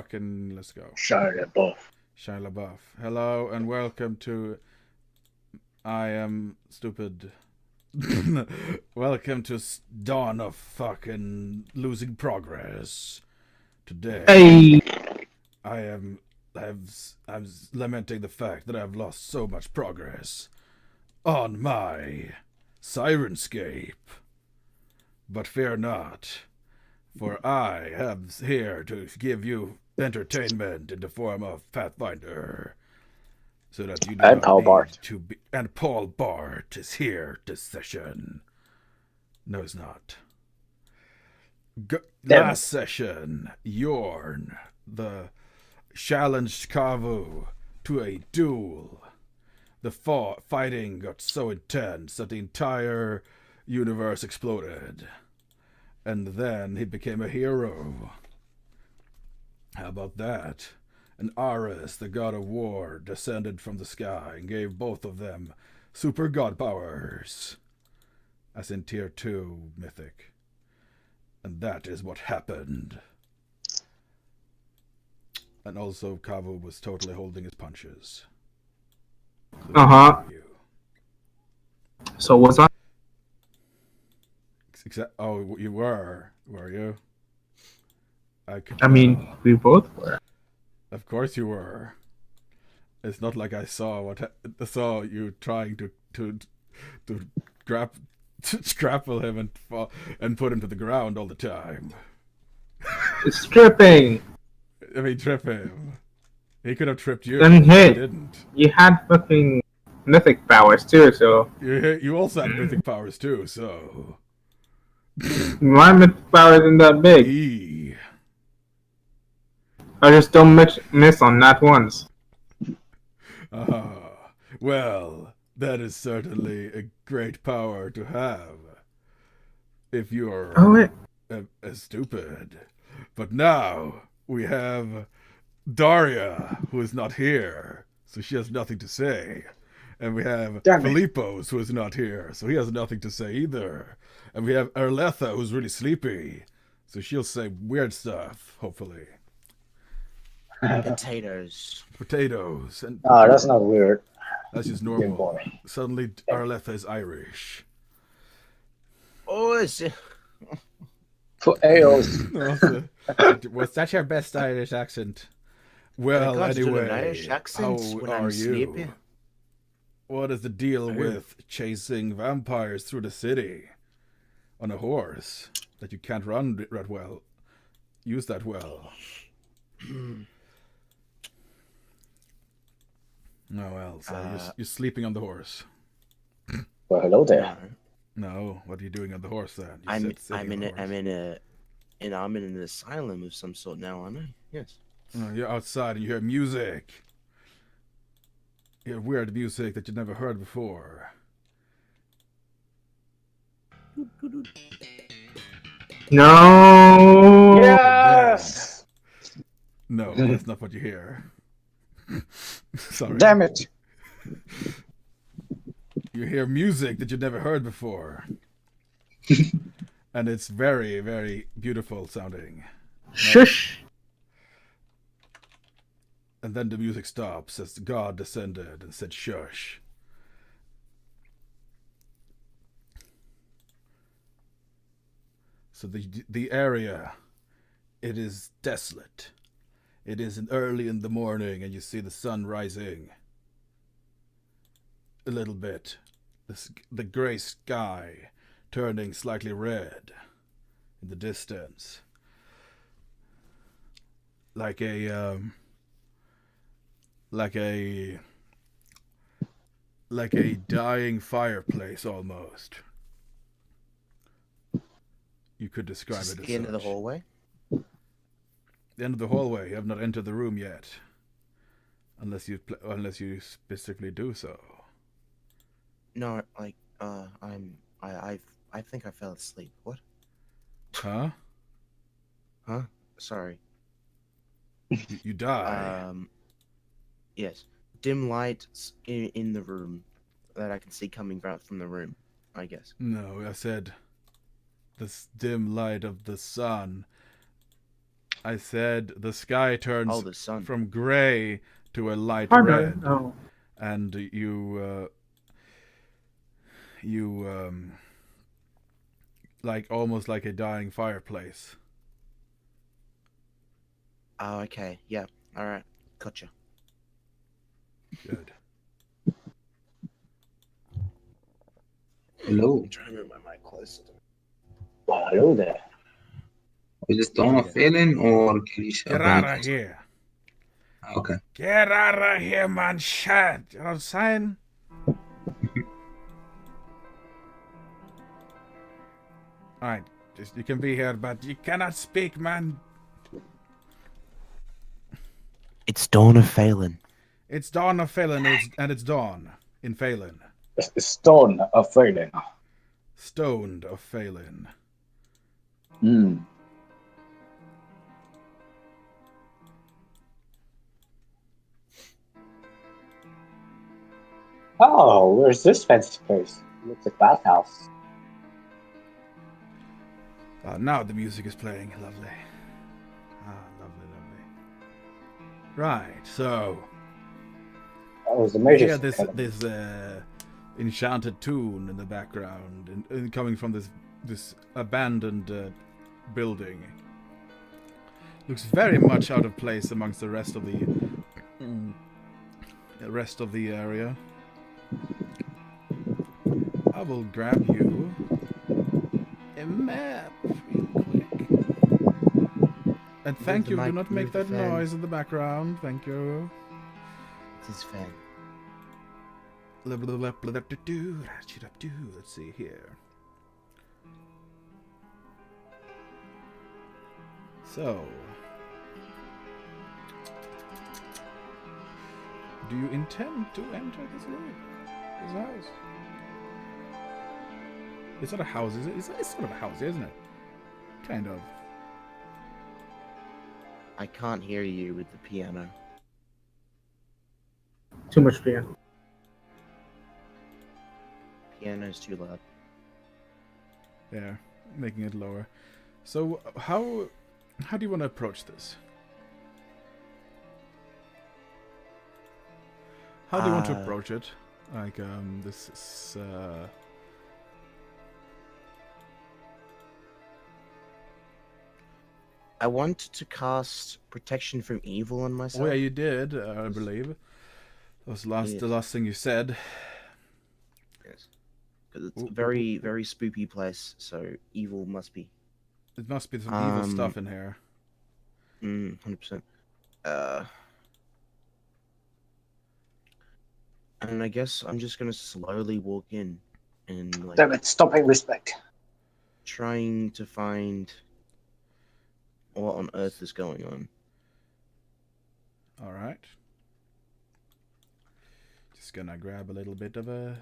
fucking let's go. Shia LaBeouf. Shia LaBeouf. Hello and welcome to I am stupid. Welcome to Dawn of fucking losing progress. Today, Hey, I'm lamenting the fact that I've lost so much progress on my Sirenscape. But fear not, for I am here to give you entertainment in the form of Pathfinder, so that you do And not Paul need Bart. to be. And Paul Bart is here this session. No, he's not. Damn Last session, Yorn, the challenged Kavu to a duel. The fighting got so intense that the entire universe exploded. And then he became a hero. How about that? And Ares, the god of war, descended from the sky and gave both of them super god powers. As in tier 2 mythic. And that is what happened. And also Kavu was totally holding his punches. So was I? Oh, you were you? I mean, we both were. Of course you were. It's not like I saw saw you trying to grapple him and put him to the ground all the time. It's tripping. I mean, trip him. He could have tripped you. Then He hey, didn't. you had fucking mythic powers too, so You also had mythic powers too, so. my mythic power isn't that big. I just don't miss on that once. Well, that is certainly a great power to have. If you're stupid. But now we have Daria, who is not here, so she has nothing to say. And we have Philippos, who is not here, so he has nothing to say either. And we have Erletha, who's really sleepy, so she'll say weird stuff, hopefully. Potatoes. And that's not weird. That's just normal. Suddenly, Arletha is Irish. Oh, is it? Potatoes. Was that your best Irish accent? Well, anyway, Irish accent how are you? Sleepy. What is the deal with chasing vampires through the city on a horse that you can't run that well? Use that well. No, well, so you're sleeping on the horse. Well, hello there. No, what are you doing on the horse then? I'm in an asylum of some sort now, aren't I? Yes. Oh, you're outside and you hear music. You hear weird music that you've never heard before. No. Yes. No, that's not what you hear. Sorry. Damn it. You hear music that you've never heard before. And it's very, very beautiful sounding. Shush. And then the music stops as God descended and said shush. So the area, it is desolate. It is early in the morning and you see the sun rising. A little bit. The gray sky turning slightly red in the distance. Like a dying fireplace almost. You could describe it as the end of the hallway? The end of the hallway. You have not entered the room yet. Unless you specifically do so. No, like, I think I fell asleep. What? Huh? Huh? Sorry. You die. Yes. Dim lights in the room that I can see coming out from the room, I guess. No, I said this dim light of the sun I said the sky turns Oh, the sun. from gray to a light Harra. red, Oh. and you like almost like a dying fireplace. Oh, okay. Yeah. All right. Gotcha. Good. Hello. I'm trying to move my mic closer to me. Well, hello there. Is this Dawn of Faelin or Kalisha? Get out of here! Okay. Get out of here, man! Shit! You know what I'm saying? Alright, just you can be here, but you cannot speak, man. It's Dawn of Faelin. It's dawn of Faelin, and it's dawn in Faelin. It's stone of Faelin. Stoned of Faelin. Hmm. Oh, where's this fancy place? Looks like bathhouse. Now the music is playing. Lovely. Lovely, lovely. Right, so Oh, it's the you major. hear this enchanted tune in the background, and coming from this abandoned building. Looks very much out of place amongst the rest of the area. I will grab you a map real quick. And thank you. Do not make that noise in the background. Thank you. It's his fan. Let's see here. So, do you intend to enter this room? This house? It's not a house, is it? It's sort of a house, isn't it? Kind of. I can't hear you with the piano. Too much piano. Piano's too loud. There, making it lower. So, how do you want to approach this? How do you want to approach it? Like, this is, I want to cast protection from evil on myself. Oh yeah, you did, I believe. That was the last thing you said. Yes. Because it's a very, very spooky place, so evil must be. It must be some evil stuff in here. 100%. And I guess I'm just gonna slowly walk in and like Damn it, stop paying respect. trying to find what on earth is going on. Alright. Just gonna grab a little bit of a...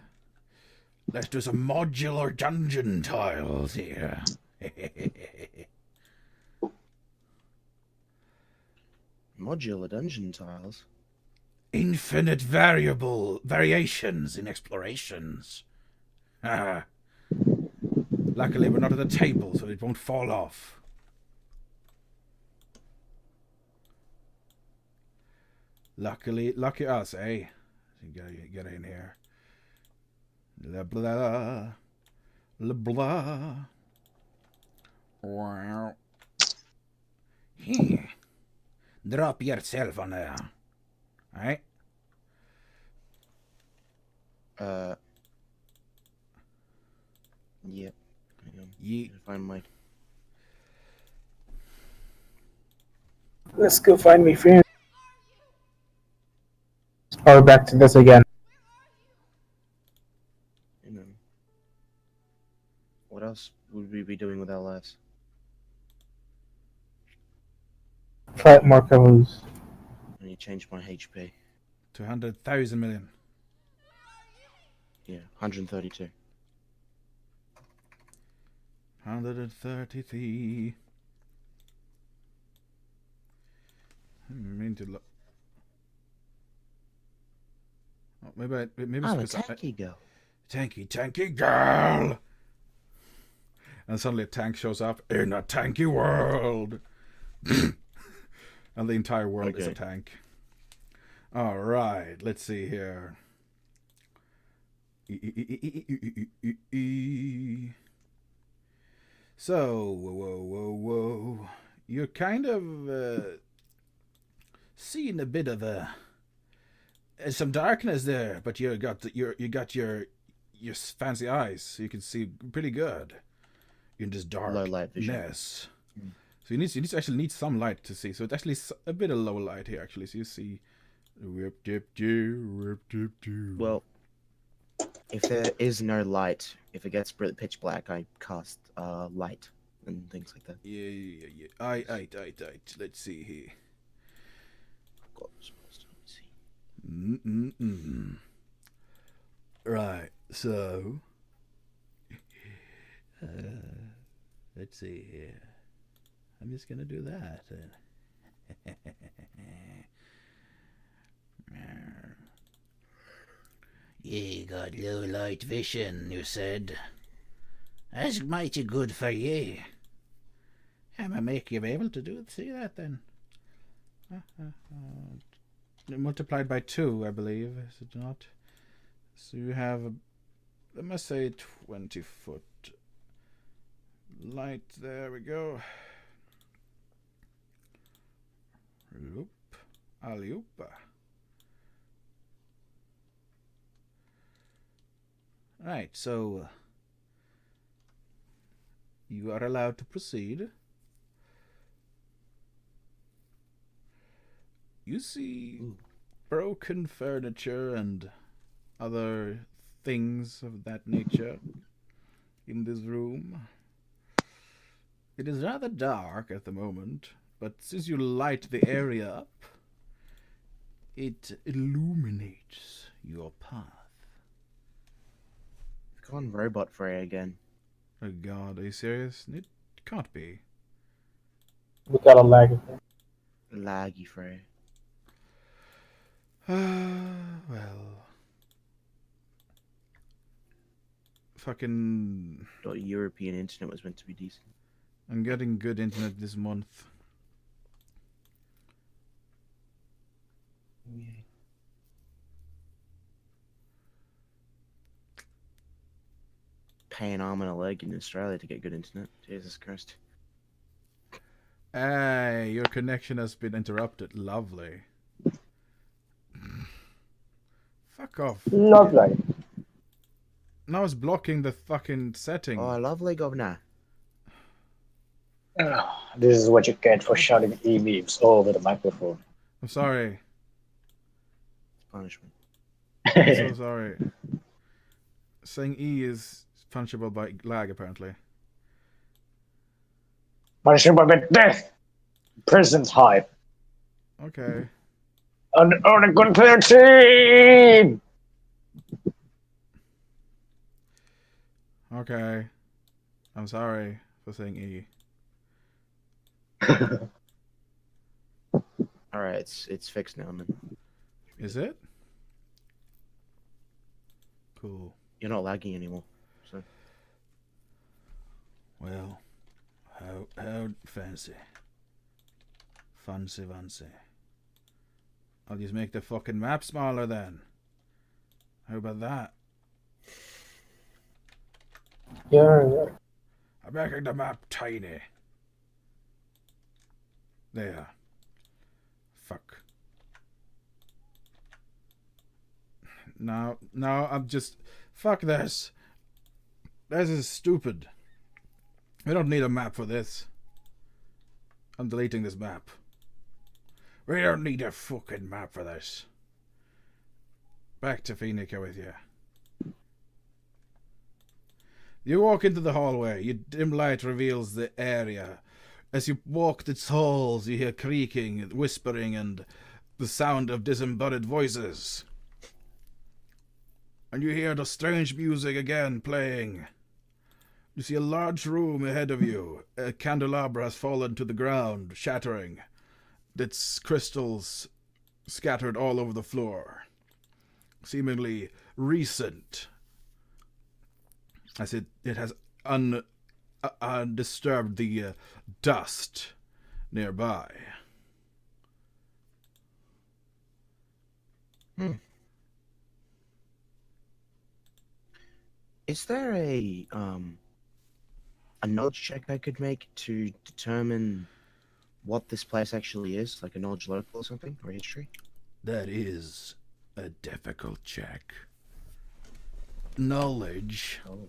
Let's do some modular dungeon tiles here. Modular dungeon tiles? Infinite variations in explorations. Luckily we're not at a table, so it won't fall off. Lucky us, eh? Get in here. Blah blah blah blah. Wow. Here. Drop yourself on there. Alright? Yep. Hang on. Yeet. Find my... Let's go find me friends. Or back to this again. You know. What else would we be doing with our lives? Fight more covers. I need to change my HP. 200,000 million. Yeah, 132. 133. I mean to look. Oh, maybe I'm a tanky girl. Tanky girl. And suddenly a tank shows up in a tanky world. And the entire world is a Okay. tank. Alright, let's see here. So, whoa. You're kind of seeing a bit of some darkness there, but you got your fancy eyes, so you can see pretty good in this Low light vision. darkness. Mm. So you actually need some light to see. So it's actually a bit of low light here, actually. So you see, Well, if there is no light, if it gets pitch black, I cast light and things like that. yeah. Aight. Let's see here. God, let's see. Right. So, let's see here. I'm just gonna do that. Ye got low light vision, you said. That's mighty good for ye. I'ma make you be able to see that then. Multiplied by 2, I believe, is it not? So you have, I must say, 20-foot light. There we go. Loop. Alley-oop. Right, so you are allowed to proceed. You see broken furniture and other things of that nature in this room. It is rather dark at the moment, but since you light the area up, it illuminates your path. I've gone robot Freya again. Oh god, are you serious? It can't be. We got a lag effect. Laggy Freya. Well. Fucking. Thought European internet was meant to be decent. I'm getting good internet this month. Pay an arm and a leg in Australia to get good internet. Jesus Christ. Hey, your connection has been interrupted. Lovely. Fuck off. Lovely. Now it's blocking the fucking setting. Oh, lovely governor. This is what you get for shouting e-memes all over the microphone. I'm sorry. Punishment. I'm so sorry. Saying E is punishable by lag, apparently. Punishable with death! Prison time! Okay. On a good 13! Okay. I'm sorry for saying E. Alright, it's fixed now, man. Is it? Cool. You're not lagging anymore. So Well, how fancy. Fancy. I'll just make the fucking map smaller then. How about that? Yeah. I'm making the map tiny. There. Fuck. Now I'm just... Fuck this. This is stupid. We don't need a map for this. I'm deleting this map. We don't need a fucking map for this. Back to Phoenica with you. You walk into the hallway. Your dim light reveals the area. As you walk its halls, you hear creaking, whispering, and the sound of disembodied voices. And you hear the strange music again playing. You see a large room ahead of you. A candelabra has fallen to the ground, shattering. Its crystals scattered all over the floor. Seemingly recent, as it has undisturbed the dust nearby. Is there a knowledge check I could make to determine what this place actually is, like a knowledge local or something, or history? That is a difficult check. Knowledge. Oh.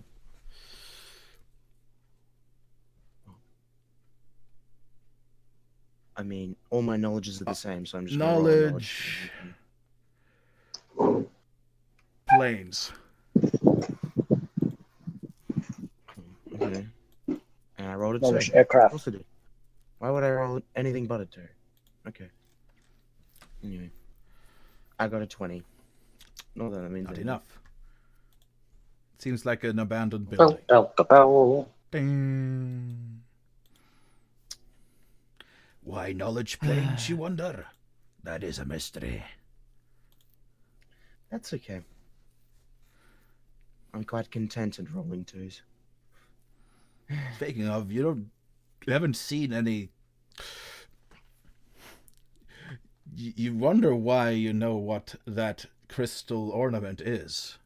I mean, all my knowledges are the same, so I'm just gonna roll a Knowledge. Planes. Okay. And I rolled a 2. Knowledge Of aircraft. course I did. Why would I roll anything but a 2? Okay. Anyway. I got a 20. Not that means Not anything. enough. Seems like an abandoned Bell, building. bell, bell, bell. Ding. Why knowledge planes, you wonder? That is a mystery. That's okay. I'm quite content at rolling 2s. Speaking of, you haven't seen any. You wonder why you know what that crystal ornament is.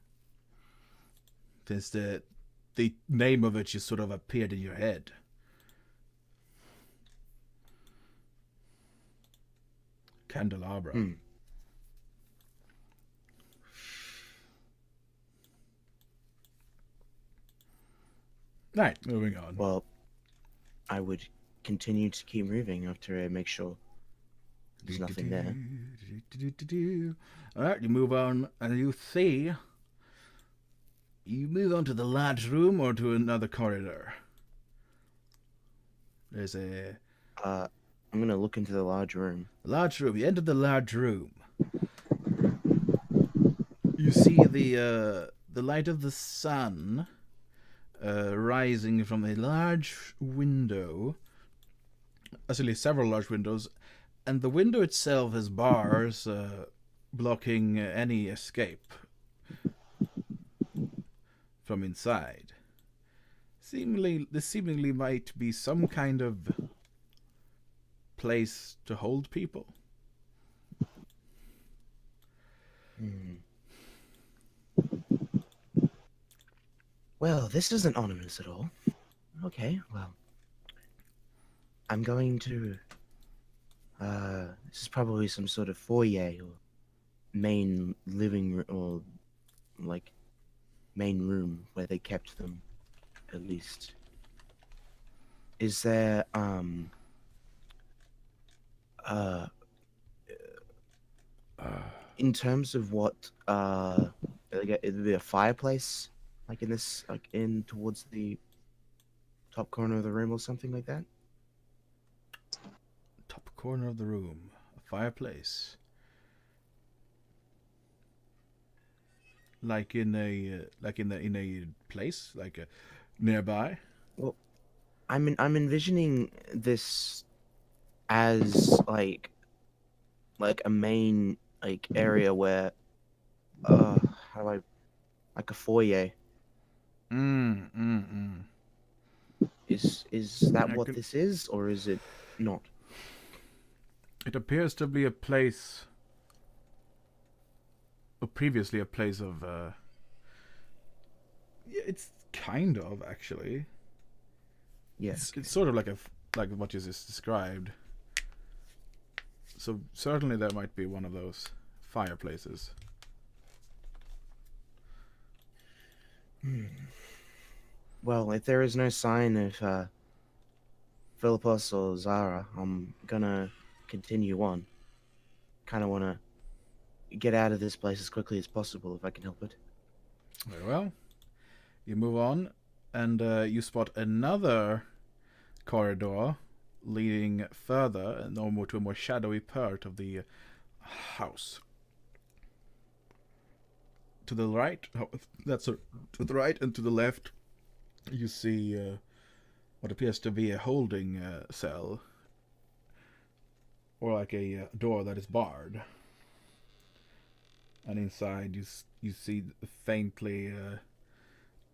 Since the name of it just sort of appeared in your head. Candelabra. Right, moving on. Well, I would continue to keep moving after I make sure there's nothing there. Alright, you move on and you see. You move on to the large room or to another corridor? There's a I'm gonna look into the large room. large room. You enter the large room. You see the light of the sun rising from a large window. Actually, several large windows, and the window itself has bars blocking any escape from inside. This seemingly might be some kind of place to hold people. Well, this isn't ominous at all. Okay, well, I'm going to. This is probably some sort of foyer or main living room, or like main room where they kept them, at least. Is there in terms of what it'd be a fireplace, like in this, like in towards the top corner of the room or something like that? Top corner of the room, a fireplace. Like in a place, like a nearby. Well, I'm envisioning this as like a main like area where how do I like a foyer. Is that what this is, or is it not? It appears to be a place, or previously a place of. Yeah, it's kind of actually. Yes, It's sort of like what you just described. So certainly there might be one of those fireplaces. Well, if there is no sign of Philippos or Zara, I'm gonna continue on. Kind of want to get out of this place as quickly as possible if I can help it. Very well. You move on, and you spot another corridor leading further and more to a more shadowy part of the house. To the right, to the right and to the left, you see what appears to be a holding cell, or like a door that is barred. And inside, you see faintly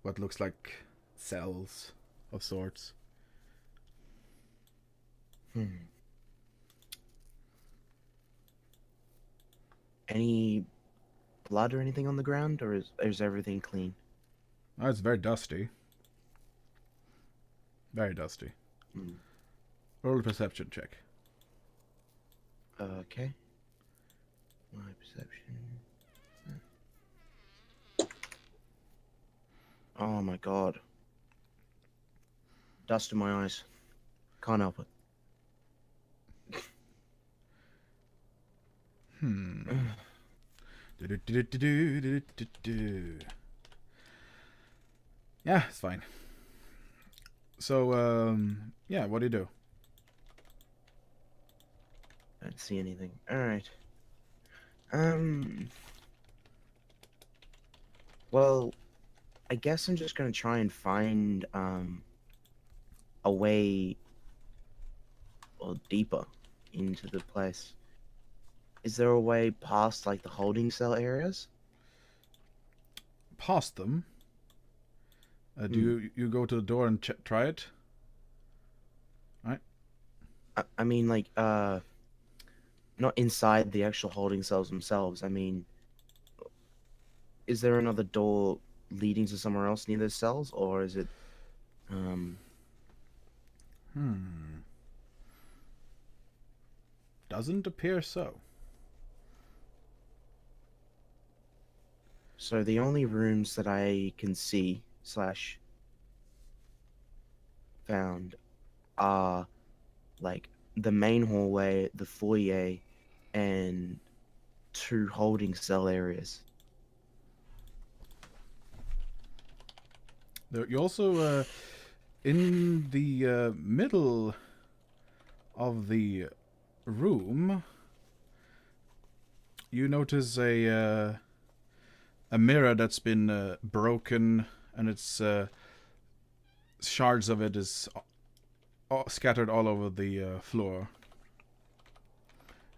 what looks like cells of sorts. Any blood or anything on the ground, or is everything clean? Oh, it's very dusty. Very dusty. Hmm. Roll a perception check. Okay. My perception. Oh my god. Dust in my eyes. Can't help it. Yeah, it's fine. So, yeah, what do you do? I don't see anything. Alright. Well, I guess I'm just gonna try and find, a way or deeper into the place. Is there a way past, like, the holding cell areas? Past them? Do you go to the door and try it? Right? I mean, like, not inside the actual holding cells themselves. I mean, is there another door leading to somewhere else near those cells, or is it, Doesn't appear so. So the only rooms that I can see / found are like the main hallway, the foyer, and 2 holding cell areas. You also, in the middle of the room, you notice a mirror that's been broken, and its shards of it is scattered all over the floor.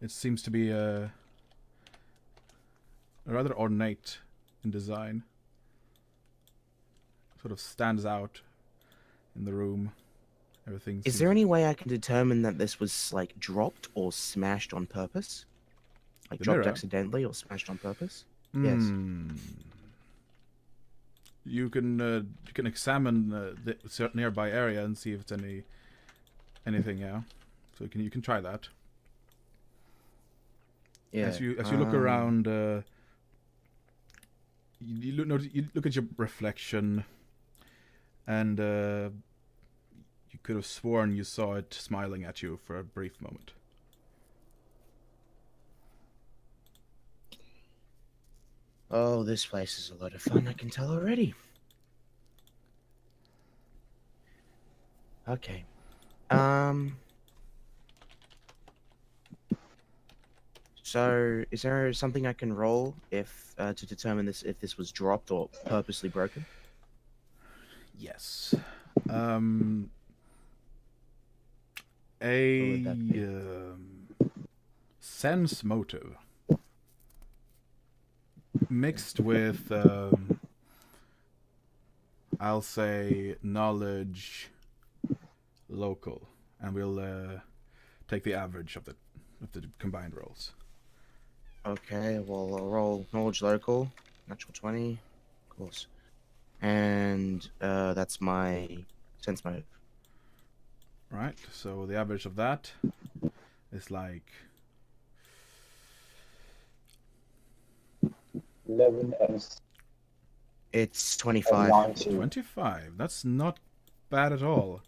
It seems to be rather ornate in design. Sort of stands out in the room. Everything. Is there any way I can determine that this was like dropped or smashed on purpose? Like The dropped mirror? accidentally or smashed on purpose? You can examine the nearby area and see if it's anything. Yeah, so you can try that. Yeah. As you look around, you look at your reflection, and you could have sworn you saw it smiling at you for a brief moment. Oh, this place is a lot of fun, I can tell already. Okay. So, is there something I can roll if to determine if this was dropped or purposely broken? Yes. A would that be? sense motive mixed with I'll say knowledge local, and we'll take the average of the combined rolls. Okay, well, I'll roll knowledge local, natural 20, of course. And that's my sense motive. Right, so the average of that is like 11 and It's 25. 19. 25. That's not bad at all.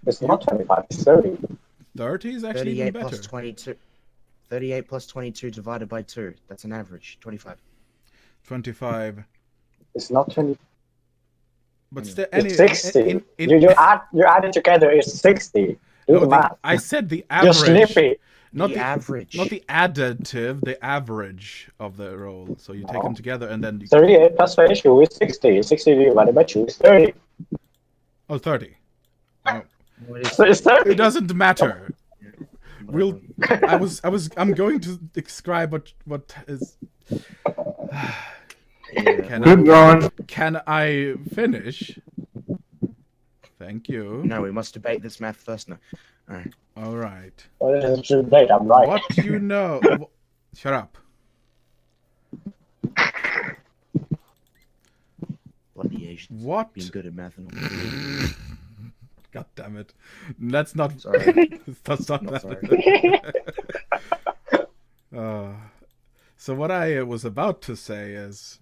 It's not 25, it's 30. 30 is actually even 38 better. plus 22. 38 plus 22 divided by 2. That's an average. 25. 25. It's not 20. But It's 60. You add it together, it's 60. Do the math. I said the You're average. sleepy. Not The average. Not the additive, the average of the roll. So you take them together and then... 38 plus 22 is 60. 60 divided by 2 is 30. Oh, 30. Oh. So it's 30. It doesn't matter. I'm going to describe what is... Can I finish? Thank you. No, we must debate this math first. No. Alright. All right. Well, this is debate, I'm right. What do you know? Shut up. the Asians. What? Being good at math and all. God damn it. That's not... Sorry. That's not Not that. sorry. So what I was about to say is,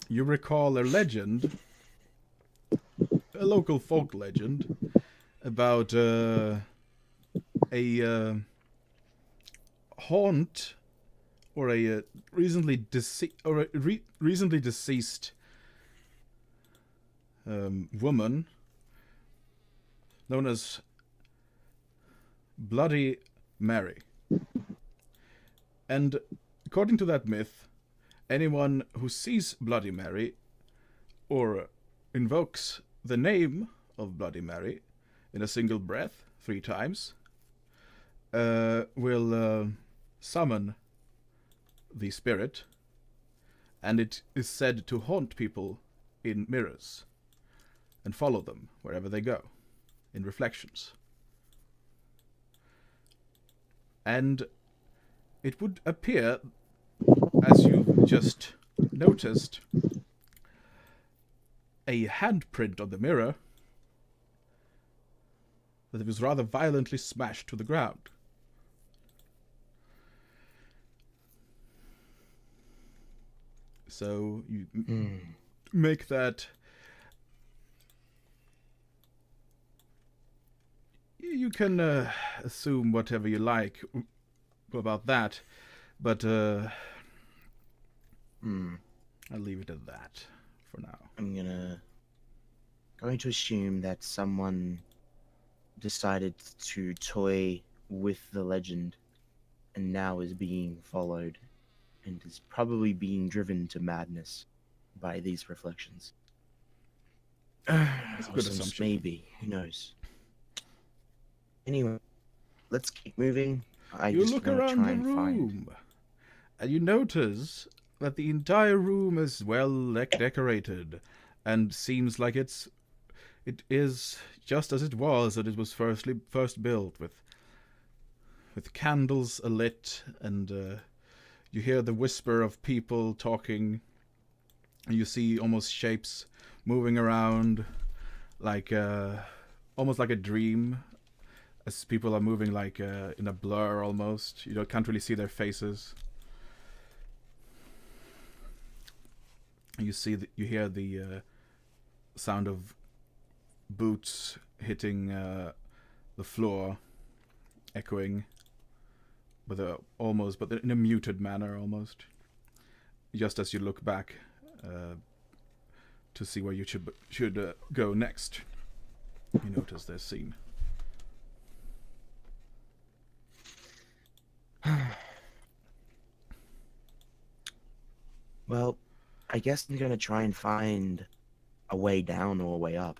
you recall a legend, a local folk legend, about a haunt or a recently deceased woman known as Bloody Mary. And according to that myth, anyone who sees Bloody Mary or invokes the name of Bloody Mary in a single breath 3 times will summon the spirit, and it is said to haunt people in mirrors and follow them wherever they go, in reflections. And it would appear, as you've just noticed, a handprint on the mirror that it was rather violently smashed to the ground. So you make that... You can assume whatever you like about that, but I'll leave it at that for now. I'm going to assume that someone decided to toy with the legend and now is being followed and is probably being driven to madness by these reflections. That's a Or good some assumption. maybe, who knows? Anyway, let's keep moving. You just look wanna around try the and room, and you notice that the entire room is well decorated, and seems like it is just as it was when it was first built, with candles alit, and you hear the whisper of people talking, and you see almost shapes moving around, like almost like a dream, as people are moving like in a blur almost. You can't really see their faces. You hear the sound of boots hitting the floor, echoing, but in a muted manner almost. Just as you look back to see where you should go next, you notice this scene. Well, I guess I'm gonna try and find a way down or a way up,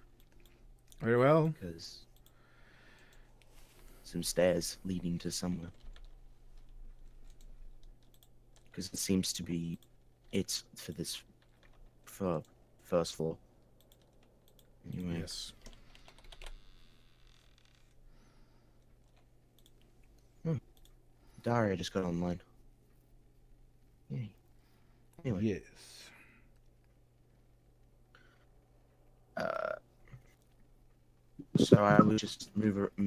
Very well. because some stairs leading to somewhere. Because it seems to be it's for first floor. Anyway. Yes. Daria just got online. Yay. Anyway. Yes. So I would just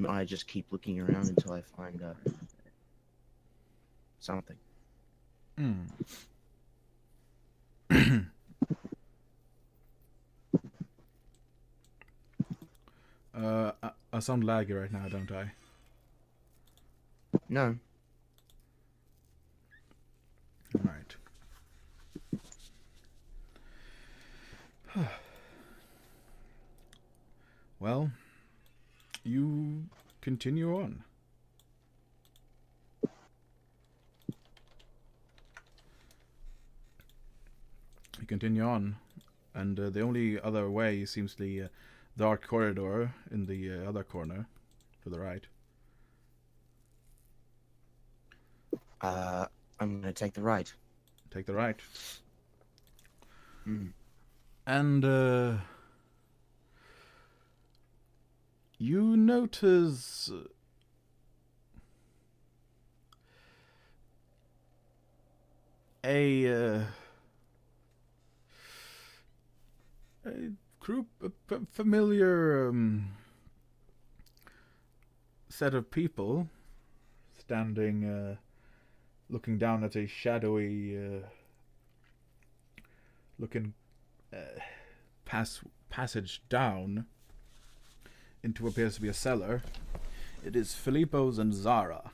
I just keep looking around until I find something. I sound laggy right now, don't I? No. All right. Well, you continue on. You continue on, and the only other way seems the dark corridor in the other corner, to the right. I'm gonna take the right. Take the right. And you notice a familiar set of people standing, looking down at a shadowy looking passage down into what appears to be a cellar. It is Filippo's and Zara.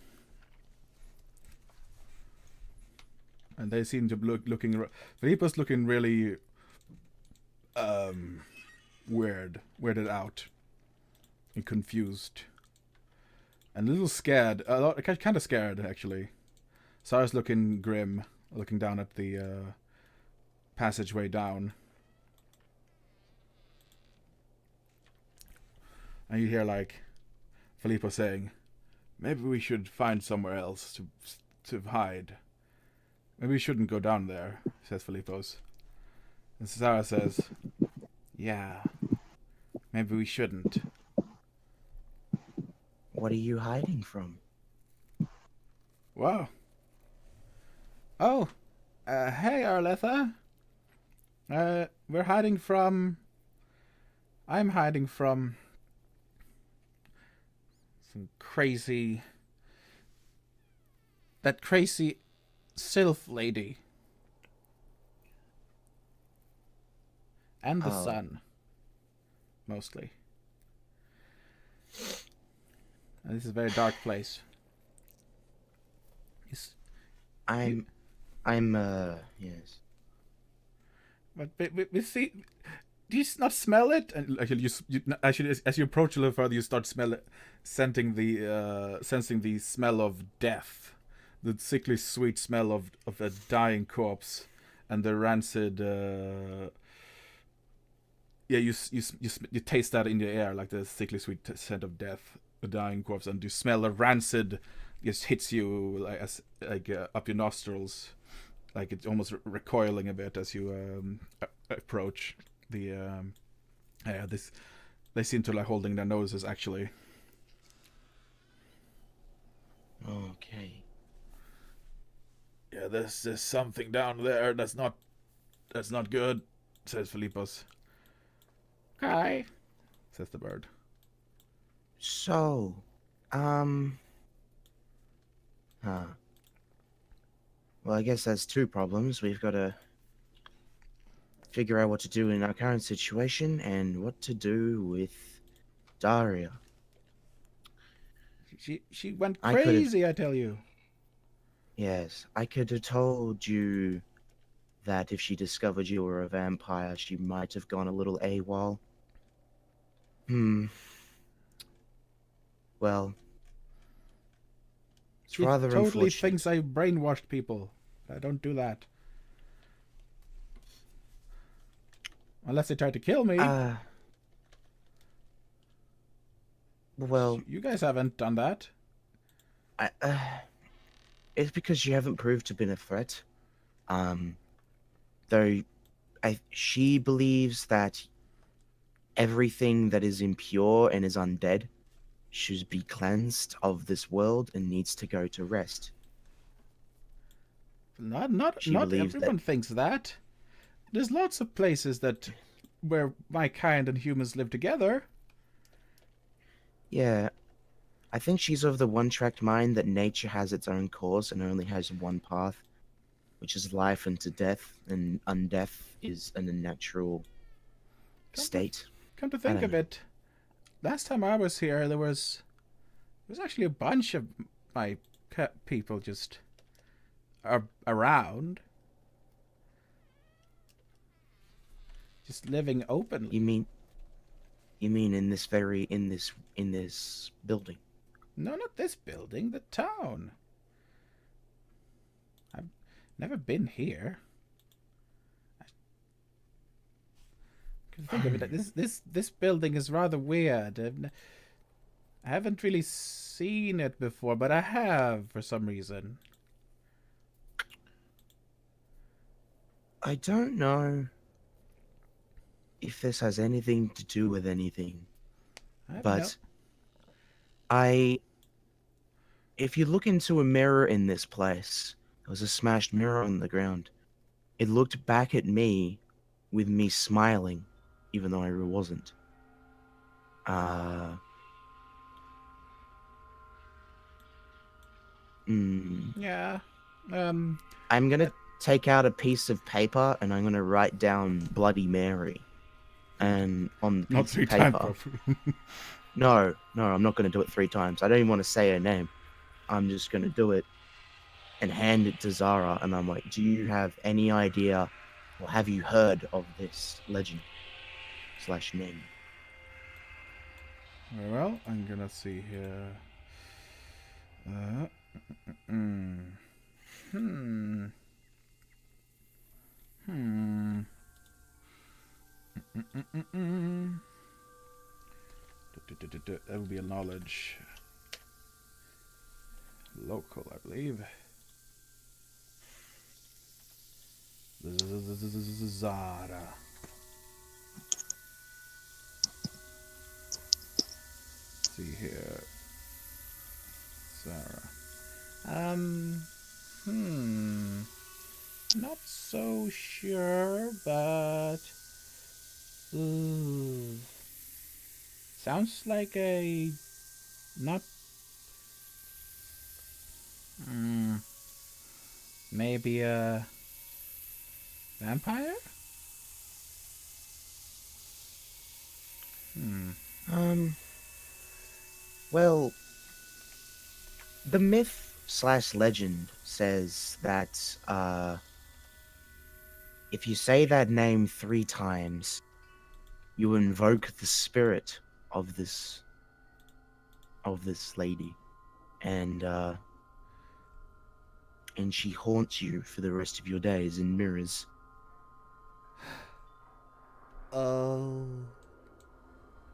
And they seem to be looking... Filippo's looking really weirded out and confused. And a little scared. Kind of scared, actually. Zara's looking grim, looking down at the passageway down. And you hear, like, Filippo saying, maybe we should find somewhere else to hide. Maybe we shouldn't go down there, says Filippo's. And Zara says, yeah, maybe we shouldn't. What are you hiding from? Wow. Oh, hey, Arletha. We're hiding from... I'm hiding from... some crazy... that crazy sylph lady. And the sun. Mostly. And this is a very dark place. Yes. Yes. But we see... Do you not smell it? And actually, as you approach a little further, you start sensing the smell of death, the sickly sweet smell of a dying corpse, and the rancid. You taste that in the air, like the sickly sweet scent of death, a dying corpse, and you smell a rancid. Just hits you like up your nostrils, like it's almost recoiling a bit as you approach. They seem to like holding their noses actually. Okay. Yeah, there's something down there that's not good, says Philippos. Hi, says the bird. So, Well, I guess that's two problems. We've got to figure out what to do in our current situation and what to do with Daria. She went crazy, I tell you. Yes, I could have told you that if she discovered you were a vampire, she might have gone a little AWOL. Well, it's She rather totally unfortunate. thinks I brainwashed people. I don't do that. Unless they try to kill me. Well, You guys haven't done that. it's because you haven't proved to have been a threat. Though, she believes that everything that is impure and is undead should be cleansed of this world and needs to go to rest. Not believes everyone thinks that. There's lots of places where my kind and humans live together. Yeah, I think she's of the one-track mind that nature has its own course and only has one path, which is life into death, and undeath is an unnatural state. Come to think of it, last time I was here, there was actually a bunch of my people just around, just living openly. You mean in this building? No, not this building, the town. I've never been here. I can think of it. This building is rather weird. I haven't really seen it before, but I have for some reason. I don't know if this has anything to do with anything, but if you look into a mirror in this place, there was a smashed mirror on the ground. It looked back at me with me smiling, even though I wasn't. Yeah. I'm gonna take out a piece of paper and I'm gonna write down Bloody Mary, and on the Not piece 3 of times. paper. No, I'm not gonna do it 3 times. I don't even want to say her name. I'm just gonna do it and hand it to Zara, and I'm like, "Do you have any idea, or have you heard of this legend / name?" Very well, I'm gonna see here. Hmm. That will be a knowledge. Local, I believe. Zara. See here. Zara. Not so sure, but sounds like a not. Maybe a vampire. Well, the myth / legend says that if you say that name 3 times, you invoke the spirit of this lady, and she haunts you for the rest of your days in mirrors. Oh.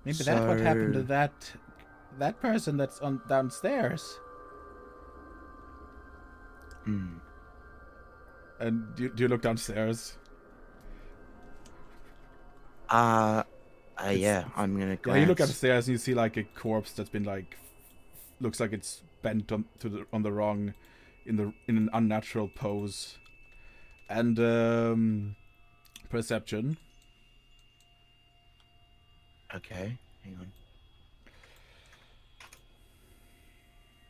Maybe that's what happened to that person that's on downstairs. And do you look downstairs? Yeah, I'm gonna glance. Yeah, you look upstairs and you see like a corpse that's been like looks like it's bent on the wrong in an unnatural pose. And perception. Okay, hang on.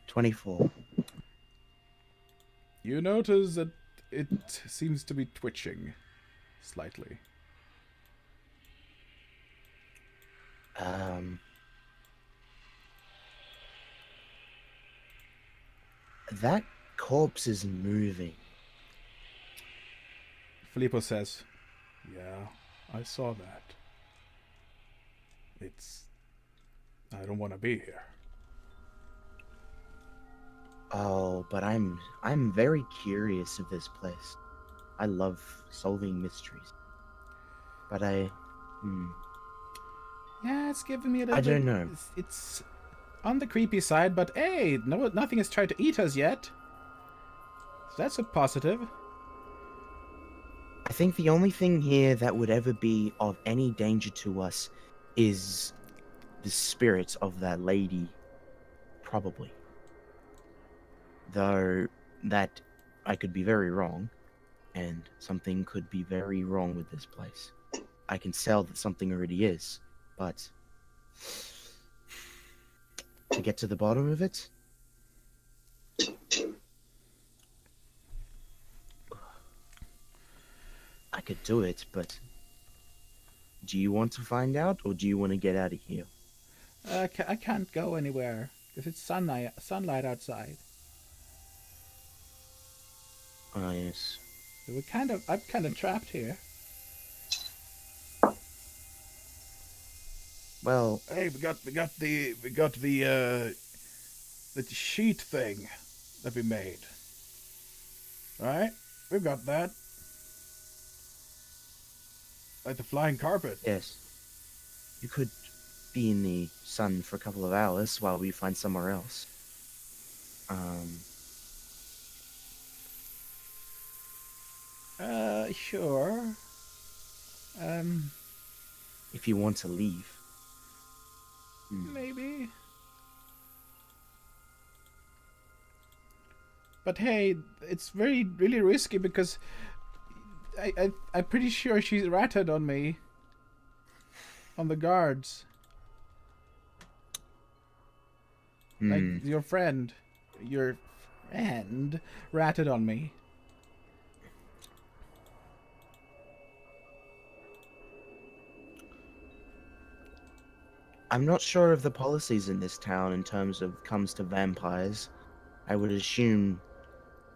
24. You notice that it seems to be twitching slightly. That corpse is moving. Filippo says, "Yeah, I saw that. I don't want to be here." Oh, but I'm very curious of this place. I love solving mysteries. But Yeah, it's giving me a little I bit. don't know. It's on the creepy side, but hey, nothing has tried to eat us yet. So that's a positive. I think the only thing here that would ever be of any danger to us is the spirit of that lady, probably. Though that I could be very wrong, and something could be very wrong with this place. I can tell that something already is, but to get to the bottom of it, I could do it, but do you want to find out, or do you want to get out of here? I can't go anywhere because it's sunlight outside. Ah, yes. So I'm kind of trapped here. Well, Hey, we got the sheet thing that we made. All right, we've got that. Like the flying carpet. yes. You could be in the sun for a couple of hours while we find somewhere else. Sure. If you want to leave. Maybe. But hey, it's really risky because I'm pretty sure she's ratted on me. on the guards. Like your friend ratted on me. I'm not sure of the policies in this town in terms of comes to vampires. I would assume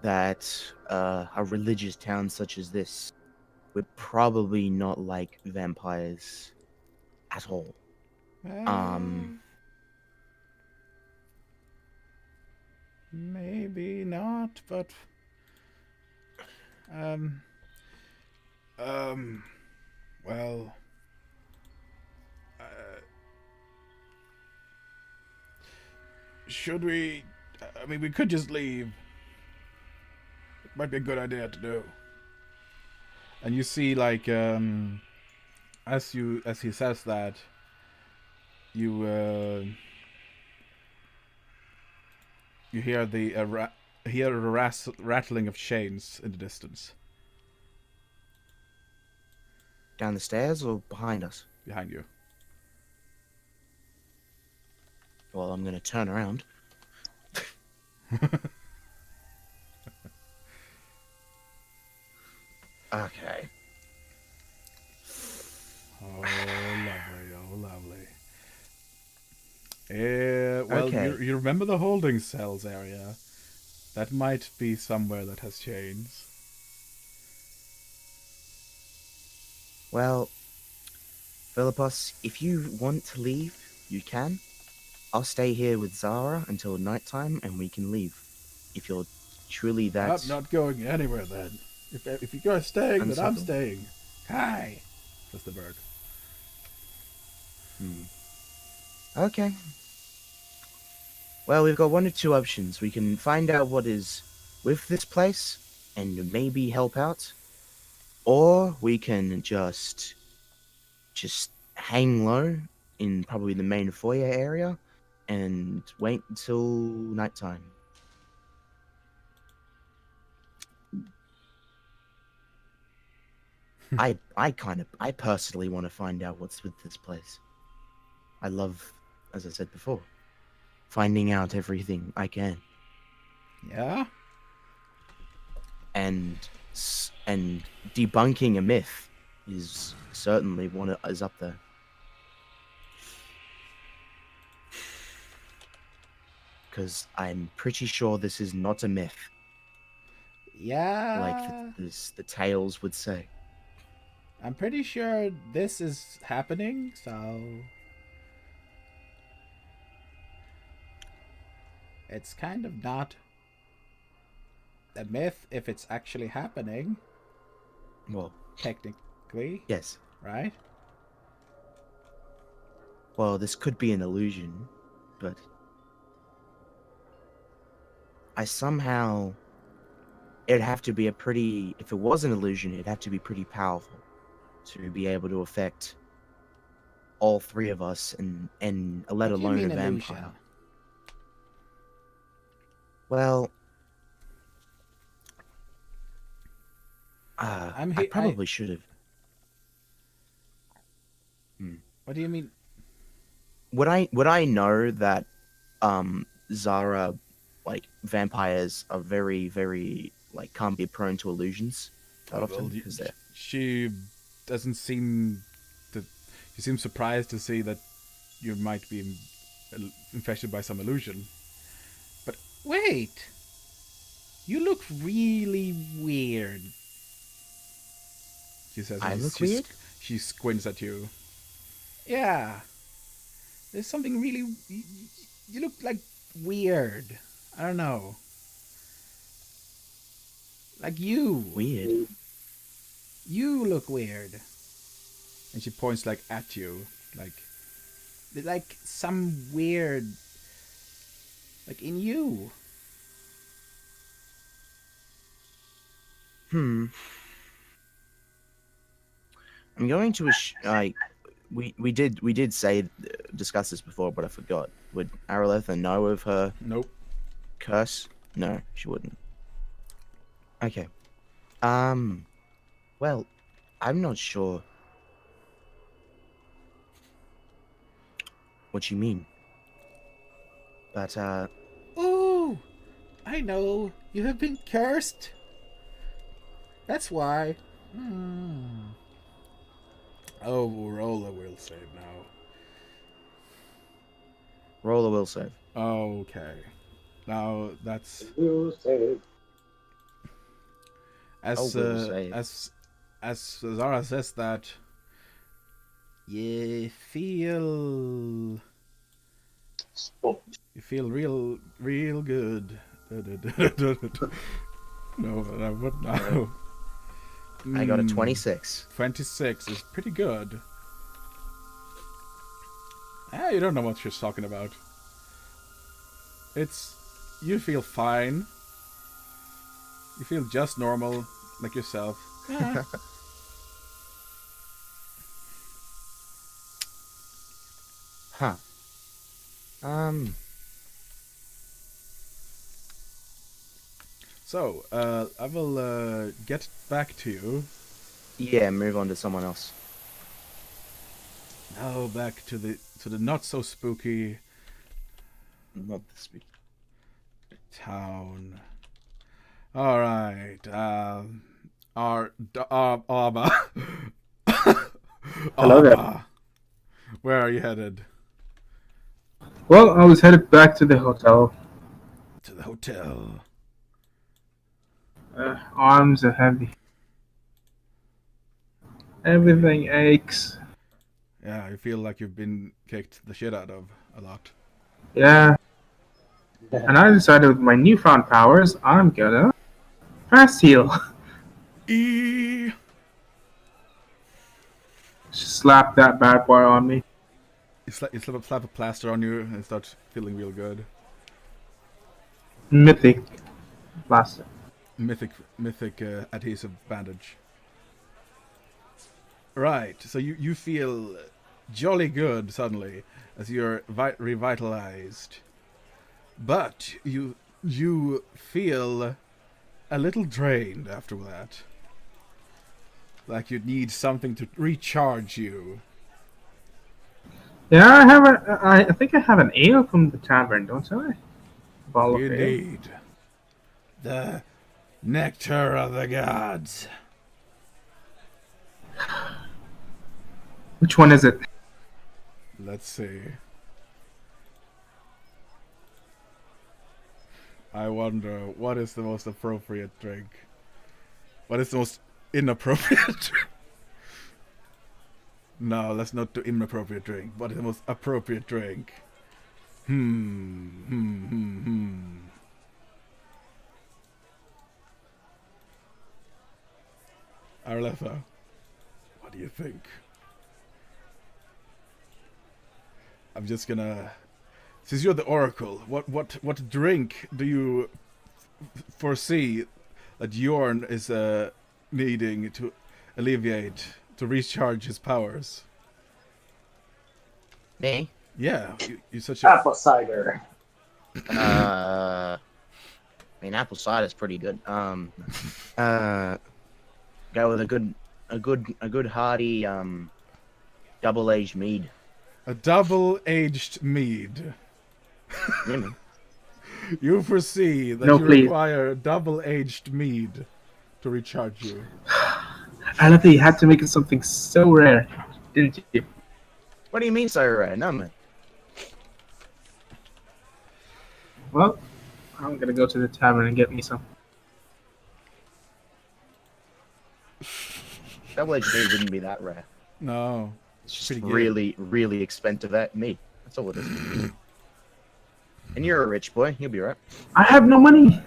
that a religious town such as this would probably not like vampires at all. Maybe not, but well, should we? I mean, we could just leave. It might be a good idea to do. And you see, like, as he says that, you hear the rattling of chains in the distance Down the stairs or behind us? behind you. Well, I'm going to turn around. Okay. Oh, lovely, oh, lovely. Well, Okay. you remember the holding cells area? That might be somewhere that has chains. Well, Philippos, if you want to leave, you can. I'll stay here with Zara until nighttime and we can leave. If you're truly that... I'm not going anywhere then. If you guys are staying, then I'm unsettled. staying. Hi, says the bird. Okay. Well, we've got one of two options. We can find out what is with this place and maybe help out. Or we can just hang low in probably the main foyer area and wait until nighttime. I personally want to find out what's with this place. I love, as I said before, finding out everything I can. Yeah? And debunking a myth is certainly is up there. Because I'm pretty sure this is not a myth, Yeah. like the tales would say. I'm pretty sure this is happening, so... It's kind of not a myth if it's actually happening. Well, technically, yes. right? Well, this could be an illusion, but I somehow... It'd have to be if it was an illusion, it'd have to be pretty powerful to be able to affect all three of us and let What do you alone mean a vampire. illusion? Well, I probably should have. What do you mean? Would I know that Zara, like, vampires are very, very, like, can't be prone to illusions that often? Because she doesn't seem to... She seems surprised to see that you might be infected by some illusion. But wait! You look really weird. She says. I look weird? She squints at you. Yeah. There's something really... You look like weird. I don't know. Like you. Weird? You look weird. And she points, like, at you. Like some weird... Like, in you. I'm going to... We did discuss this before, but I forgot. Would Aralotha know of her Nope. curse? No, she wouldn't. Okay. Well, I'm not sure. what you mean. But, Oh, I know. You have been cursed. That's why. Oh, Rolla will save now. roll a will save. Okay. Now that's You say as will save. as Zara says that. You feel real good. No, what now? I got a 26. 26 is pretty good. You don't know what she's talking about. You feel fine. You feel just normal, like yourself. Huh. So, I will get back to you. Yeah, move on to someone else. Now back to the not so spooky Not this week. town. All right. Arma. Hello there. Arma. Where are you headed? Well, I was headed back to the hotel. To the hotel. Arms are heavy. Everything aches. Yeah, you feel like you've been kicked the shit out of a lot. Yeah. And I decided with my newfound powers, I'm gonna fast heal. E. Just slap that bad boy on me. You slap a plaster on you and start feeling real good. Mythic plaster. Mythic adhesive bandage. Right, so you feel jolly good suddenly as you're revitalized, but you feel a little drained after that, like you need something to recharge you. Yeah, I think I have an ale from the tavern, don't I? Bottle of You ale. need the nectar of the gods. Which one is it? Let's see. I wonder, what is the most appropriate drink? What is the most inappropriate drink? No, let's not do inappropriate drink. What is the most appropriate drink? Arletha, what do you think? I'm just gonna... Since you're the oracle, what drink do you foresee that Jorn is needing to alleviate, to recharge his powers? Me? Yeah, you're such a... apple cider. I mean, apple cider is pretty good. Go with a good hearty double-aged mead. A double-aged mead. Yeah, man. You foresee that No, you please. require double-aged mead to recharge you. I love that you had to make it something so rare, didn't you? What do you mean so rare? No, man. Well, I'm gonna go to the tavern and get me some. Double-aged mead wouldn't be that rare. No. It's just Pretty good. really, really expensive meat. That's all it is. And you're a rich boy. You'll be right. I have no money.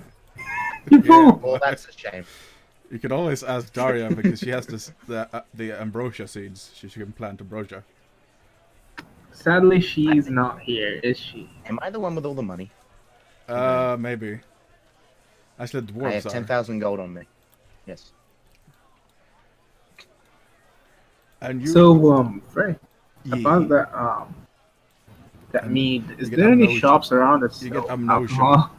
You fool! Well, that's a shame. You can always ask Daria because she has the ambrosia seeds. She can plant ambrosia. Sadly, she's not here, is she? Am I the one with all the money? Maybe. Actually, the dwarves I have are. 10,000 gold on me. Yes. And you... So, Frey, Yeah. about that And mead, is you get there any amnesia. shops around that You sell get amnesia. alcohol?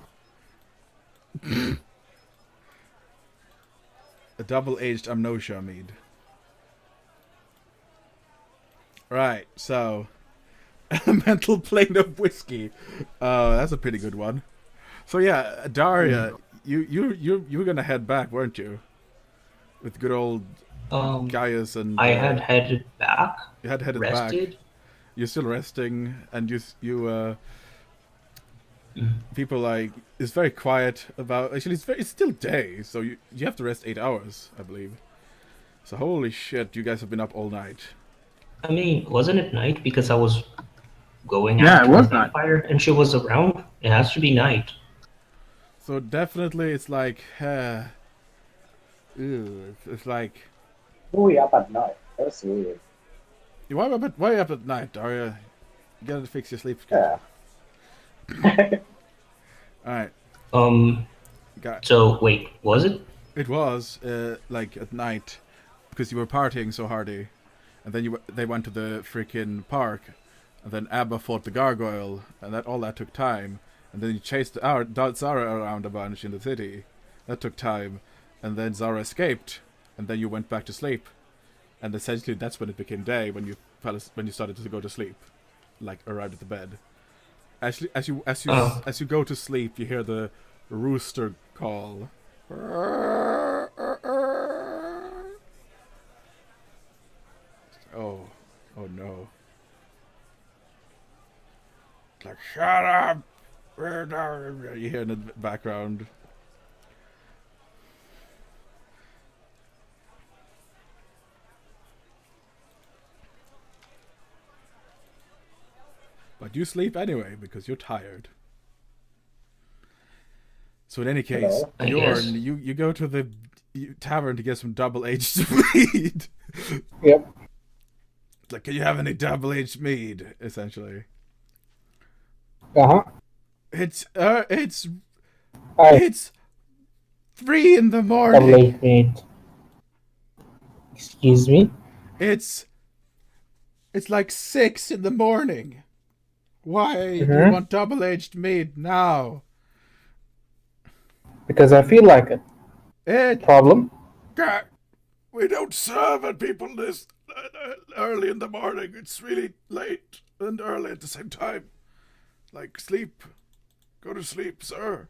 A double-aged amnesia mead. Right, so Elemental plane of whiskey. That's a pretty good one. So yeah, Daria, you were gonna head back, weren't you? With good old Gaius and I had headed back, you had headed back. rested. You're still resting, and people like it's very quiet about. Actually, it's still day, so you have to rest 8 hours, I believe. So holy shit, you guys have been up all night. I mean, wasn't it night because I was going Yeah, out it was to the night. campfire and she was around? It has to be night. So definitely, it's like, it's like. Who we up at night? That's weird. Why are you up at night, Daria? You gotta fix your sleep schedule. Yeah. Alright. So wait, was it? It was like at night because you were partying so hardy, and then they went to the freaking park, and then Abba fought the gargoyle, and all that took time, and then you chased Zara around a bunch in the city. That took time, and then Zara escaped, and then you went back to sleep, and essentially that's when it became day when you started to go to sleep, like arrived at the bed. Actually, as you go to sleep, you hear the rooster call. Oh no! It's like, shut up! You hear in the background. But you sleep anyway because you're tired. So in any case, Bjorn, you go to the tavern to get some double-aged mead. Yep. It's like, can you have any double-aged mead? Essentially. Uh-huh. It's 3 in the morning. Double-aged mead. Excuse me? It's like 6 in the morning. Why do you want double-aged mead now? Because I feel like it. Problem? We don't serve at people this early in the morning. It's really late and early at the same time. Like, sleep. Go to sleep, sir.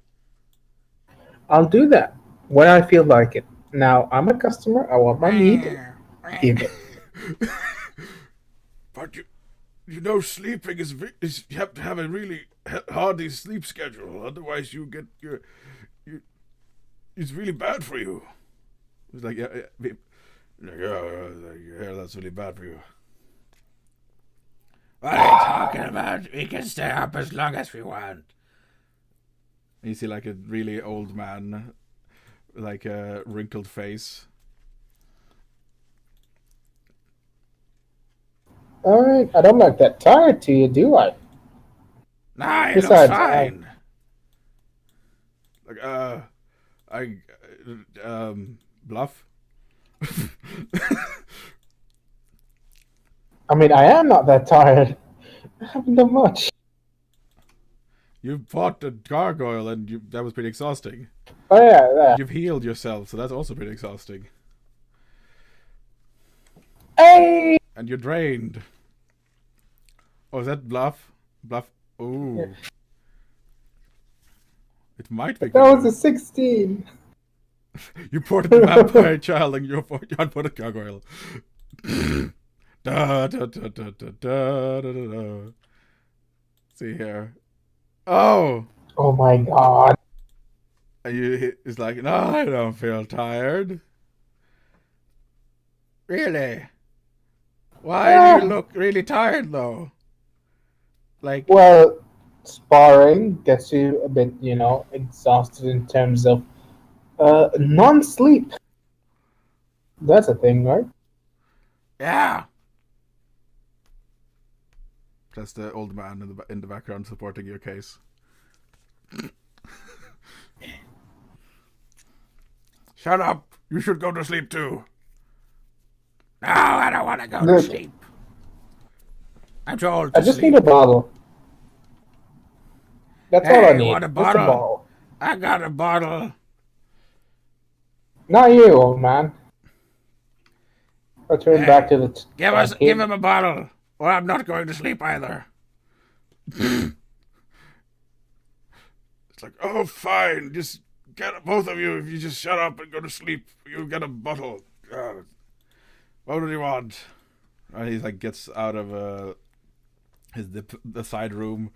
I'll do that when I feel like it. Now, I'm a customer. I want my meat. Give it. But you know, sleeping is you have to have a really hardy sleep schedule. Otherwise, you get it's really bad for you. It's like, yeah, that's really bad for you. What are you talking about? We can stay up as long as we want. You see, like, a really old man, like a wrinkled face. Alright, I don't look that tired to you, do I? Nah, you look fine. Like, bluff? I mean, I am not that tired. I haven't done much. You fought a gargoyle and that was pretty exhausting. Oh, yeah. You've healed yourself, so that's also pretty exhausting. Hey! And you're drained. Oh, is that bluff? Bluff. Ooh. Yeah. It might be. That was a 16. You ported the vampire child and you put a gargoyle. Da, da, da, da, da, da, da, da. See here. Oh my god. And it's like, no, I don't feel tired. Really? Why do you look really tired though? Like, well, sparring gets you a bit, exhausted in terms of non-sleep. That's a thing, right? Yeah. That's the old man in the background supporting your case. Shut up! You should go to sleep too. No, I don't want to go to sleep. I'm too old to I just sleep. need a bottle. That's all I need. You want a bottle? Just a bottle. I got a bottle. Not you, old man. I'll turn back to the... Give him a bottle, or I'm not going to sleep either. It's like, oh, fine, just get both of you. If you just shut up and go to sleep, you'll get a bottle. What do you want? And he like gets out of the side room.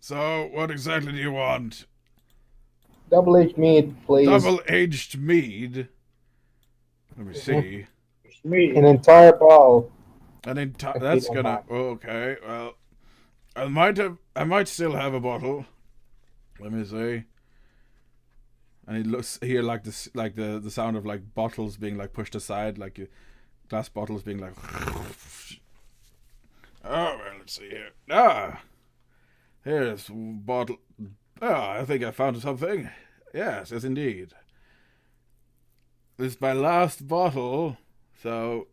So, what exactly do you want? Double-aged mead, please. Double-aged mead. Let me see. An entire bottle. That's gonna. Okay, well, I might still have a bottle. Let me see. And he looks here like this, like the sound of like bottles being like pushed aside, like glass bottles being like. Oh well, let's see here. Here's bottle. I think I found something. Yes, indeed. This is my last bottle, so.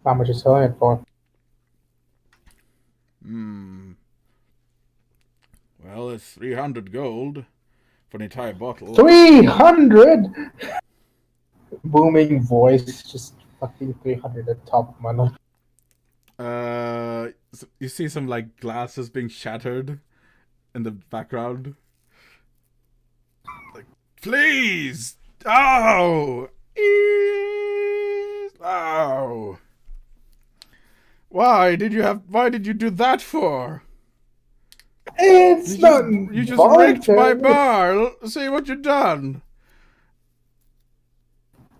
How much are you selling it for? Well, it's 300 gold for an entire bottle. 300. Booming voice, just fucking 300 at top of my lungs. You see some like glasses being shattered in the background. Like, please! Oh! Oh! Why did you do that for? It's not. You just wrecked my bar. See what you done.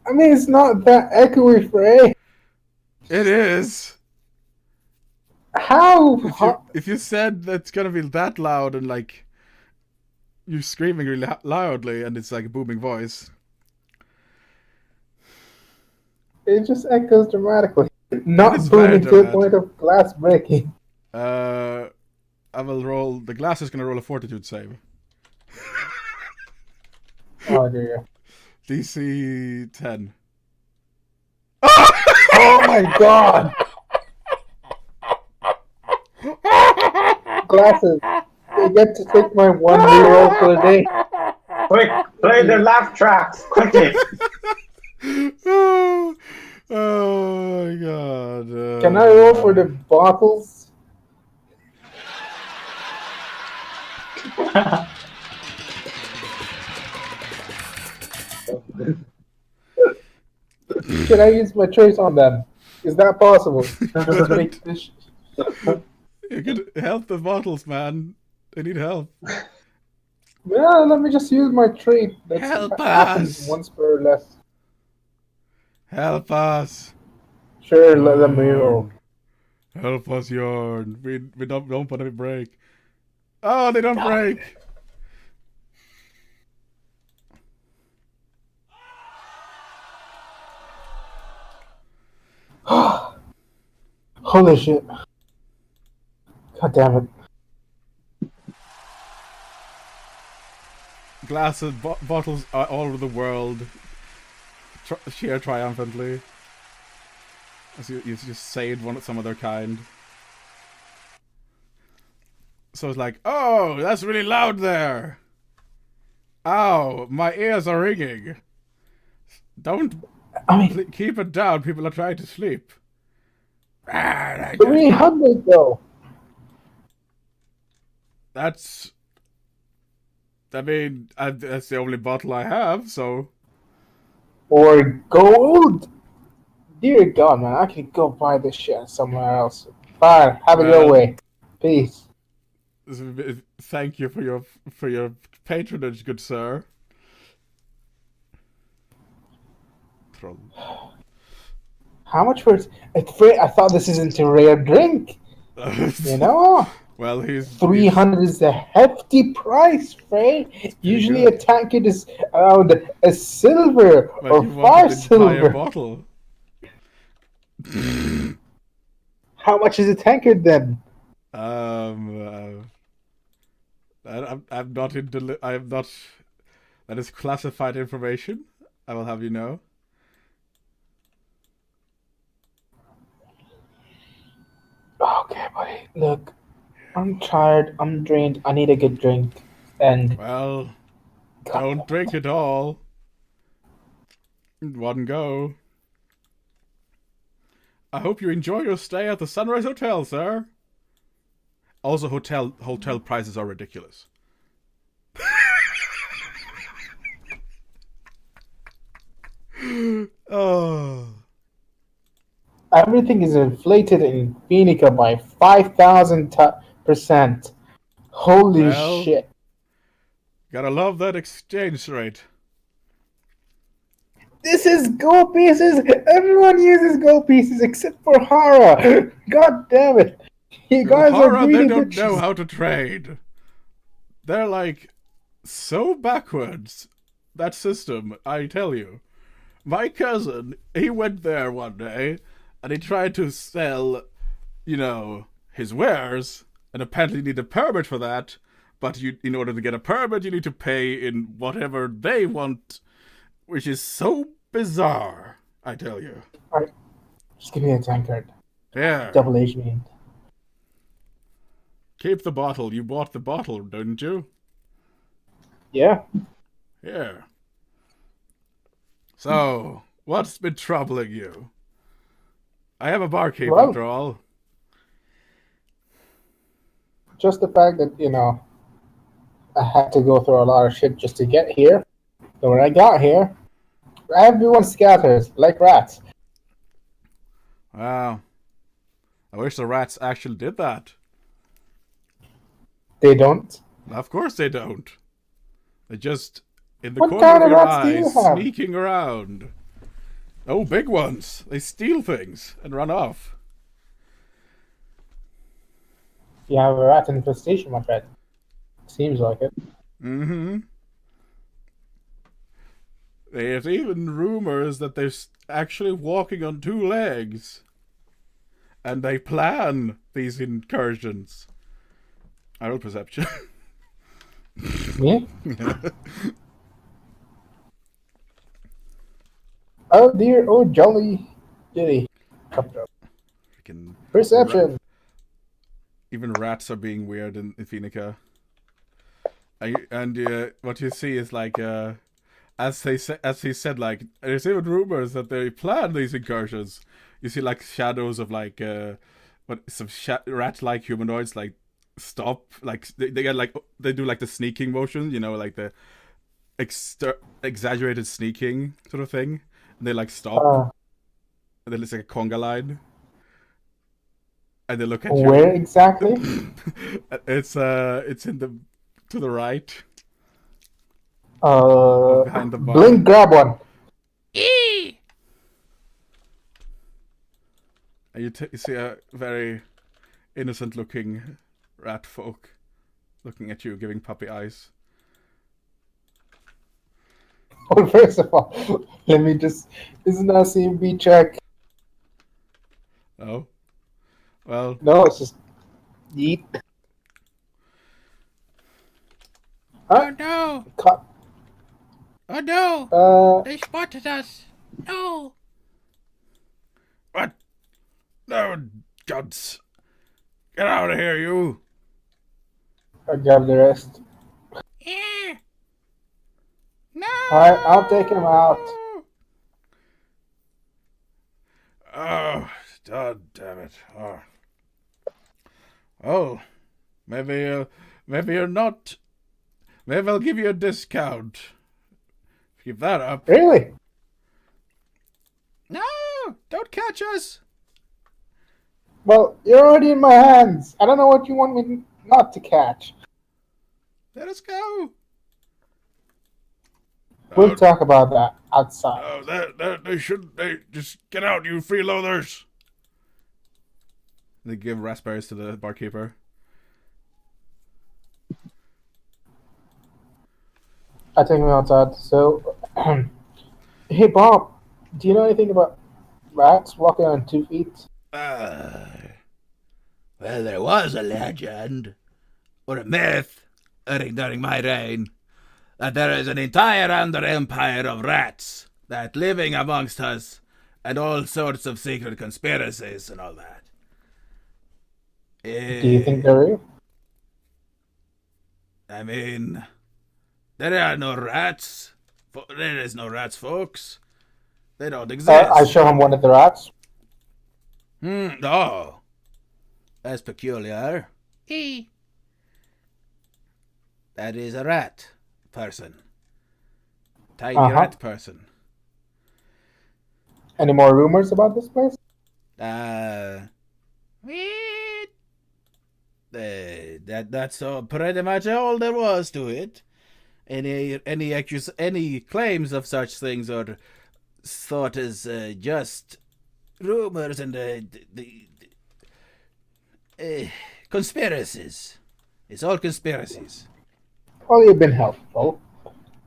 I mean, it's not that echoey, Frey. It is. How? If you said that's gonna be that loud and like you're screaming really loudly and it's like a booming voice. It just echoes dramatically. Not booming to the point of glass breaking. I will roll. The glass is gonna roll a fortitude save. Oh dear. DC 10. Oh my god! Glasses. I get to take my 1 reroll for the day. Quick, play the laugh tracks quickly. Oh my god. Can I roll for the bottles? Can I use my trace on them? Is that possible? You could help the bottles, man. They need help. Yeah, let me just use my trait. That Help happens us. once per less. Help us. Sure, let them roll. Help us, Yarn. We don't want to break. Oh, they don't break. Holy shit. God damn it. Glasses, bottles all over the world cheer triumphantly as you just saved some of their kind. So it's like, oh, that's really loud there. Ow, my ears are ringing. Don't keep it down. People are trying to sleep. 300 though. That's the only bottle I have, so. Or gold? Dear God, man, I could go buy this shit somewhere else. Fine, have it your way. Peace. Thank you for your patronage, good sir. Troll. How much for it? I thought this isn't a rare drink. You know? Well, 300 is a hefty price, Frey. Usually a tankard is around a silver or 5 silver. Bottle. How much is a tankard then? I'm not into. I am not. That is classified information. I will have you know. Okay, buddy. Look, I'm tired. I'm drained. I need a good drink. And well, Don't drink it all. In one go. I hope you enjoy your stay at the Sunrise Hotel, sir. Also, hotel prices are ridiculous. Oh. Everything is inflated in Phoenica by 5,000%. Holy Well, shit. Gotta love that exchange rate. This is gold pieces. Everyone uses gold pieces except for Harra. God damn it. You guys are Harra, greedy they don't know bitches. how to trade. They're like so backwards. That system, I tell you. My cousin, he went there one day and he tried to sell, his wares, and apparently you need a permit for that. But in order to get a permit, you need to pay in whatever they want, which is so bizarre, I tell you. Alright, just give me a tankard. Yeah. Double H mean. Keep the bottle. You bought the bottle, didn't you? Yeah. Yeah. So, what's been troubling you? I have a barkeep Well, after all. just the fact that, I had to go through a lot of shit just to get here. So when I got here, everyone scatters like rats. Wow. I wish the rats actually did that. They don't. Of course they don't. They're just in the What corner kind of of your rats do you eyes, have? sneaking around. Oh, big ones. They steal things and run off. You have a rat infestation, my friend. Seems like it. Mm-hmm. There's even rumors that they're actually walking on two legs. And they plan these incursions. I roll perception. Me? Oh dear, oh jolly giddy. Freaking Perception. even rats are being weird in Phoenica. And what you see is like, as he said, like there's even rumors that they plan these incursions. You see like shadows of like some rat-like humanoids like stop, like they get like they do like the sneaking motion, like the exaggerated sneaking sort of thing, and they like stop. And then it's like a conga line. And they look at you. Where exactly? It's in the to the right. Behind the bar. Blink, grab one. And you see a very innocent-looking rat folk looking at you, giving puppy eyes. Well, first of all, let me just. Isn't that a CMB check? Oh, well. No, it's just. Yeet. Oh no! Cut. Oh no! They spotted us! No! What? No, gods! Get out of here, you! I grab the rest. Yeah. No! Alright, I'll take him out. Oh, God damn it! Oh, maybe you're not. Maybe I'll give you a discount. Keep that up. Really? No! Don't catch us! Well, you're already in my hands. I don't know what you want me not to catch. Let us go! We'll talk about that outside. Oh, they shouldn't. They just get out, you freeloaders! They give raspberries to the barkeeper. I take him outside. So, hey Bob, do you know anything about rats walking on 2 feet? Well, there was a legend, or a myth, during my reign, that there is an entire under empire of rats that living amongst us, and all sorts of secret conspiracies and all that. Do you think they're real? I mean, There are no rats. There is no rats, folks. They don't exist. I show him one of the rats. Oh. That's peculiar. That is a rat person. Tiny rat person. Any more rumors about this place? That's pretty much all there was to it. Any claims of such things are thought as just rumors and conspiracies. It's all conspiracies. Well, you've been helpful.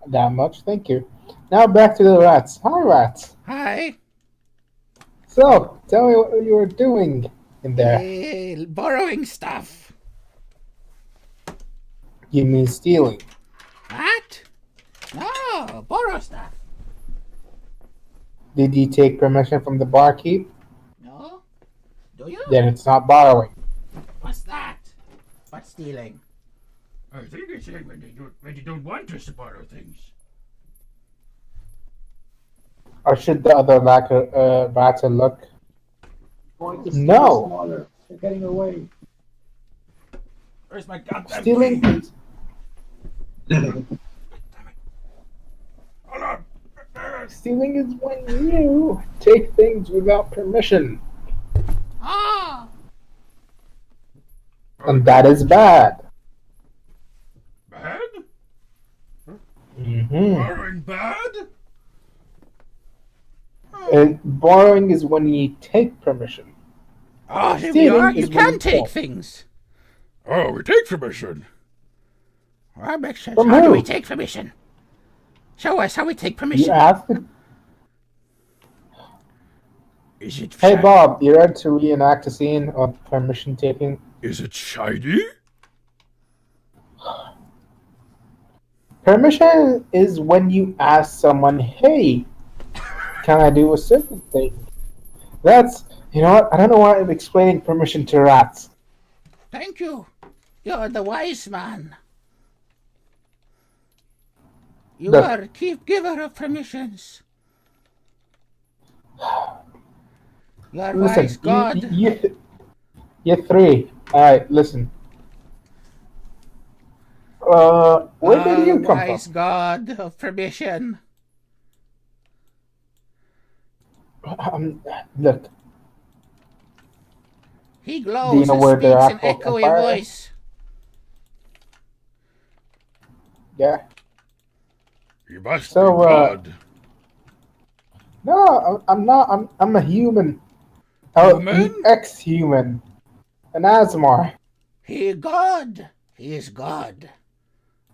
That much, thank you. Now back to the rats. Hi, rats. Hi. So, tell me what you were doing in there. Borrowing stuff. You mean stealing? What? No, borrow stuff. Did you take permission from the barkeep? No? Do you? Then it's not borrowing. What's that? What's stealing? I think it's saying when you don't want us to borrow things. Or should the other rats look? No. They're getting away. Where's my goddamn Stealing. Hold on. Stealing is when you take things without permission. Ah. And that is bad. Bad? Mm-hmm. Borrowing bad? And borrowing is when you take permission. Oh, here we Stealing are. is You when can you take don't. things. Oh, we take permission. That makes sense. From How do who? we take permission? Show us how we take You permission. ask. Is it Hey Bob, you ready to reenact a scene of permission taking? Is it shiny? Permission is when you ask someone, hey, can I do a certain thing? That's, you know what, I don't know why I'm explaining permission to rats. Thank you. You're the wise man. You Look. are chief giver of permissions. You are Listen, wise God. you three. Alright, listen. Where did you come wise from? God of permission. Look, He do you glows know and where the speaks in actual echoey empire is? voice. Yeah. You must So, be God. No, I'm not. I'm a human. Human? An ex-human. An Asmar. He God. He is God.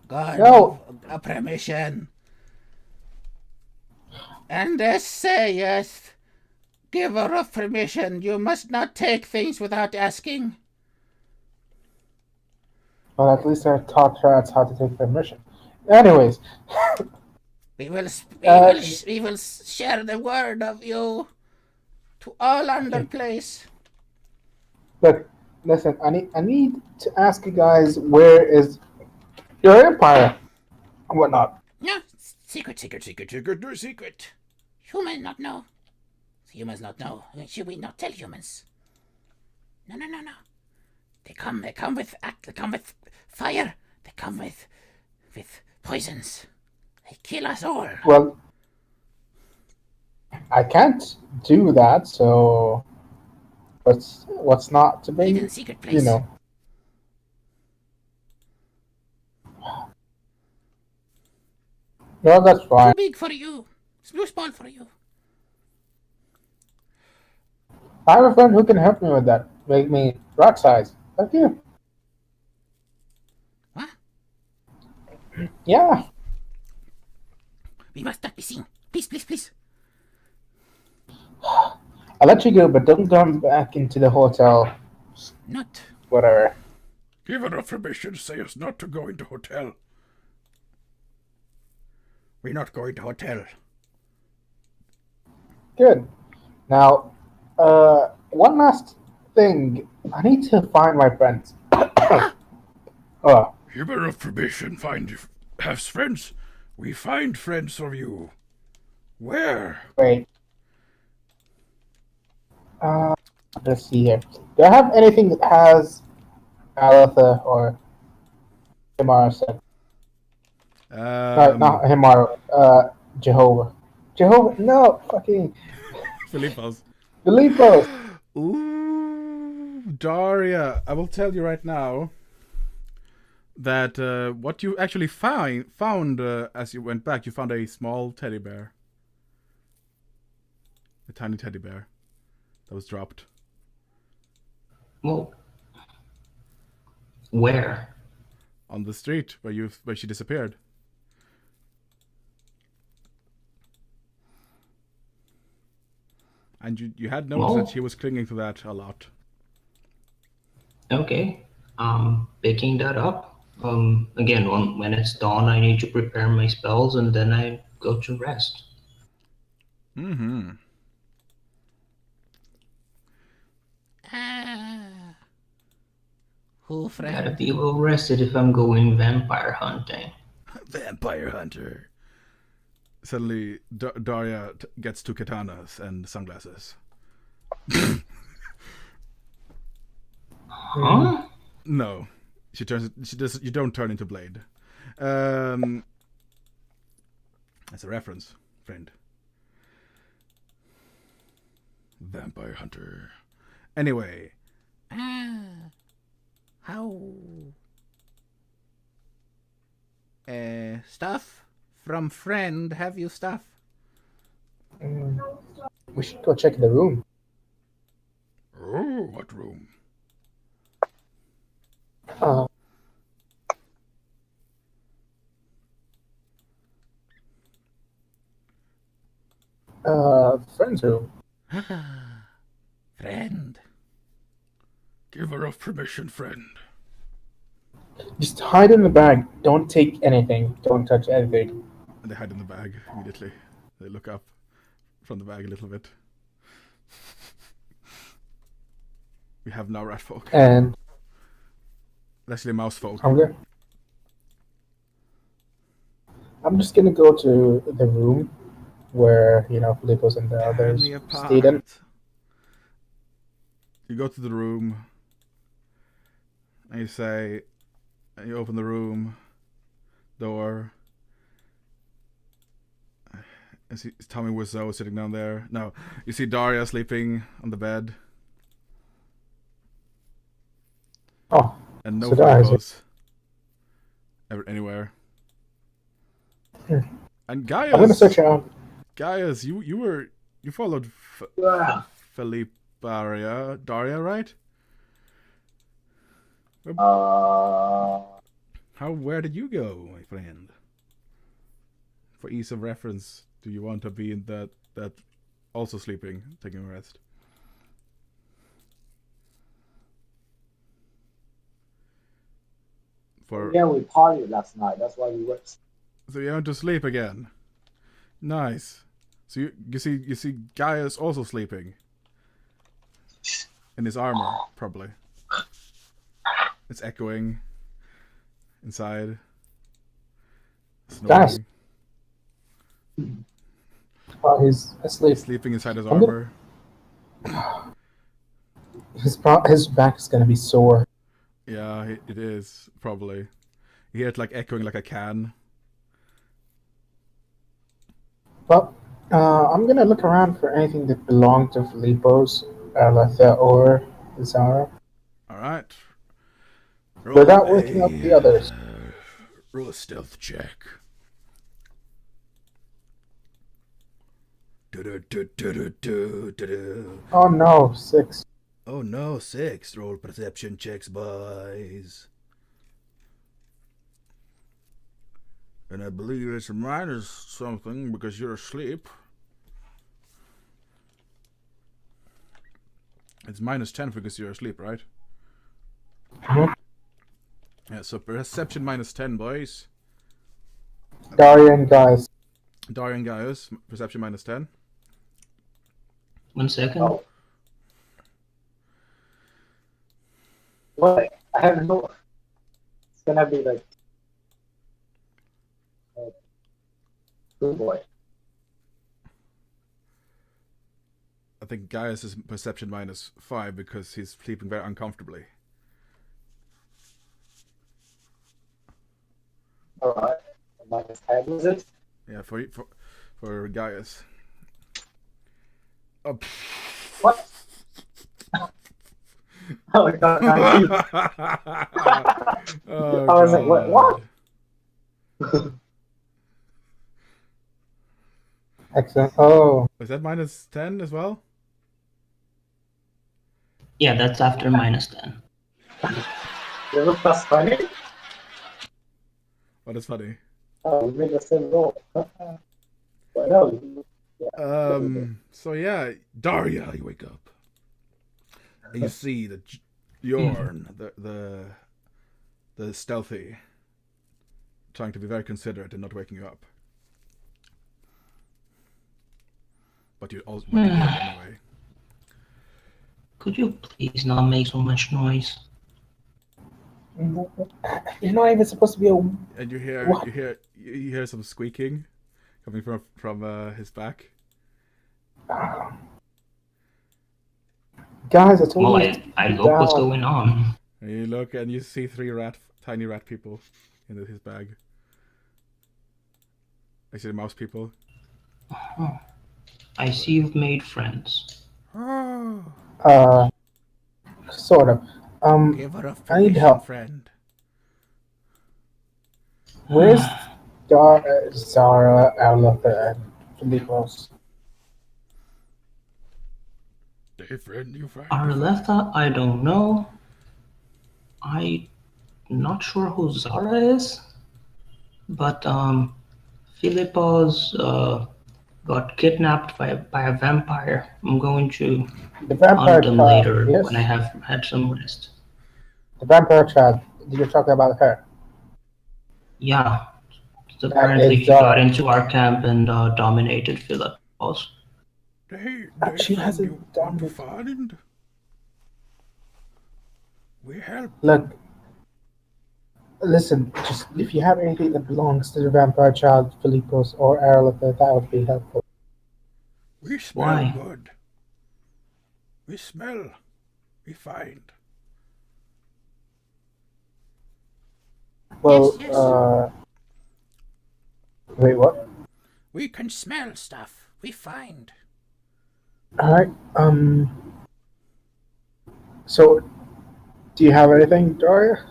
God No. of permission. And as saith, giver of permission, you must not take things without asking. Well, at least I taught rats how to take permission. Anyways, We will share the word of you to all under place. look, listen. I need to ask you guys, where is your empire and whatnot? No, secret, no secret. Humans not know. Humans not know. Should we not tell humans? No. They come with fire. They come with poisons. They kill us all. Well, I can't do that. So, what's not to be? Hidden secret place. You know. No, that's fine. Too big for you. Too small for you. I have a friend who can help me with that. Make me rat size. Like you. What? Yeah. We must not be seen. Please. I'll let you go, but don't come back into the hotel. Not. Whatever. Give her permission to say us not to go into hotel. We're not going to hotel. Good. Now, one last thing. I need to find my friends. Give her permission. Find As friends, we find friends for you. Where? Wait. Let's see here. Do I have anything that has Aletha or Himara said? No, not Himara. Jehovah. Jehovah? No, fucking Philippos. Filipos. Ooh, Daria. I will tell you right now that what you actually found as you went back, you found a small teddy bear. A tiny teddy bear that was dropped. Well, where? On the street where she disappeared. And you had noticed that she was clinging to that a lot. Okay. Picking that up. Again, when it's dawn, I need to prepare my spells, and then I go to rest. Mm-hmm. Who, friend? Gotta be well rested if I'm going vampire hunting. Vampire hunter. Suddenly, Daria gets two katanas and sunglasses. Huh? No, she turns. She does. You don't turn into Blade. That's a reference, friend. Vampire hunter. Anyway. How? Stuff from friend. Have you stuff? We should go check the room. Oh, what room? Friend's room. Friend. Give her a permission, friend. Just hide in the bag. Don't take anything. Don't touch anything. And they hide in the bag immediately. They look up from the bag a little bit. We have now rat folk. And Actually, mouse folk. I'm just gonna go to the room where Filipos and the others stayed in. You go to the room and you say, and you open the room door. And see Tommy Wiseau sitting down there. No, you see Daria sleeping on the bed. Oh, and no so Filipos anywhere. Hmm. And Gaius. I'm gonna search out. Gaius, you followed Daria, right? Where did you go, my friend? For ease of reference, do you want to be in that also sleeping, taking a rest? Yeah, we partied last night. That's why we went. So you want to sleep again? Nice. So you see Gaius also sleeping in his armor, probably. It's echoing inside. Gaius. Snoring. Oh, he's asleep. Sleeping inside his armor. His back is gonna be sore. Yeah, it is probably. You hear it like echoing like a can. Well, I'm gonna look around for anything that belonged to Filipos, Aletha, or Zara. All right. Without waking up the others. Roll a stealth check. Oh no, 6. Oh no, 6. Roll perception checks, boys. And I believe it's a minus something because you're asleep. It's minus 10 because you're asleep, right? Mm-hmm. Yeah, so perception minus 10, boys. Daria and Gaius. Daria and Gaius, perception minus 10. 1 second. Oh. What? I have no. It's gonna be like. Good boy. I think Gaius is perception -5 because he's sleeping very uncomfortably. Alright. -10 is it? Yeah, for Gaius. Oh, What? Oh my god, 19. Oh, I was like, what? Excellent. Oh, Is that -10 as well? Yeah, that's after -10. You know what's funny? Oh, that's funny. Oh, we made the same roll. But no. So yeah, Daria, you wake up. And you see that Jorn, the stealthy, trying to be very considerate and not waking you up. But you hear it anyway. Could you please not make so much noise? you're not even supposed to be a. And you What? hear some squeaking coming from his back. Guys, I told Well, you. I look what's going on. And you look and you see 3 tiny rat people in his bag. I see the mouse people. I see you've made friends. Sort of. Give her a I need permission, help. friend. Where's Zara, Arlotha, and Filipos? Hey friend, you find Arletha, I don't know. I'm not sure who Zara is, but Philippos got kidnapped by a vampire. I'm going to The vampire hunt them child. later Yes. when I have had some rest. The vampire child. You're talking about her. Yeah, so That apparently is she got Zara. into our camp and dominated Philippos. Hey, She friend, hasn't you done want to it. find? We help. Look. Listen, just if you have anything that belongs to the vampire child, Filipos or Arlotha, that would be helpful. We smell Why? good. We smell. We find. Well, Yes. wait, what? We can smell stuff. We find. Alright, so, do you have anything, Daria?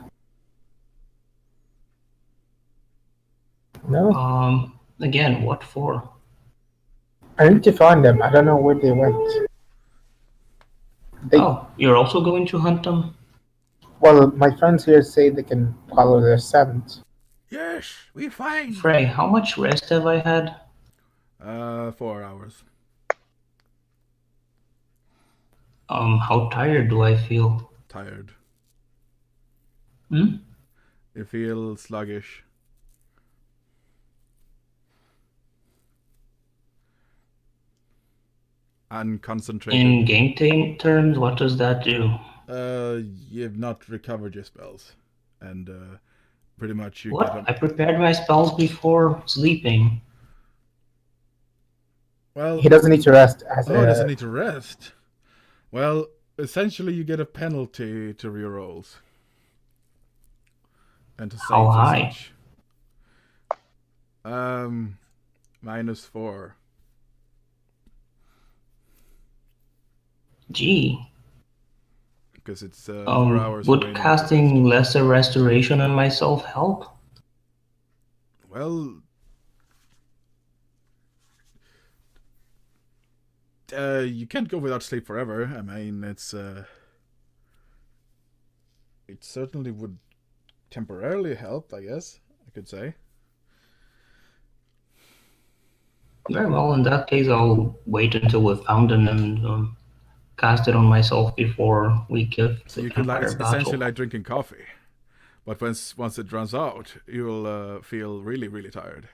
No? Again, what for? I need to find them. I don't know where they went. Oh, you're also going to hunt them? Well, my friends here say they can follow their scent. Yes, we find. Frey, how much rest have I had? 4 hours. How tired do I feel? Tired. Hmm? You feel sluggish. Unconcentrated. In game terms, what does that do? You've not recovered your spells, and pretty much you What? get I prepared my spells before sleeping. Well, He doesn't need to rest. doesn't need to rest. Well, essentially, you get a penalty to your rolls and to saves How and high? such. -4. Gee. Because it's 4 hours. Would casting lesser restoration on myself help? Well, you can't go without sleep forever. I mean, it certainly would temporarily help, I guess I could say. Very well, in that case, I'll wait until we've found them and cast it on myself before we give So the you could vampire battle. essentially like drinking coffee, but once it runs out, you'll feel really, really tired.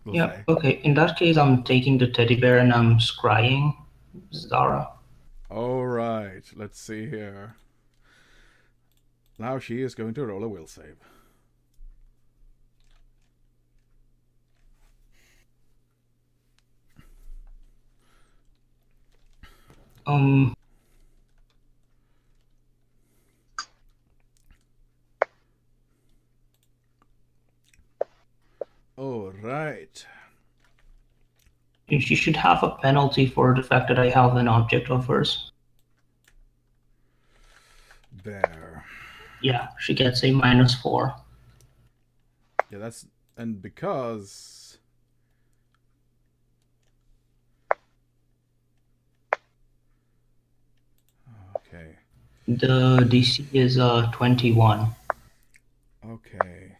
Yeah, okay. In that case, I'm taking the teddy bear and I'm scrying Zara. All right, let's see here. Now she is going to roll a will save. Um, All right. she should have a penalty for the fact that I have an object of hers. Bear. Yeah, she gets a -4. Yeah, that's... And because... Okay. The DC is 21. Okay.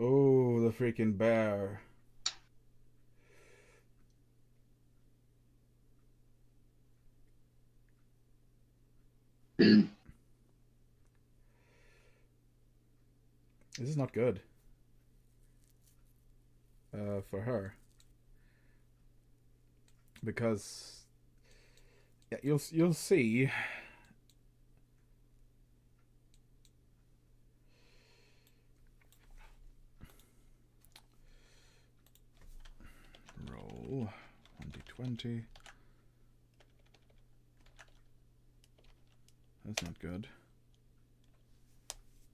Oh, the freaking bear. This is not good. For her. Because... Yeah, you'll see... Roll 1d20. That's not good.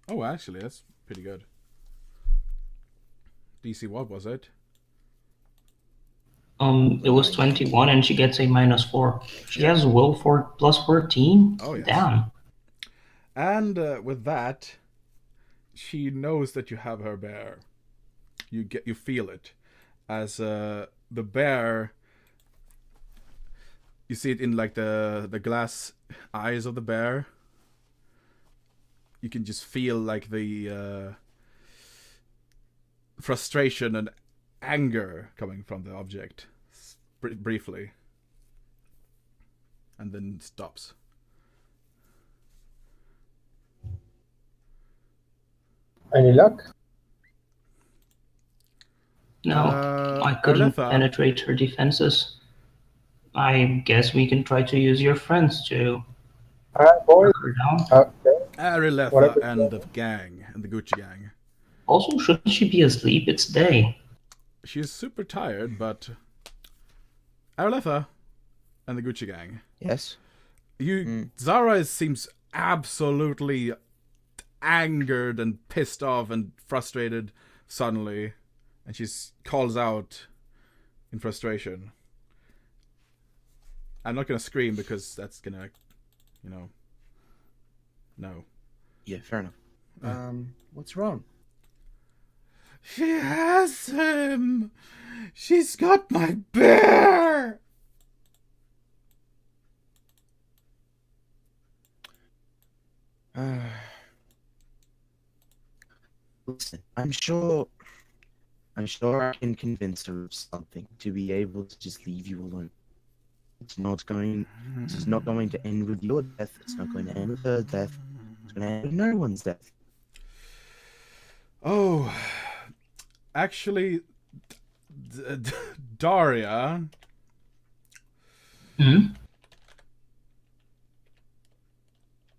Oh, actually, that's pretty good. DC, what was it? It was 21 and she gets a -4. She has will for +14? Oh, yes. Damn. And with that, she knows that you have her bear. You feel it. As the bear, you see it in like the glass eyes of the bear. You can just feel like the frustration and anger coming from the object briefly, and then stops. Any luck? No, I couldn't Arletha. penetrate her defenses. I guess we can try to use your friends to Alright, boys. knock her down. Okay. Arletha Whatever. and the gang, and the Gucci gang. Also, shouldn't she be asleep? It's day. She's super tired, but... Arletha and the Gucci gang. Yes. Zara seems absolutely angered and pissed off and frustrated suddenly. And she calls out in frustration. I'm not going to scream because that's going to, no. Yeah, fair enough. What's wrong? She has him! She's got my bear! Listen, I'm sure I can convince her of something to be able to just leave you alone. This is not going to end with your death. It's not going to end with her death. It's going to end with no one's death. Oh, actually, Daria.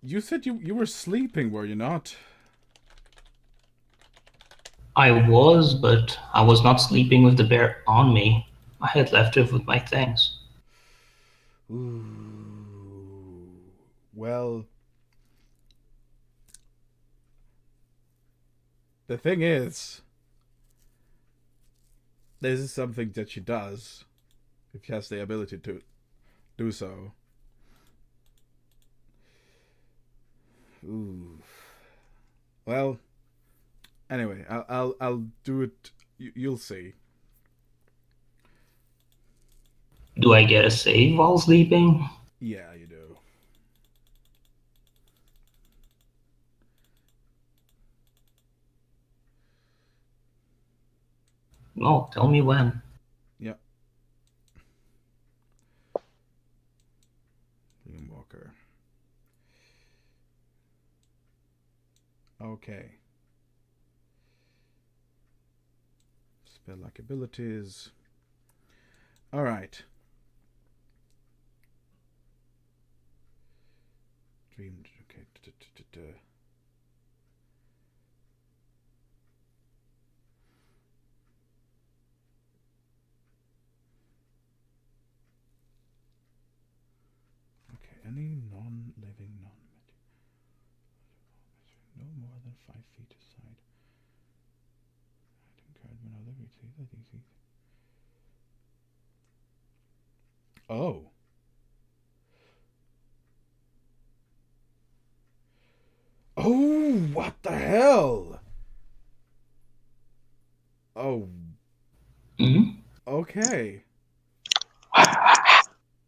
You said you were sleeping, were you not? I was, but I was not sleeping with the bear on me. I had left it with my things. Ooh. Well, the thing is, this is something that she does if she has the ability to do so. Ooh. Well, anyway, I'll do it. You'll see. Do I get a save while sleeping? Yeah, you do. Oh, tell me when. Yep. William Walker. Okay. Spell-like abilities. All right. Dreamed. Okay. Any non-living, no more than 5 feet aside. Oh. Oh, what the hell? Oh. Hmm? Okay.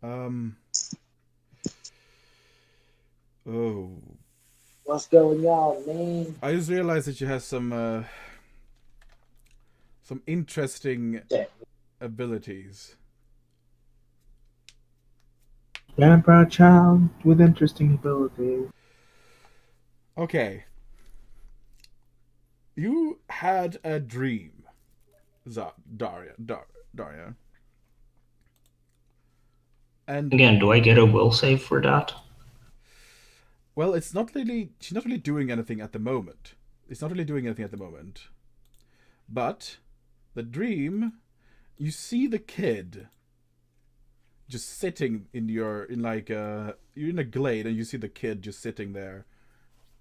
Um. Oh. What's going on, man? I just realized that you have some interesting Yeah. abilities. Vampire child with interesting abilities. Okay. You had a dream, Daria. And Again, do I get a will save for that? well, it's not really. She's not really doing anything at the moment. It's not really doing anything at the moment. But the dream, you see the kid just sitting in like you're in a glade and you see the kid just sitting there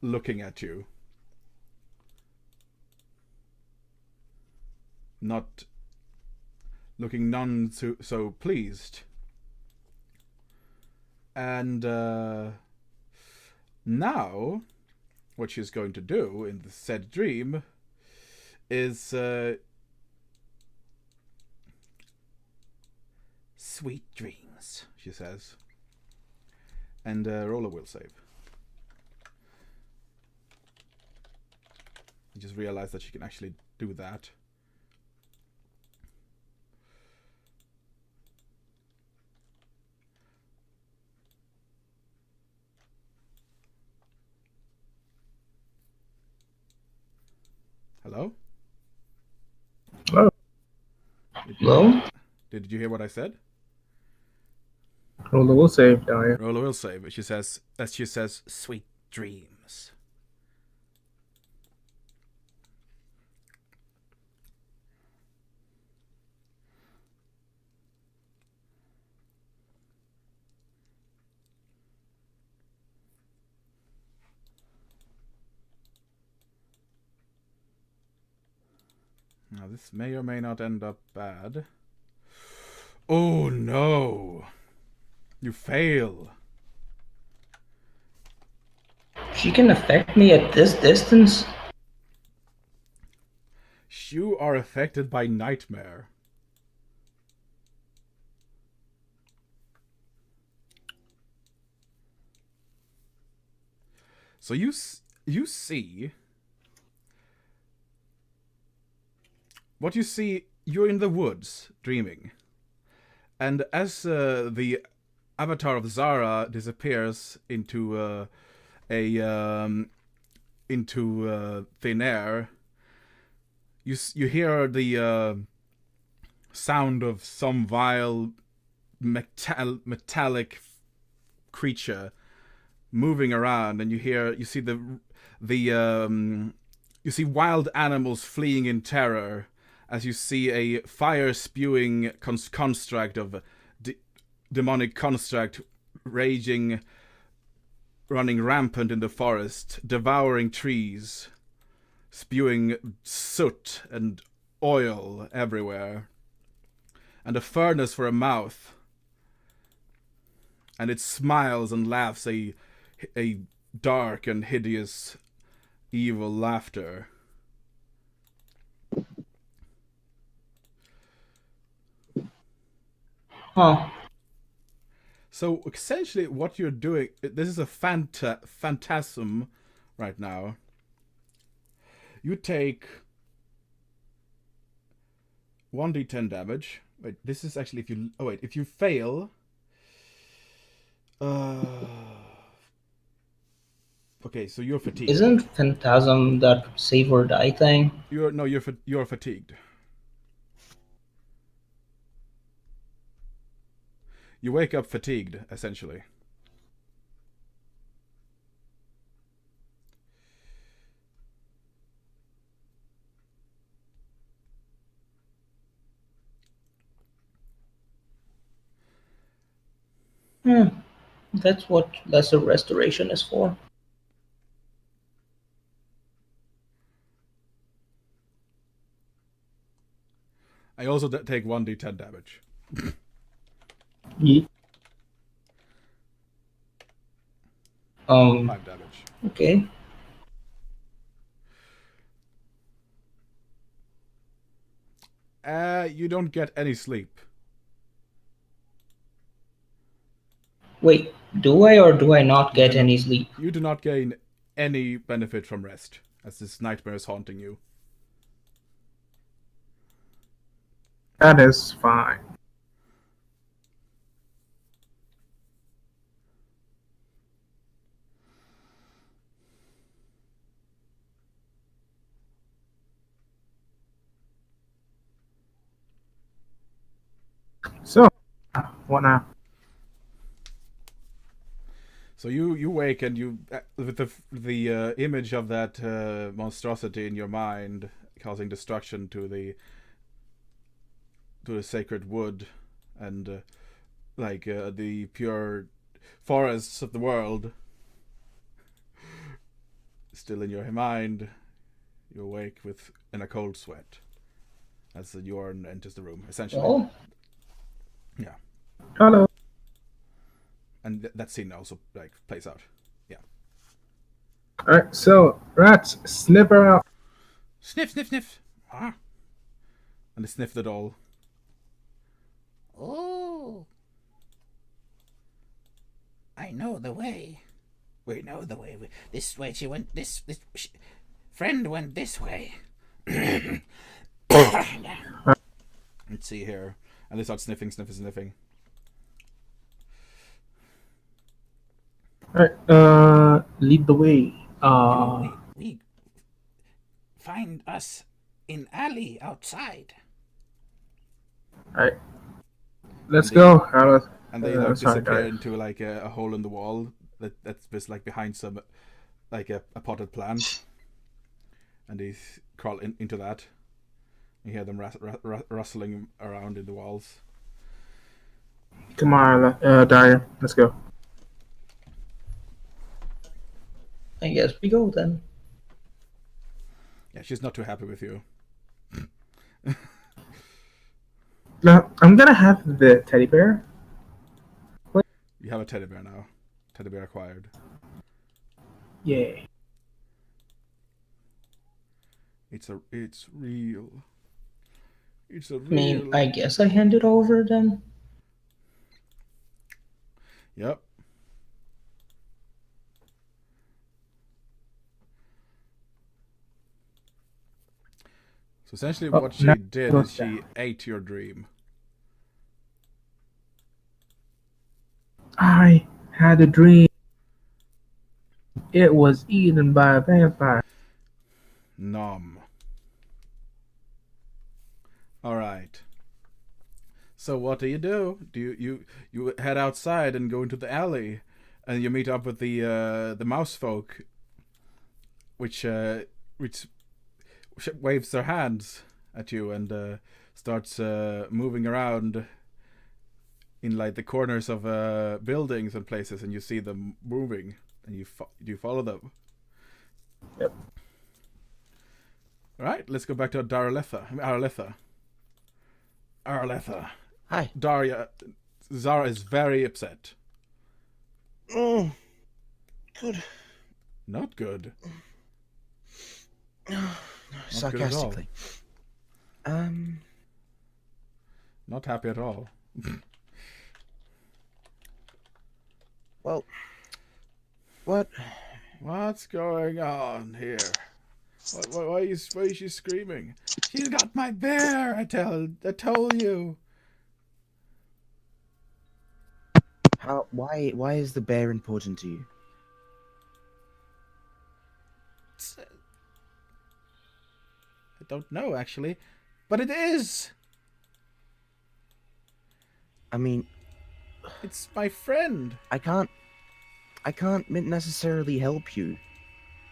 looking at you, not looking none so pleased. And now what she's going to do in the said dream is sweet dreams, she says, and roll a will save. You just realize that she can actually do that. Hello? Hello. Hello? Did you hear what I said? Roll the will save, Daria. Roll a will save. She says, sweet dreams. Now this may or may not end up bad. Oh no! You fail. She can affect me at this distance? You are affected by nightmare. So you see what you see. You're in the woods dreaming, and as the avatar of Zara disappears into thin air, you hear the sound of some vile metallic creature moving around, and you see you see wild animals fleeing in terror as you see a fire spewing construct of demonic construct raging, running rampant in the forest, devouring trees, spewing soot and oil everywhere, and a furnace for a mouth, and it smiles and laughs a dark and hideous evil laughter. Huh. So essentially what you're doing, this is a phantasm right now. You take 1d10 damage. Wait, this is actually if you fail. Okay, so you're fatigued. Isn't Phantasm that save or die thing? You're fatigued. You wake up fatigued, essentially. That's what lesser restoration is for. I also take 1d10 damage. Yeet. 5 damage. Okay. You don't get any sleep. Wait, do I or do I not get any sleep? You do not gain any benefit from rest, as this nightmare is haunting you. That is fine. So, what now? So you wake and you with the image of that monstrosity in your mind, causing destruction to the sacred wood and the pure forests of the world. Still in your mind, you awake in a cold sweat as the Yorn enters the room. Essentially, Oh, yeah. Hello. And that scene also plays out. Yeah. Alright, so rats, sniff her out. Sniff, sniff, sniff. Ah. And they sniffed it all. Oh. I know the way. We know the way. This way she went. Friend went this way. Let's see here. And they start sniffing. Alright, lead the way. We find us in alley outside. Alright. Let's go. And they disappear into a hole in the wall that's just behind some a potted plant. And they crawl into that. You hear them rustling around in the walls. Come on, Daria. Let's go. I guess we go then. Yeah, she's not too happy with you. Now, I'm gonna have the teddy bear. You have a teddy bear now. Teddy bear acquired. Yay. It's real. It's a real. I mean, I guess I hand it over then. Yep. So essentially what she did is she ate your dream. I had a dream. It was eaten by a vampire. Nom. Alright. So what do? Do you head outside and go into the alley and you meet up with the mouse folk which waves their hands at you and starts moving around in the corners of buildings and places, and you see them moving and you follow them. Yep. All right, let's go back to Arletha. Hi. Daria, Zara is very upset. Oh, good. Not good. Sarcastically. Not happy at all. Well, what? What's going on here? Why is she screaming? She's got my bear. I told you. Why is the bear important to you? I don't know actually, but it is. I mean, it's my friend. I can't necessarily help you.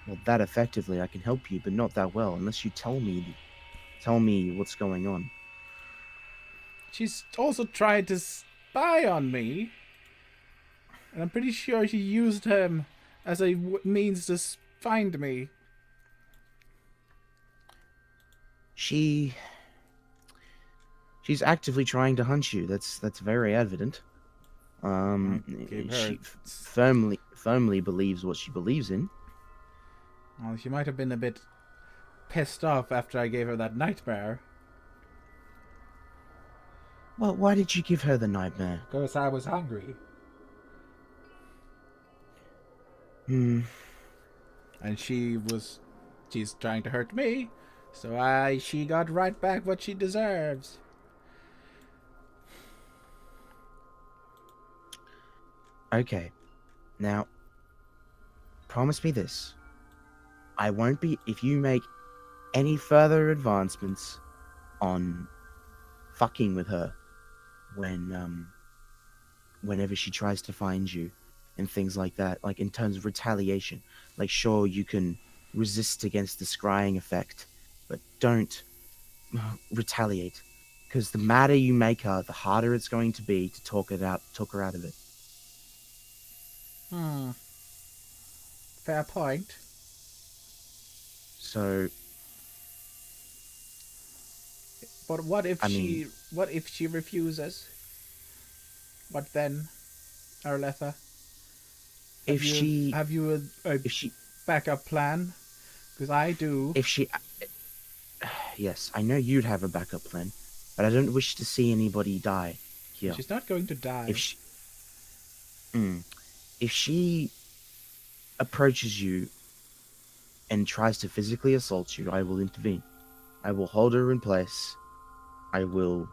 Well, that effectively, I can help you, but not that well, unless you tell me what's going on. She's also tried to spy on me. And I'm pretty sure she used him as a means to find me. She's actively trying to hunt you. That's very evident. Gave her She firmly believes what she believes in. Well, she might have been a bit pissed off after I gave her that nightmare. Well, why did you give her the nightmare? Because I was hungry. Hmm. And she's trying to hurt me, so she got right back what she deserves. Okay. Now, promise me this. I won't be, if you make any further advancements on fucking with her whenever she tries to find you and things like that, like in terms of retaliation. Like, sure, you can resist against the scrying effect, but don't retaliate. Because the madder you make her, the harder it's going to be to talk her out of it. Fair point. So, but what if she refuses? What then, Arletha? Have you a backup plan? Because I do. Yes, I know you'd have a backup plan, but I don't wish to see anybody die here. She's not going to die. If she approaches you and tries to physically assault you, I will intervene. I will hold her in place. I will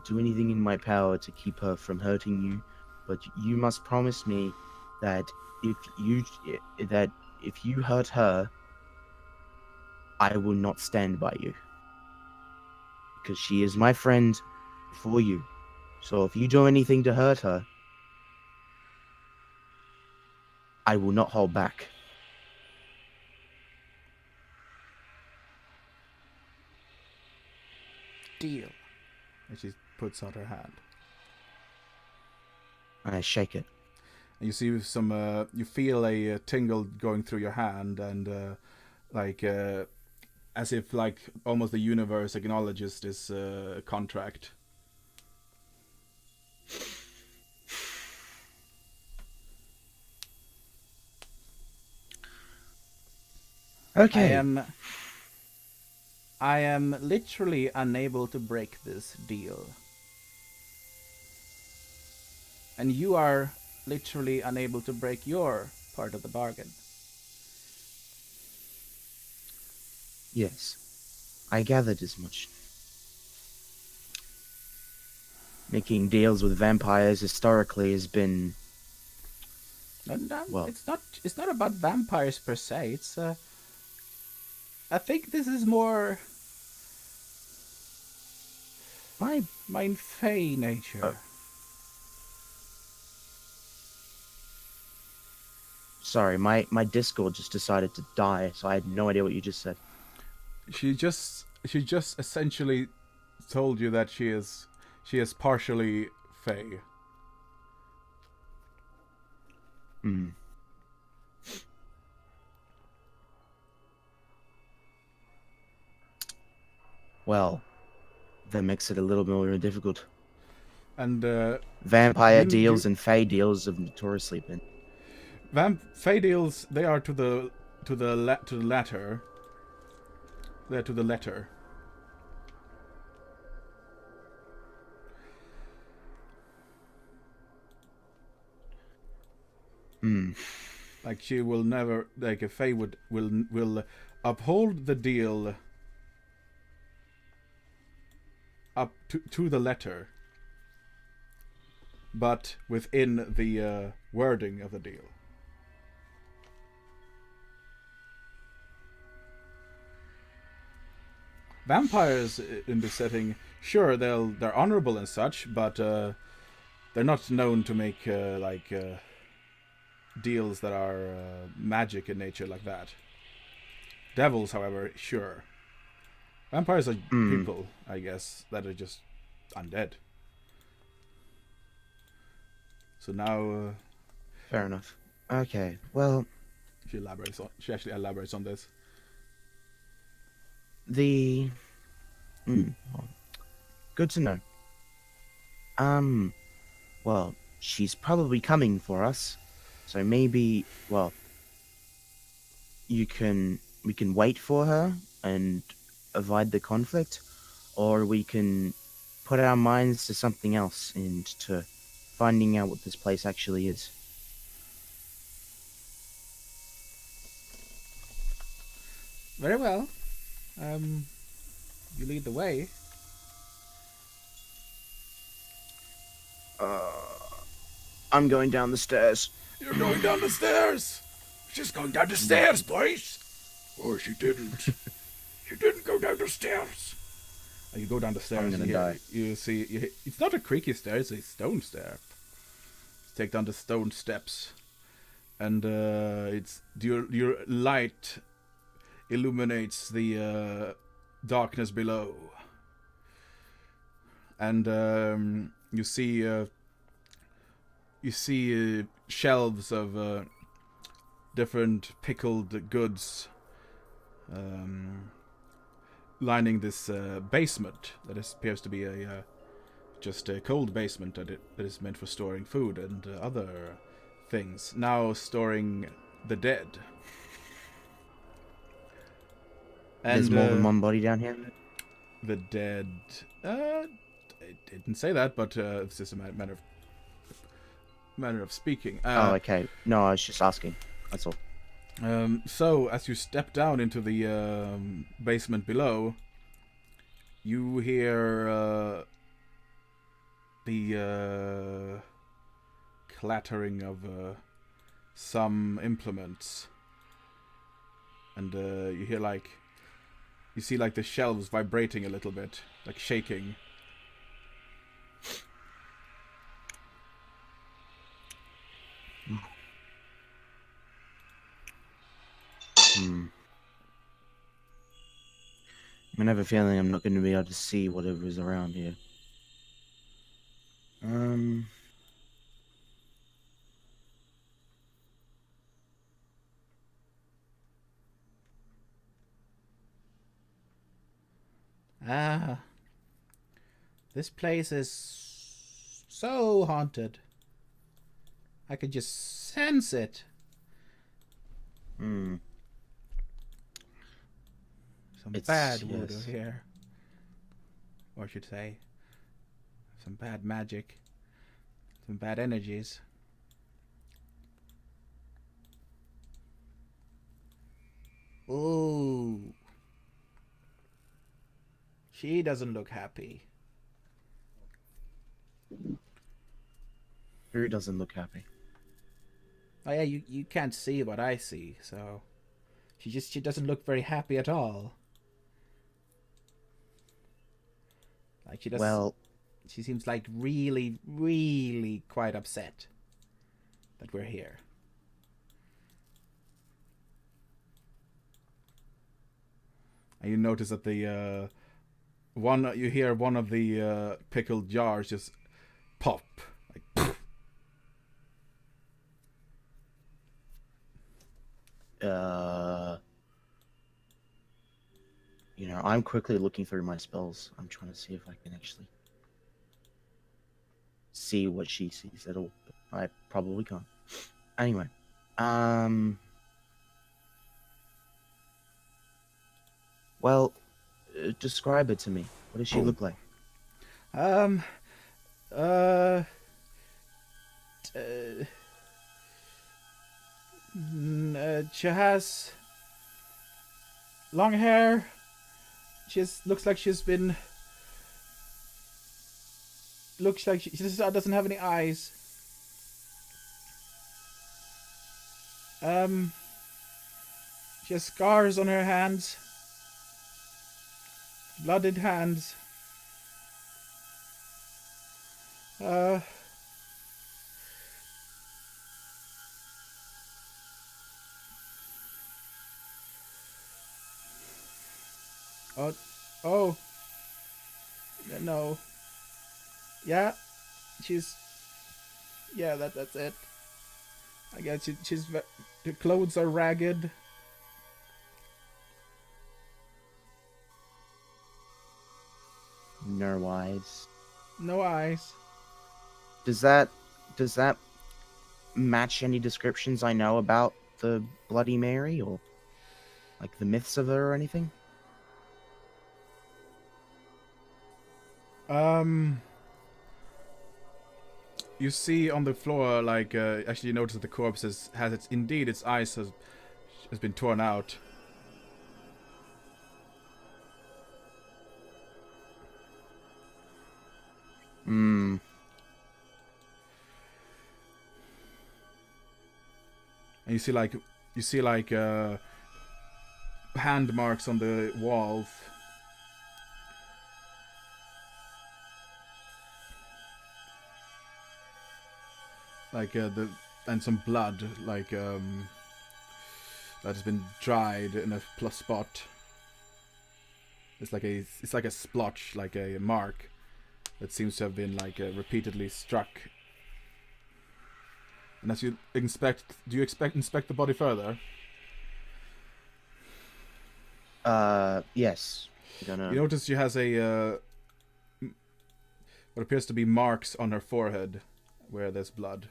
do anything in my power to keep her from hurting you, but you must promise me that if you hurt her, I will not stand by you. Because she is my friend for you. So if you do anything to hurt her, I will not hold back. Deal. And she puts out her hand. I shake it. And you see you feel a tingle going through your hand, and as if like almost the universe acknowledges this contract. Okay. I am literally unable to break this deal. And you are literally unable to break your part of the bargain. Yes. I gathered as much. Making deals with vampires historically has been... Well, it's not about vampires per se. It's I think this is more my fey nature. Sorry, my Discord just decided to die, so I had no idea what you just said. She just essentially told you that she is partially fey. Well, that makes it a little more difficult. And vampire deals and fey deals have notoriously been. Fey deals, they are to the latter. They're to the letter. Like she will never, like a fey will uphold the deal up to the letter, but within the wording of the deal. Vampires in this setting, sure, they're honorable and such, but they're not known to make deals that are magic in nature like that. Devils, however, sure. Vampires are people, I guess, that are just undead. So now Fair enough. Okay, well, She actually elaborates on this. the... well, good to know. Well, she's probably coming for us. So maybe, well, we can wait for her and avoid the conflict, or we can put our minds to something else and to finding out what this place actually is. Very well. You lead the way. I'm going down the stairs. You're going down the stairs. She's going down the stairs, boys. Or she didn't. She didn't go down the stairs. You go down the stairs. I'm gonna die. You see, it's not a creaky stair; it's a stone stair. You take down the stone steps, and it's your light illuminates the darkness below, and you see shelves of different pickled goods lining this basement that appears to be just a cold basement that is meant for storing food and other things. Now storing the dead. And There's more than one body down here? The dead. It didn't say that, but it's just a manner of speaking. Oh, okay. No, I was just asking. That's all. So, as you step down into the basement below, you hear the clattering of some implements, and you hear you see the shelves vibrating a little bit, like shaking. I have a feeling I'm not going to be able to see whatever is around here. This place is so haunted. I could just sense it. Some bad voodoo here. Or I should say, some bad magic. Some bad energies. Ooh. She doesn't look happy. Who doesn't look happy? Oh yeah, you can't see what I see, so she doesn't look very happy at all. Like she does. Well, she seems like really, really quite upset that we're here. And you notice that the you hear one of the pickled jars just pop, like. Poof. I'm quickly looking through my spells. I'm trying to see if I can actually see what she sees at all. But I probably can't. Anyway, well, describe her to me. What does she look like? She has long hair. Looks like she just doesn't have any eyes. She has scars on her hands. Blooded hands. Oh. No. Yeah. Yeah, that's it. I guess the clothes are ragged. No eyes. No eyes. Does that match any descriptions I know about the Bloody Mary, or like the myths of her or anything? You see on the floor, like, actually you notice that the corpse has its eyes has been torn out. Hmm. And you see like hand marks on the walls. Like and some blood, like that has been dried in a plus spot. It's like a splotch, like a mark that seems to have been like repeatedly struck. And as you inspect, do you inspect the body further? Yes. You notice she has a what appears to be marks on her forehead where there's blood.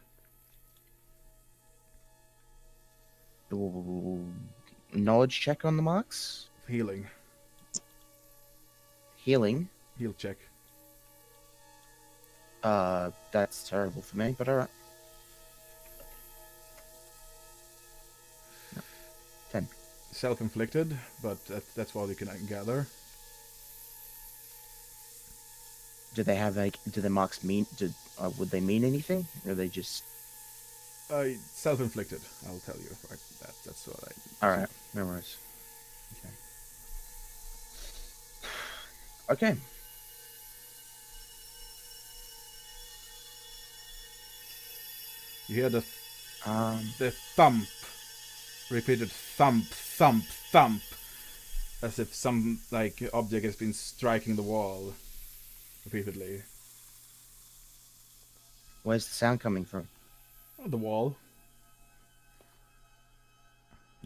Knowledge check on the marks? Healing. Healing? Heal check. That's terrible for me, but alright. No. 10. Self-inflicted, but that's all you can gather. Do they have do the marks mean, would they mean anything? Or are they just... Self-inflicted, I'll tell you. Right, that's what I... Alright, no worries. Okay. You hear the thump, repeated thump, thump, thump, as if some like object has been striking the wall repeatedly. Where's the sound coming from? Oh, the wall.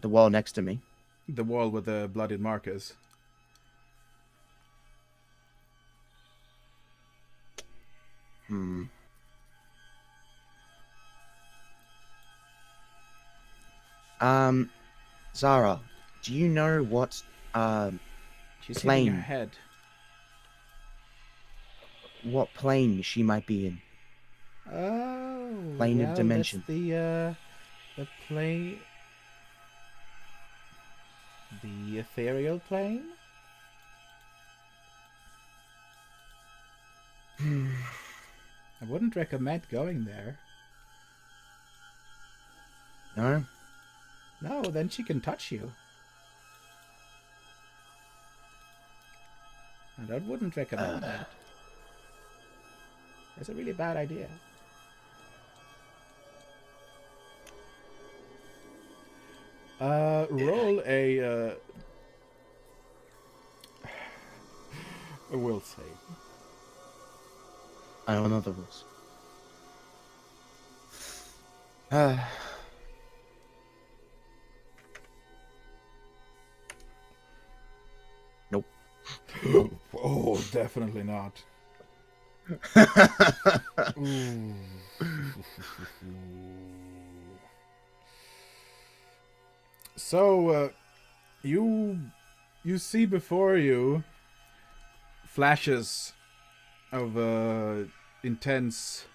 The wall next to me. The wall with the bloodied markers. Zara, do you know what She's plane? hitting her head. What plane she might be in? Oh, plane of dimension. That's the plane, the ethereal plane. I wouldn't recommend going there. No? No, then she can touch you. And I wouldn't recommend that. That's a really bad idea. Roll a will save. I don't know the rules. Nope. Oh, definitely not. So, you see before you flashes of intense.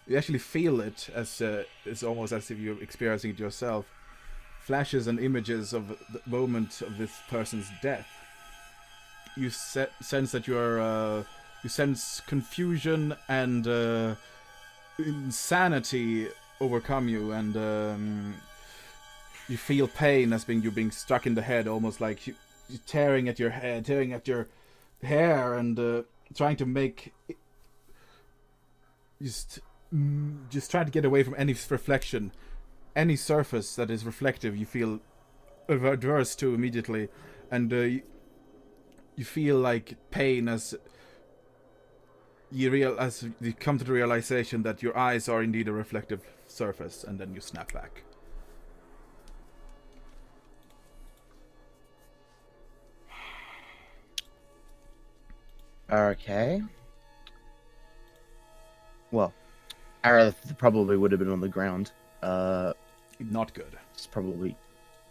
You actually feel it as it's almost as if you're experiencing it yourself. Flashes and images of the moment of this person's death. You sense that you sense confusion and insanity overcome you, and you feel pain as you're being struck in the head, almost like you're tearing at your head, tearing at your hair, and trying to make just trying to get away from any reflection, any surface that is reflective. You feel adverse to immediately, and you feel like pain as you come to the realization that your eyes are indeed a reflective surface, and then you snap back. Okay. Well, Harra probably would have been on the ground. Not good. It's probably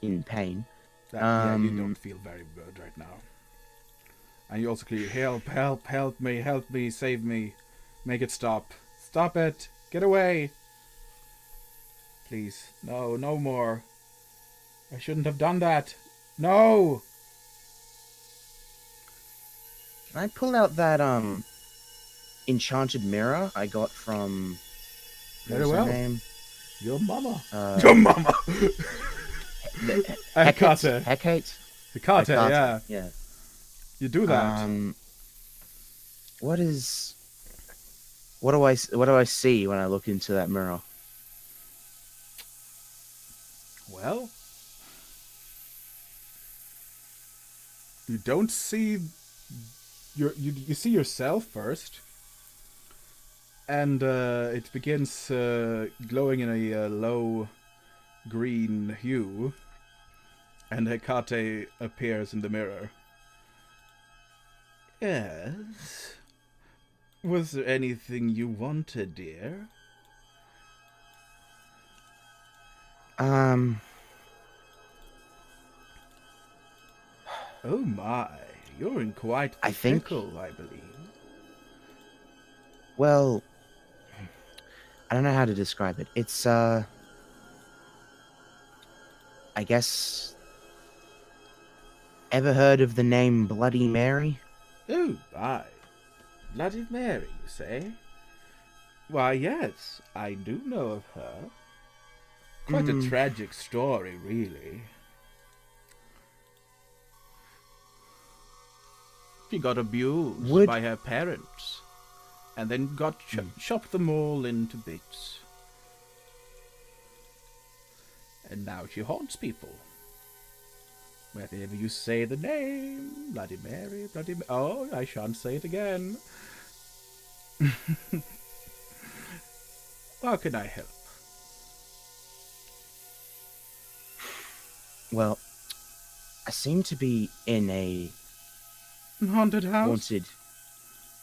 in pain. Yeah, you don't feel very good right now. And you also clearly, help me, save me. Make it stop. Stop it. Get away. Please. No, no more. I shouldn't have done that. No! Can I pull out that, enchanted mirror I got from... Very what was her well. name? Your mama. Uh, Your mama! Hecate? Hecate, Hecate, yeah. Yeah. You do that. What do I see when I look into that mirror? Well, you don't see you see yourself first, and it begins glowing in a low green hue, and Hecate appears in the mirror. Yes. Was there anything you wanted, dear? Oh my, you're in quite the pickle, I believe. Well, I don't know how to describe it. It's, I guess... Ever heard of the name Bloody Mary? Oh my. Bloody Mary, you say? Why, yes, I do know of her. Quite a tragic story, really. She got abused by her parents, and then got chopped them all into bits. And now she haunts people. Whenever you say the name, Bloody Mary, Bloody Mary. Oh, I shan't say it again. How can I help? Well, I seem to be in a... haunted house?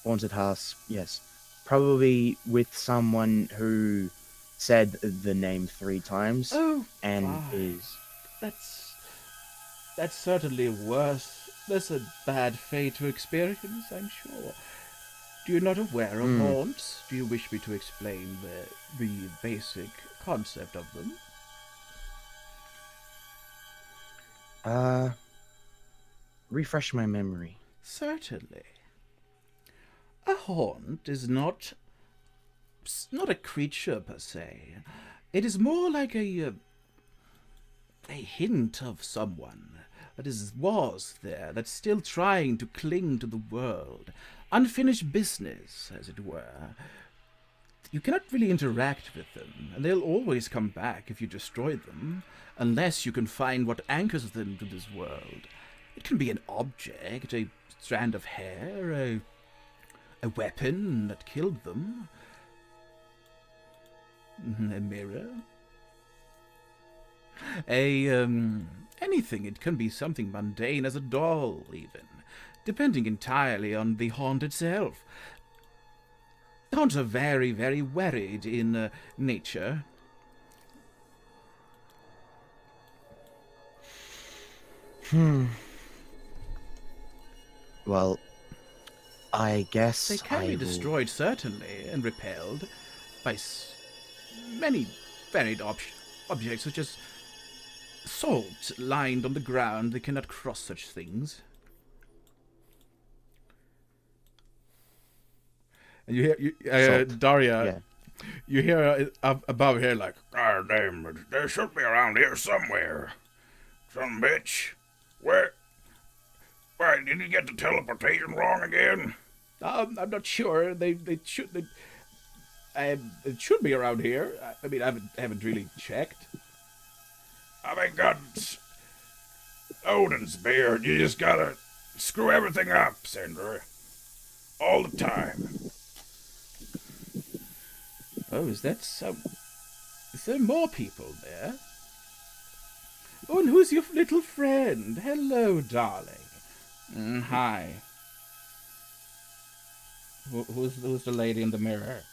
Haunted house, yes. Probably with someone who said the name 3 times. Oh, and is... That's certainly worse. That's a bad fate to experience, I'm sure. Do you not aware of haunts? Do you wish me to explain the basic concept of them? Refresh my memory. Certainly. A haunt is not a creature per se. It is more like a hint of someone that was there, that's still trying to cling to the world. Unfinished business, as it were. You cannot really interact with them, and they'll always come back if you destroy them, unless you can find what anchors them to this world. It can be an object, a strand of hair, a weapon that killed them, a mirror, anything. It can be something mundane as a doll, even, depending entirely on the haunt itself. Haunts are very, very varied in nature. Well, I guess they can be destroyed, certainly, and repelled by many varied objects, such as salt lined on the ground. They cannot cross such things. And you hear, Daria, yeah. You hear above here, like, God damn, they should be around here somewhere. Some bitch. Where? Why, did you get the teleportation wrong again? I'm not sure. It should be around here. I mean, I haven't really checked. I mean, God, Odin's beard. You just gotta screw everything up, Sindri. All the time. Oh, is that so? Is there more people there? Oh, and who's your little friend? Hello, darling. Hi. Who's the lady in the mirror?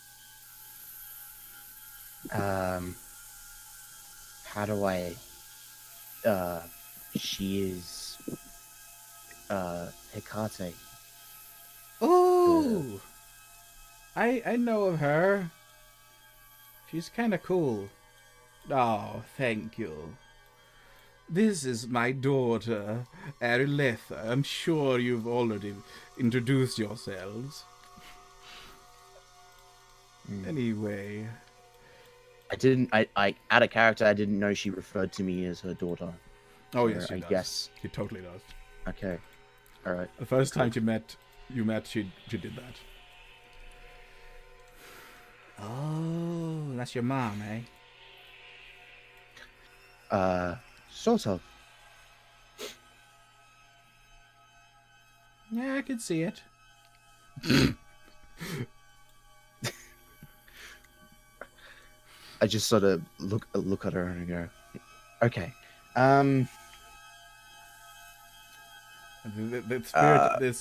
How do I... She is... Hecate. Oh! I know of her. She's kind of cool. Oh, thank you. This is my daughter, Arileth. I'm sure you've already introduced yourselves. Anyway. I didn't... I out of character, I didn't know she referred to me as her daughter. Oh, So yes, she I does. guess... She totally does. Okay. Alright. The first time you met, she did that. Oh, that's your mom, eh? Sort of. Yeah, I could see it. I just sort of look at her and go, okay. The spirit,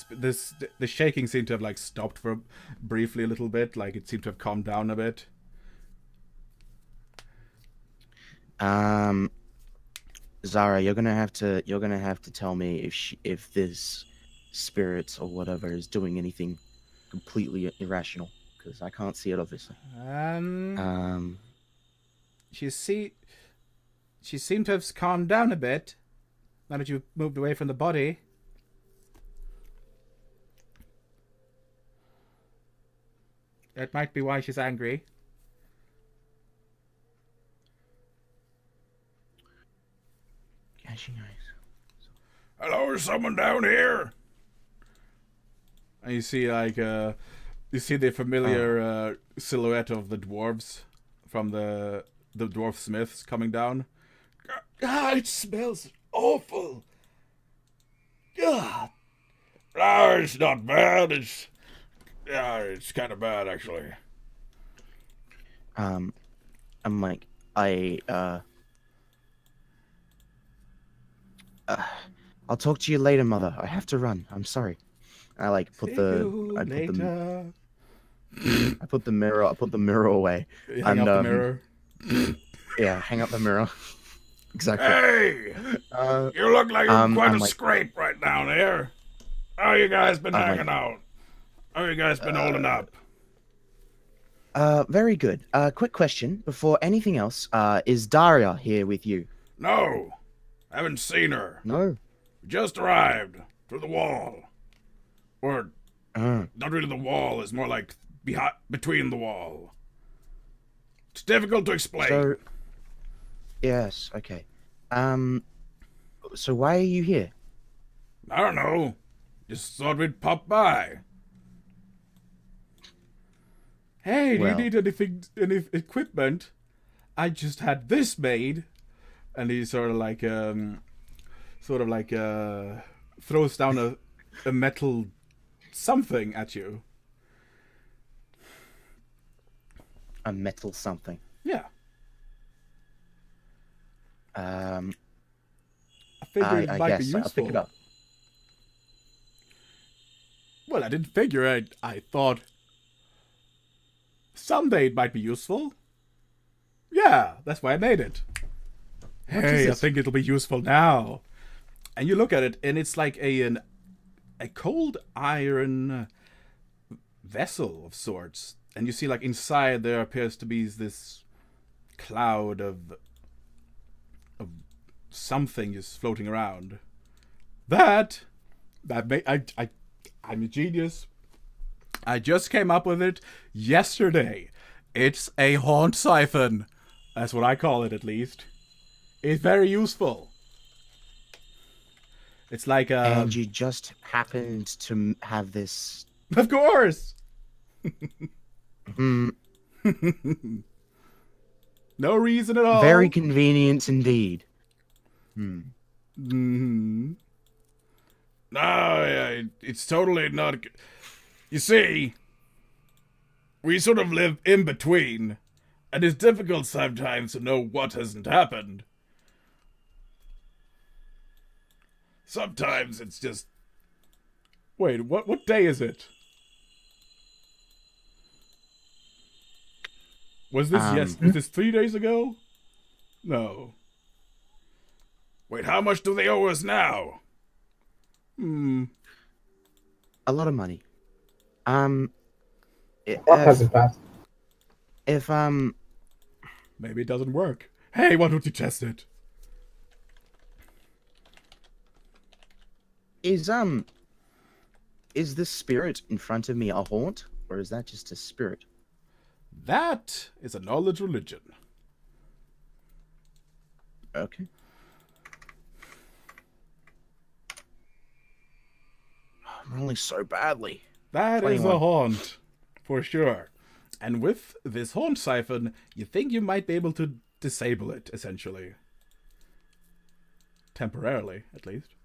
the shaking seemed to have like stopped for briefly a little bit, like it seemed to have calmed down a bit. Zara, you're gonna have to tell me if this spirit or whatever is doing anything completely irrational, because I can't see it obviously. She seemed to have calmed down a bit now that you moved away from the body. That might be why she's angry. Yeah, she knows. Hello, is someone down here? And you see the familiar silhouette of the dwarves from the dwarf smiths coming down. God, it smells awful. God. No, it's not bad. It's kind of bad actually. I'm like, I'll talk to you later, Mother. I have to run. I'm sorry. I like put I put the mirror away. hang up the mirror. Yeah, hang up the mirror. Exactly. Hey, you look like you're quite a scrape right down there. How you guys been hanging out? How you guys been holding up? Very good. Quick question before anything else. Is Daria here with you? No, haven't seen her. No. Just arrived through the wall. Or, not really the wall, it's more like between the wall. It's difficult to explain. So, yes, okay. So why are you here? I don't know. Just thought we'd pop by. Hey, do you need any equipment? I just had this made. And he sort of throws down a metal something at you. A metal something. Yeah. I figured it might be guess useful. I'll pick it up. Well, I didn't figure it. I thought someday it might be useful. Yeah, that's why I made it. Hey, I think it'll be useful now. And you look at it, and it's like a cold iron vessel of sorts. And you see, like, inside there appears to be this cloud of something just floating around. I'm a genius. I just came up with it yesterday. It's a haunt siphon. That's what I call it, at least. It's very useful. It's like a... And you just happened to have this... Of course! Hmm. No reason at all. Very convenient indeed. Mm-hmm. No, it's totally not... You see, we sort of live in between. And it's difficult sometimes to know what hasn't happened. Sometimes it's just... Wait, what day is it? Was this was this 3 days ago? No. Wait, how much do they owe us now? A lot of money. What hasn't passed? If Maybe it doesn't work. Hey, why don't you test it? is this spirit in front of me a haunt, or is that just a spirit? That is a knowledge religion. Okay. I'm rolling so badly. That 21. is a haunt, for sure. And with this haunt siphon, you think you might be able to disable it, essentially. Temporarily, at least.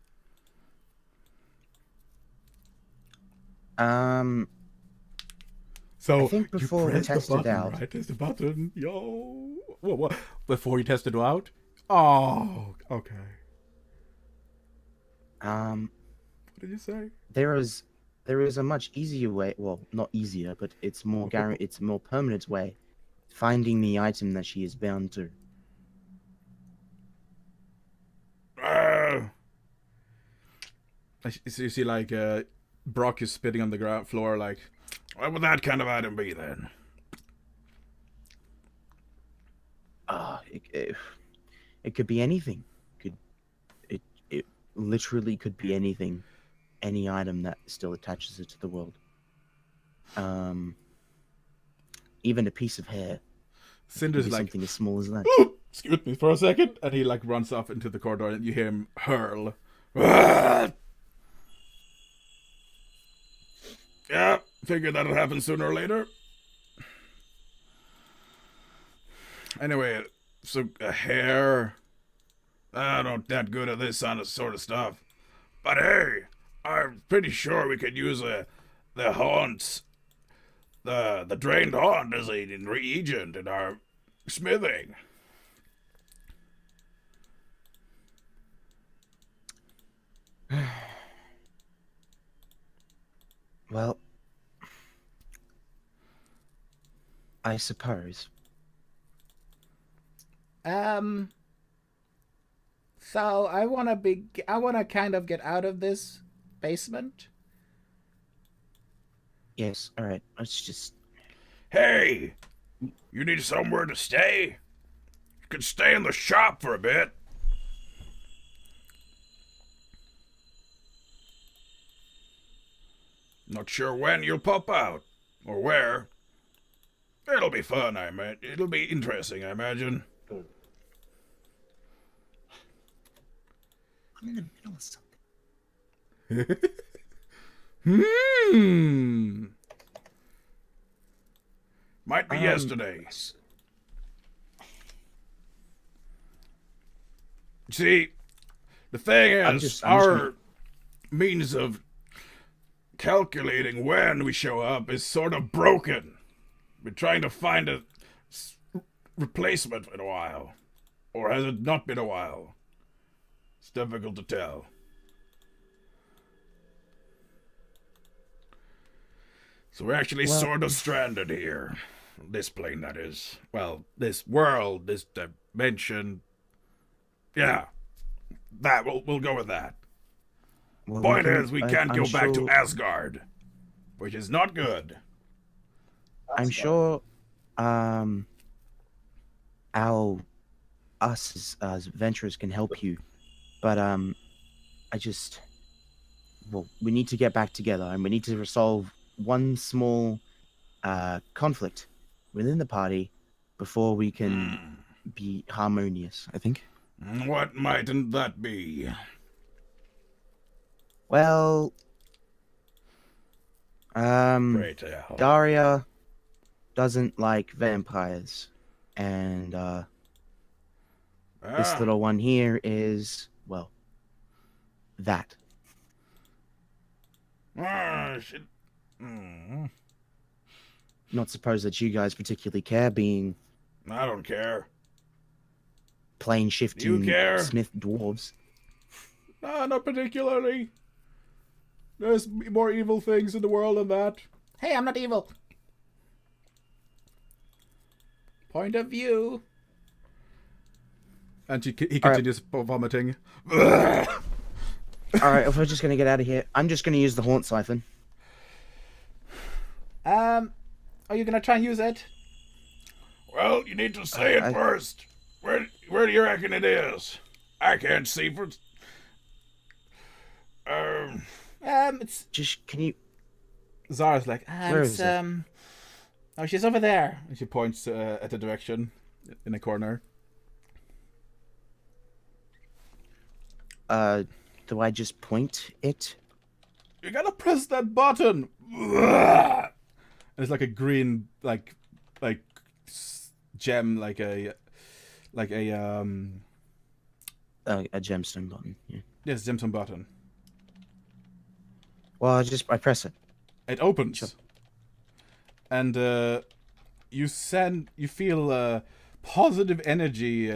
So I think before we you press test the it button, out- right? There's the button. Yo. What? Before you test it out? Oh, okay. Um, What did you say? there is a much easier way. Well, not easier, but it's more it's a more permanent way. Finding the item that she is bound to. So you see, like, Brock is spitting on the ground floor, like, What would that kind of item be, then? It could be anything. It literally could be anything, any item that still attaches it to the world. Even a piece of hair. Cinder's Could be like, something as small as that. excuse me for a second, and he, like, runs off into the corridor, and you hear him hurl. Yeah, figured that'd happen sooner or later. Anyway, so a hair. I'm not that good at this sort of stuff. But hey, I'm pretty sure we could use the haunts, the drained haunt as a reagent in our smithing. Well, I suppose. So I want to kind of get out of this basement. Yes, alright, let's just... Hey, you need somewhere to stay? You can stay in the shop for a bit. Not sure when you'll pop out, or where. It'll be fun, it'll be interesting, I imagine. I'm in the middle of something. Might be yesterday. See, the thing is, our means of calculating when we show up is sort of broken. We're trying to find a replacement in a while. Or has it not been a while? It's difficult to tell. So we're actually sort of stranded here. This plane, that is. Well, this world, this dimension. Yeah. That, we'll go with that. Well, Point is, we can't go back to sure- Asgard. Which is not good. I'm sure, us as adventurers can help you, but we need to get back together, and we need to resolve one small conflict within the party before we can be harmonious, I think. What mightn't that be? Well, Pray tell. Daria doesn't like vampires, and this little one here is, well, that. Shit. Not suppose that you guys particularly care, being I don't care. Plane Do shifting you care? Smith dwarves. Not particularly. There's more evil things in the world than that. Hey, I'm not evil. Point of view. And he continues vomiting. Alright, if we're just gonna get out of here, I'm just gonna use the haunt siphon. Are you gonna try and use it? Well, you need to say it first. Where do you reckon it is? I can't see for... it's... Just, can you... Zara's like, Where is it? Oh, she's over there. And she points at the direction in the corner. Do I just point it? You gotta press that button. And it's like a green, like gem, like a gemstone button. Yeah. yes, gemstone button. Well, I press it. It opens, Sure. and you feel positive energy,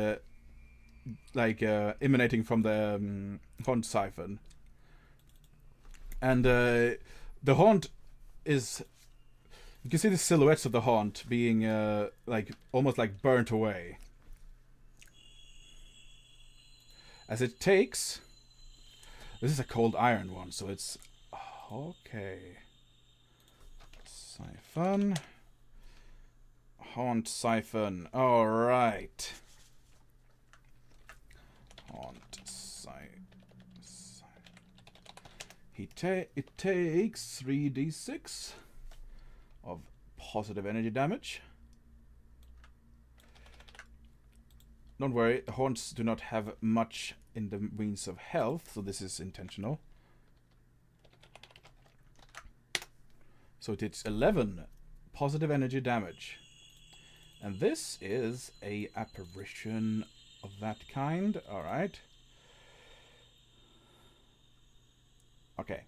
emanating from the haunt siphon, and the haunt is. You can see the silhouettes of the haunt being almost like burnt away. As it takes... This is a cold iron one, so it's... Okay. Siphon. Haunt siphon. Alright. Haunt siphon. It takes 3d6 of positive energy damage. Don't worry, haunts do not have much in the means of health, so this is intentional. So it takes 11 positive energy damage. And this is a apparition of that kind. Alright. Okay.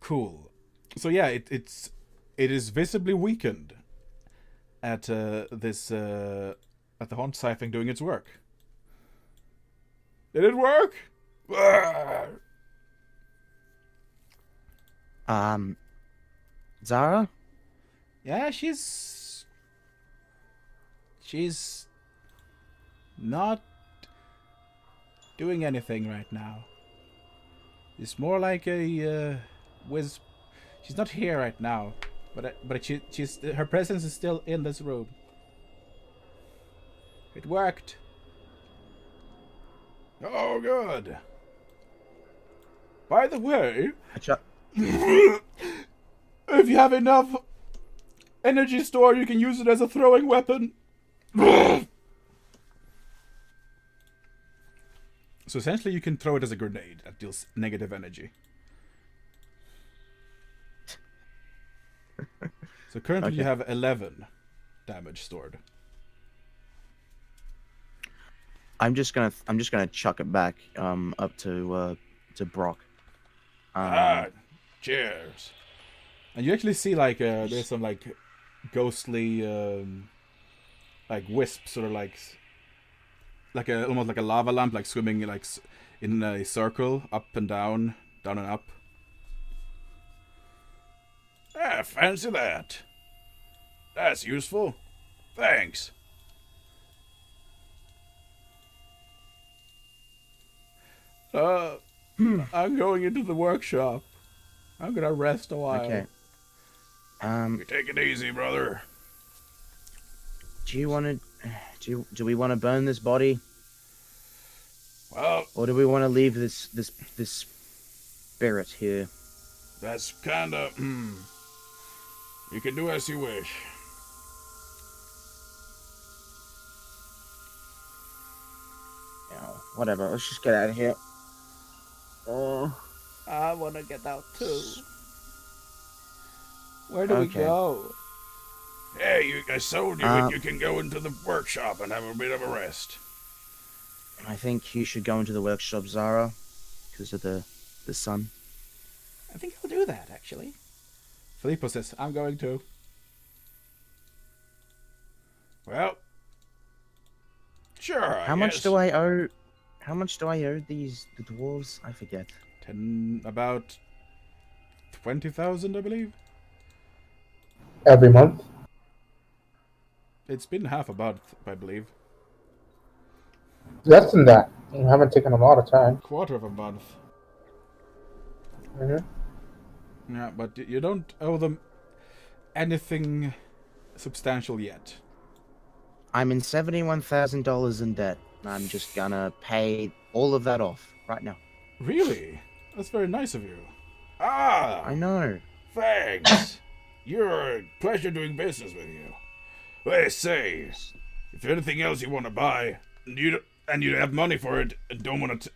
Cool. So yeah, it is visibly weakened at this at the haunt siphon doing its work. Did it work? Zara? Yeah, she's not doing anything right now. It's more like a wisp. She's not here right now, but she's her presence is still in this room. It worked. Oh, good. By the way, if you have enough energy store, you can use it as a throwing weapon. So essentially, you can throw it as a grenade that deals negative energy. So currently you have 11 damage stored. I'm just gonna chuck it back up to Brock. Cheers. And you actually see there's some ghostly wisps, sort of almost like a lava lamp, swimming in a circle, up and down, down and up. Fancy that. That's useful. Thanks. I'm going into the workshop. I'm gonna rest a while. Okay. You take it easy, brother. Do we want to burn this body? Well, or do we want to leave this spirit here? That's kinda... You can do as you wish. Whatever, let's just get out of here. Oh, I want to get out too. Where do we go? Hey, I told you you can go into the workshop and have a bit of a rest. I think you should go into the workshop, Zara, because of the sun. I think I'll do that, actually. Filippo says, I'm going to. Well, sure. How much do I owe? How much do I owe the dwarves? I forget. About 20,000, I believe. Every month. It's been half a month, I believe. Less than that. You haven't taken a lot of time. Quarter of a month. Mm-hmm. Yeah, but you don't owe them anything substantial yet. I'm in $71,000 in debt. I'm just gonna pay all of that off right now. Really? That's very nice of you. Ah! I know. Thanks. You're a pleasure doing business with you. Well, say, if there's anything else you want to buy, and you have money for it, and don't want to,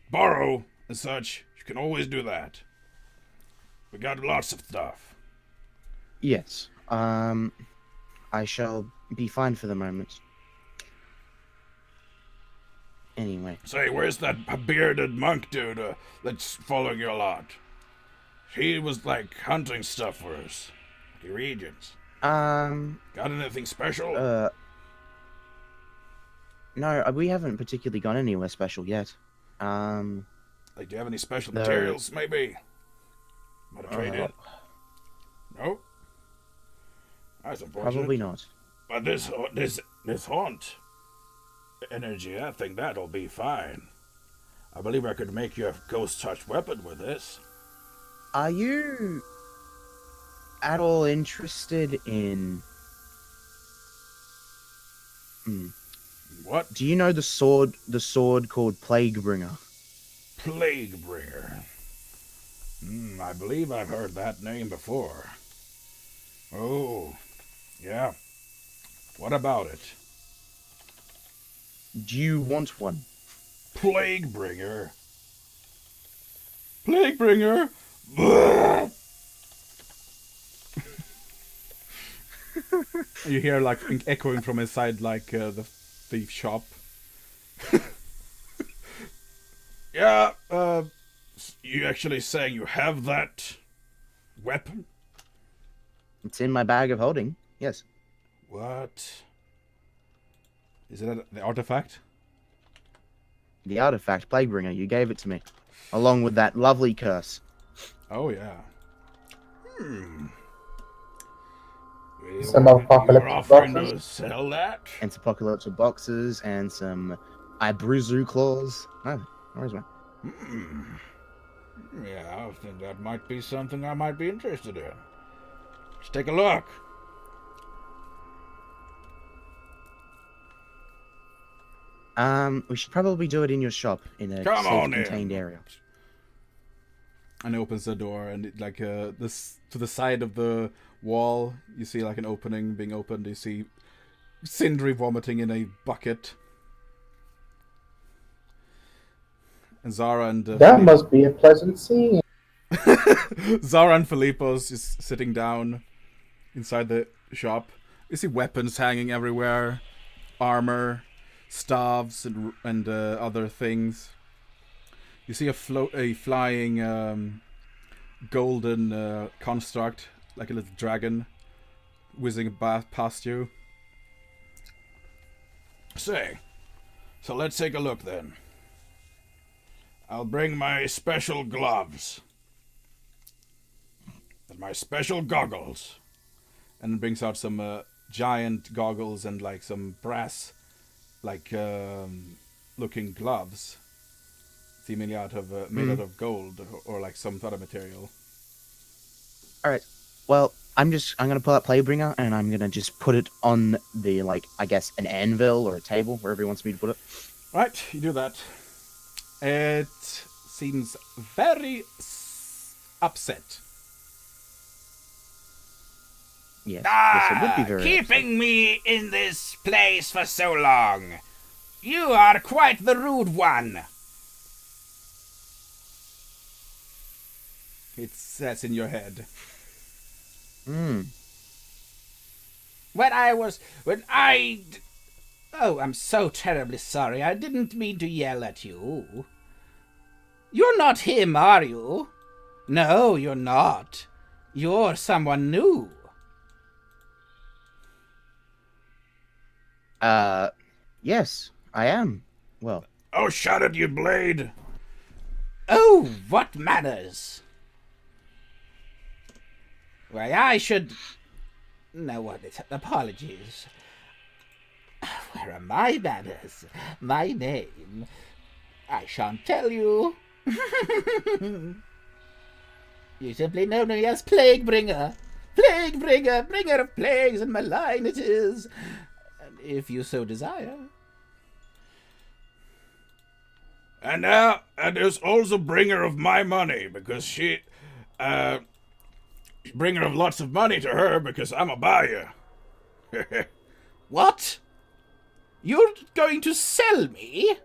borrow and such, you can always do that. We got lots of stuff. Yes. I shall be fine for the moment. Anyway. Say, where's that bearded monk dude that's following you a lot? He was, hunting stuff for us. The regions. Got anything special? No, we haven't particularly gone anywhere special yet. Do you have any special materials, maybe? Want to trade in? No? That's unfortunate. Probably not. But this haunt energy, I think that'll be fine. I believe I could make you a ghost touch weapon with this. Are you at all interested in... What? Do you know the sword called Plaguebringer? Plaguebringer. I believe I've heard that name before. Oh, yeah. What about it? Do you want one? Plaguebringer? Plaguebringer? You hear echoing from inside the thief shop. Yeah, you actually saying you have that weapon? It's in my bag of holding, yes. What? Is it the artifact? The artifact, Plaguebringer, you gave it to me. Along with that lovely curse. Oh, yeah. Some apocalyptic boxes. To sell that? And some apocalyptic boxes and some Ibruzu claws. No, where's one? Yeah, I think that might be something I might be interested in. Let's take a look. We should probably do it in your shop in a safe contained area. And it opens the door, and this to the side of the wall, you see an opening being opened. You see Sindri vomiting in a bucket, and Zara and that must be a pleasant scene. Zara and Filippo's just sitting down inside the shop. You see weapons hanging everywhere, armor, staves, and other things. You see a flying golden construct, like a little dragon, whizzing past you. So let's take a look then. I'll bring my special gloves and my special goggles, and brings out some giant goggles and some brass, looking gloves. Seemingly made out of gold or some other material. All right. Well, I'm gonna pull out Plaguebringer and I'm gonna just put it on the I guess an anvil or a table wherever he wants me to put it. Right, you do that. It seems very upset. Yes, yes, it would be very keeping upset. me in this place for so long. You are quite the rude one. It says in your head. Oh, I'm so terribly sorry. I didn't mean to yell at you. You're not him, are you? No, you're not. You're someone new. Yes, I am. Well, Oh, shut it, you blade! Oh, what manners! Why, I should... No, what is... Apologies. Where are my manners? My name? I shan't tell you. You simply know me as Plague Bringer. Plague Bringer, bringer of plagues and malign it is. And if you so desire... And now, and there's also bringer of my money, because she, bringer of lots of money to her, because I'm a buyer. What? You're going to sell me?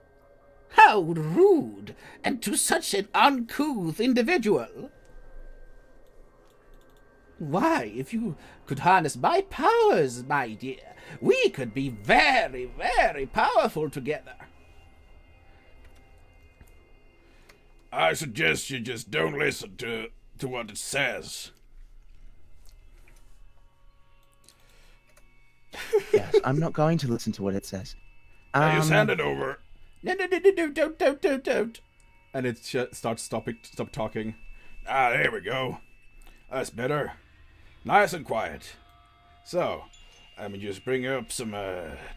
How rude, and to such an uncouth individual. Why, if you could harness my powers, my dear, we could be very, very powerful together. I suggest you just don't listen to what it says. yes, I'm not going to listen to what it says. Now just hand it over. No, don't. And it stop talking. Ah, there we go. That's better. Nice and quiet. So, let me just bring up some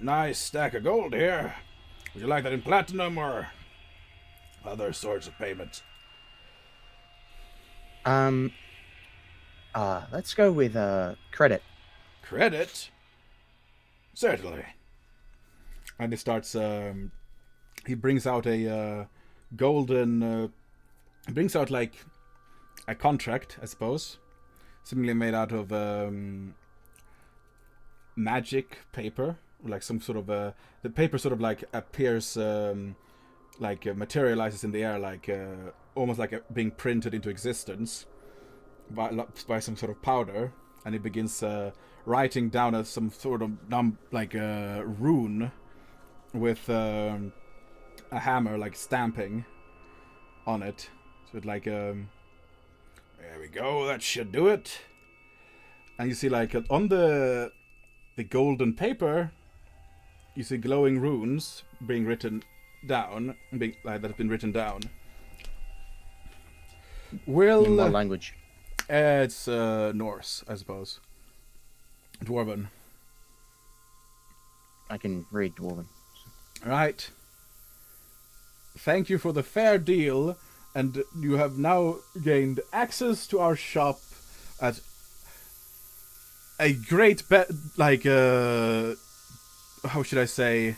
nice stack of gold here. Would you like that in platinum or other sorts of payments? Let's go with credit. Credit? Certainly. And he starts. He brings out a golden. He brings out like a contract, I suppose, seemingly made out of magic paper, like some sort of the paper sort of like appears materializes in the air, like almost like being printed into existence by some sort of powder, and he begins writing down some sort of rune with a hammer, like stamping on it. So it like there we go. That should do it. And you see like on the golden paper, you see glowing runes being written down, that have been written down. Will In what language? It's Norse, I suppose. Dwarven. I can read Dwarven. Right. Thank you for the fair deal, and you have now gained access to our shop at a great how should I say?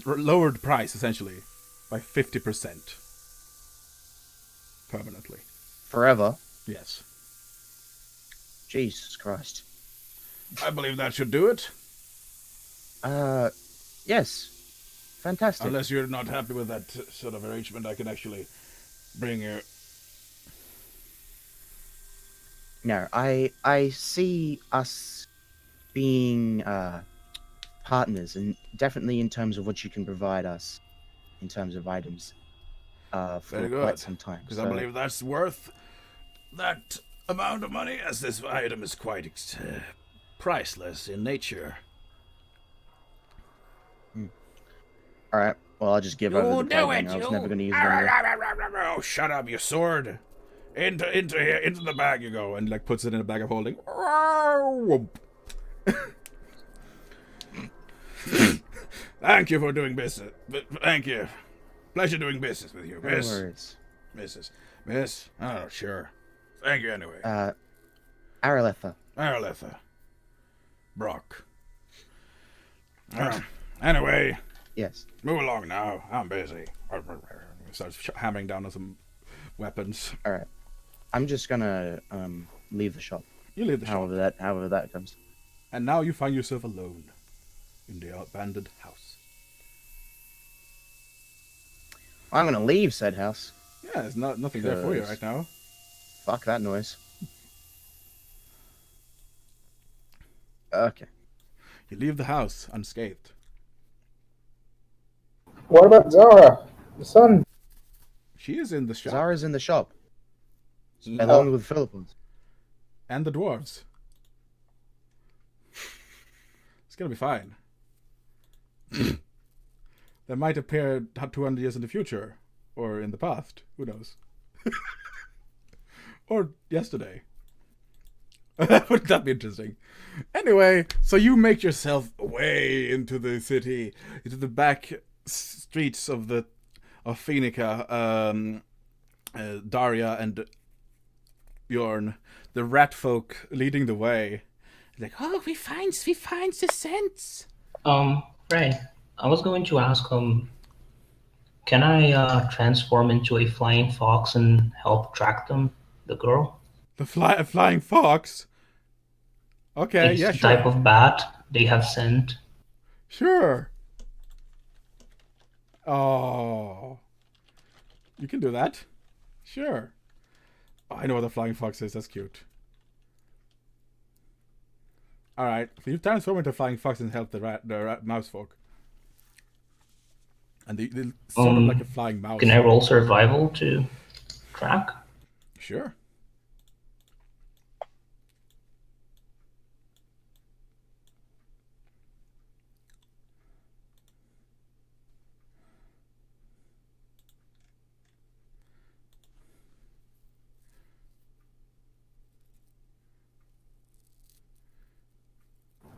Lowered price, essentially, by 50%. Permanently. Forever? Yes. Jesus Christ. I believe that should do it. Yes. Fantastic. Unless you're not happy with that sort of arrangement, I can actually bring you... No, I see us being partners, and definitely in terms of what you can provide us in terms of items for quite some time. Because I believe that's worth that amount of money, as this item is quite priceless in nature. All right. Well, I'll just give over the plate. I was never going to use it anyway. Oh, shut up, you sword! Into here, into the bag you go, And like puts it in a bag of holding. Thank you for doing business. Thank you. Pleasure doing business with you, miss. No worries. Miss? Oh, sure. Thank you anyway. Araletha. Brock. Anyway. Yes. Move along now. I'm busy. Starts hammering down on some weapons. All right. I'm just gonna leave the shop. You leave the shop. However that comes. And now you find yourself alone in the abandoned house. I'm gonna leave said house. Yeah, there's nothing there for you right now. Fuck that noise. Okay. You leave the house unscathed. What about Zara? The son? She is in the shop. Zara's in the shop. Along with Philippines. And the dwarves. It's gonna be fine. They might appear 200 years in the future, or in the past. Who knows? Or yesterday. Wouldn't that be interesting? Anyway, so you make yourself way into the city, into the back streets of Phoenica, Daria and Bjorn, the rat folk leading the way. Like, oh, we finds the scents. Ray, I was going to ask, can I transform into a flying fox and help track them, the girl? A flying fox? Okay, It's yeah, the sure. type of bat they have sent. Sure. Oh. You can do that. Sure. Oh, I know what a flying fox is. That's cute. Alright. So you transform into a flying fox and help the mouse folk. And they sort of like a flying mouse. Can I roll survival to track? Sure.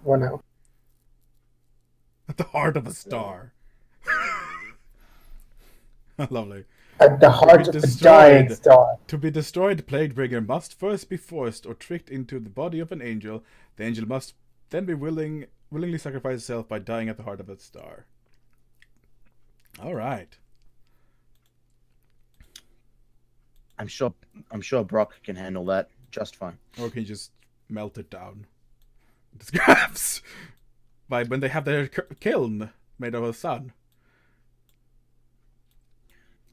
What now? At the heart of a star. Lovely. At the heart of a giant star. To be destroyed, Plaguebringer must first be forced or tricked into the body of an angel. The angel must then be willingly sacrifice itself by dying at the heart of a star. All right. I'm sure Brock can handle that just fine. Or can you just melt it down? The scraps! By when they have their kiln made of a sun.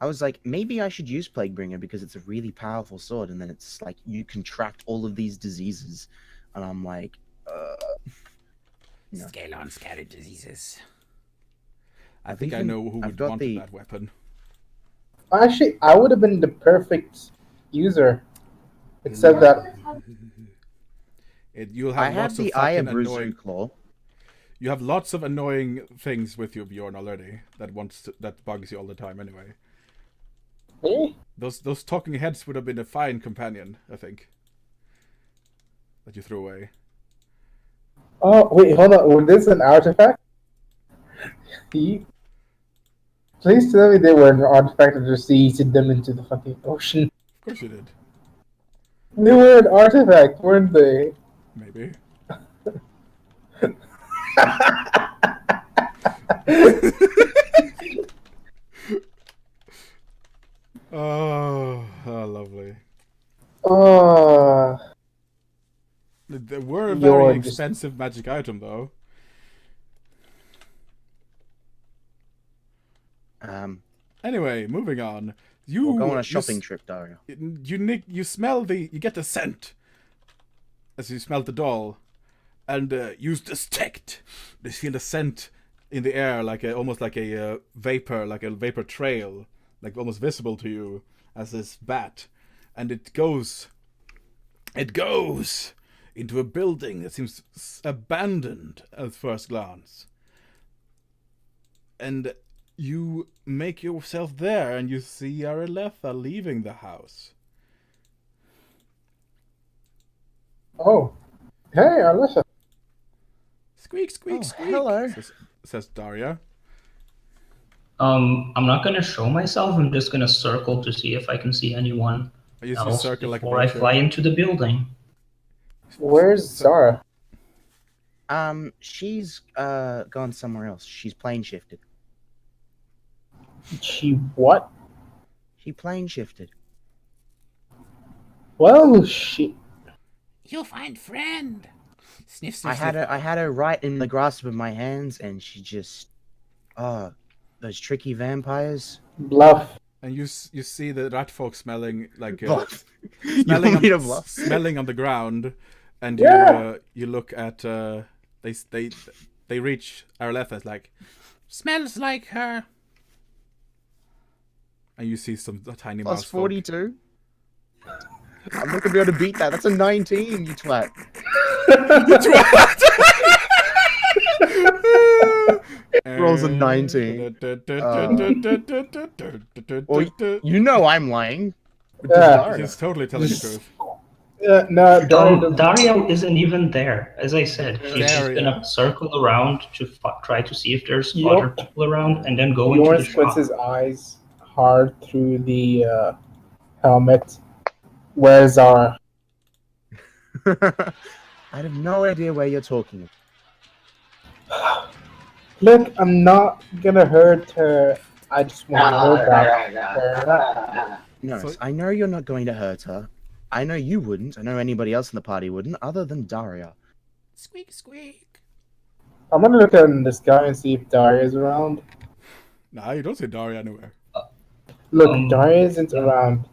I was like, maybe I should use Plaguebringer because it's a really powerful sword, and then it's like you contract all of these diseases, and I'm like, no. Scale on scary diseases. I think I know who would want that weapon. Actually, I would have been the perfect user. Except that you'll have lots of fucking annoying claw. You have lots of annoying things with you, Bjorn, already. That bugs you all the time, anyway. Me? Those talking heads would have been a fine companion, I think. That you threw away. Oh wait, hold on. Was this an artifact? Please tell me they were an artifact and just yeeted them into the fucking ocean. Of course you did. They were an artifact, weren't they? Maybe. Oh, lovely. Oh. They were a very expensive magic item, though. Anyway, moving on. We'll go on a shopping trip, Dario. You smell you get the scent as you smell the doll, and you detect. You feel the scent in the air, almost like a vapor trail, like almost visible to you as this bat, and it goes into a building that seems abandoned at first glance, and you make yourself there, and you see Areletha leaving the house. Oh, hey, Areletha. Squeak, squeak, squeak. Hello, says Daria. I'm not gonna show myself. I'm just gonna circle to see if I can see anyone else before I fly into the building. Where's Zara? She's gone somewhere else. She's plane shifted. She what? She plane shifted. Well, she. You'll find friend. Sniff, sniff, I had her right in the grasp of my hands, and she just, those tricky vampires. Bluff. And you see the rat folk smelling like smelling on the ground, and you look at they reach Areletha, like, smells like her. And you see some tiny mouse Plus 42. I'm not gonna be able to beat that. That's a 19, you twat. Rolls a 19. Well, you know I'm lying. Yeah. He's totally telling the truth. No, Daria doesn't. Daria isn't even there. As I said, she's just Daria. gonna circle around to try to see if there's Yep. other people around, and then go into Bjorn the squints shop. his eyes hard through the helmet. Where's Zara? I have no idea where you're talking. Look, I'm not gonna hurt her. I just want to know about her. No, So- I know you're not going to hurt her. I know you wouldn't. I know anybody else in the party wouldn't, other than Daria. Squeak, squeak. I'm gonna look at this guy and see if Daria's around. Nah, you don't see Daria anywhere. Look, Daria isn't around.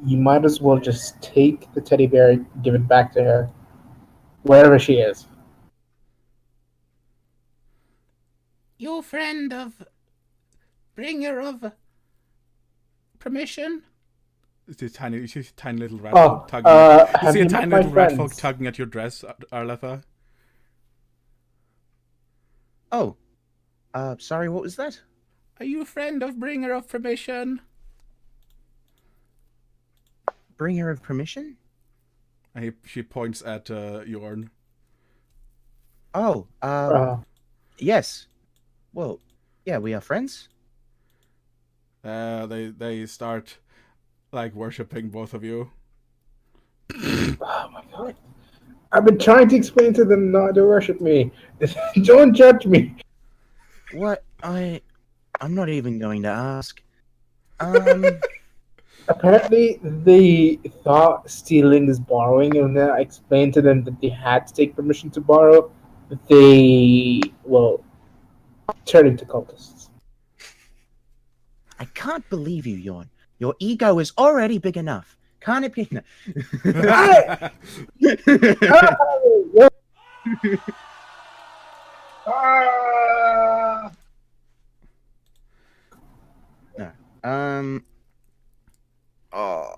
You might as well just take the teddy bear and give it back to her. Wherever she is. You friend of... bringer of... permission? You see tiny little rat Oh, folk tugging. You have see a you met tiny my little rat folk friends? tugging at your dress, Arletha. Oh, sorry, what was that? Are you friend of bringer of permission? Bringer of permission? And she points at Yorn. Oh, yes. Well, yeah, we are friends. They start like worshipping both of you. Oh my god. I've been trying to explain to them not to worship me. Don't judge me. What? I'm not even going to ask. Apparently, they thought stealing is borrowing, and then I explained to them that they had to take permission to borrow. They, well, turned into cultists. I can't believe you, Yorn. Your ego is already big enough. Can't it be? No. Oh.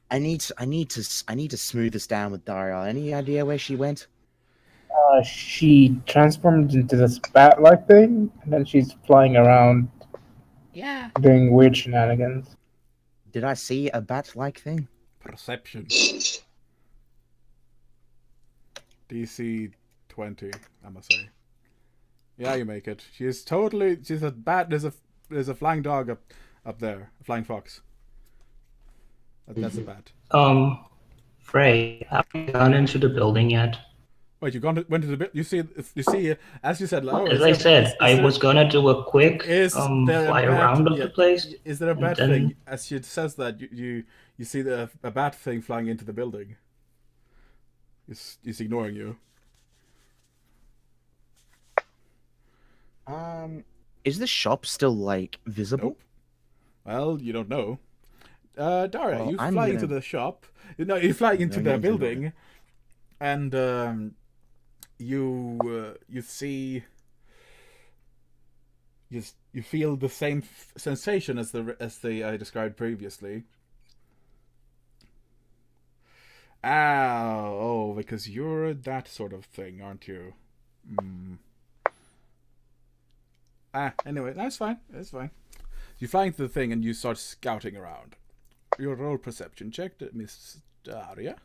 I need to smooth this down with Daria. Any idea where she went? She transformed into this bat-like thing, and then she's flying around Yeah. doing weird shenanigans. Did I see a bat-like thing? Perception. DC 20, I must say. Yeah, you make it. She's a bat. There's a flying dog up there, a flying fox. That's a bat. Frey, have you gone into the building yet? Wait, went to the bit? You see, as you said. As I said, I was gonna do a quick fly around of the place. Is there a bat thing? As she says that, you see a bat thing flying into the building. It's ignoring you. Is the shop still like visible? Nope. Well, you don't know. Daria, Well, you fly into the shop. You fly into the building, and you see. You feel the same sensation as the I described previously. Oh, because you're that sort of thing, aren't you? Anyway, that's fine. That's fine. You fly into the thing and you start scouting around. Your roll perception check, Miss Daria.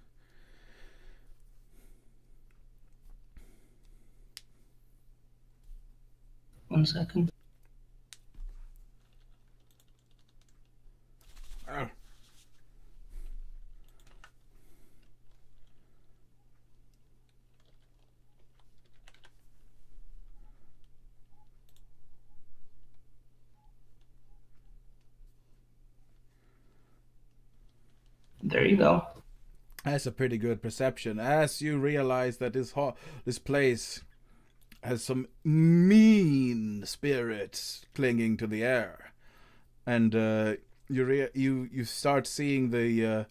One second. Oh. There you go. That's a pretty good perception. As you realize that this place has some mean spirits clinging to the air, and you start seeing the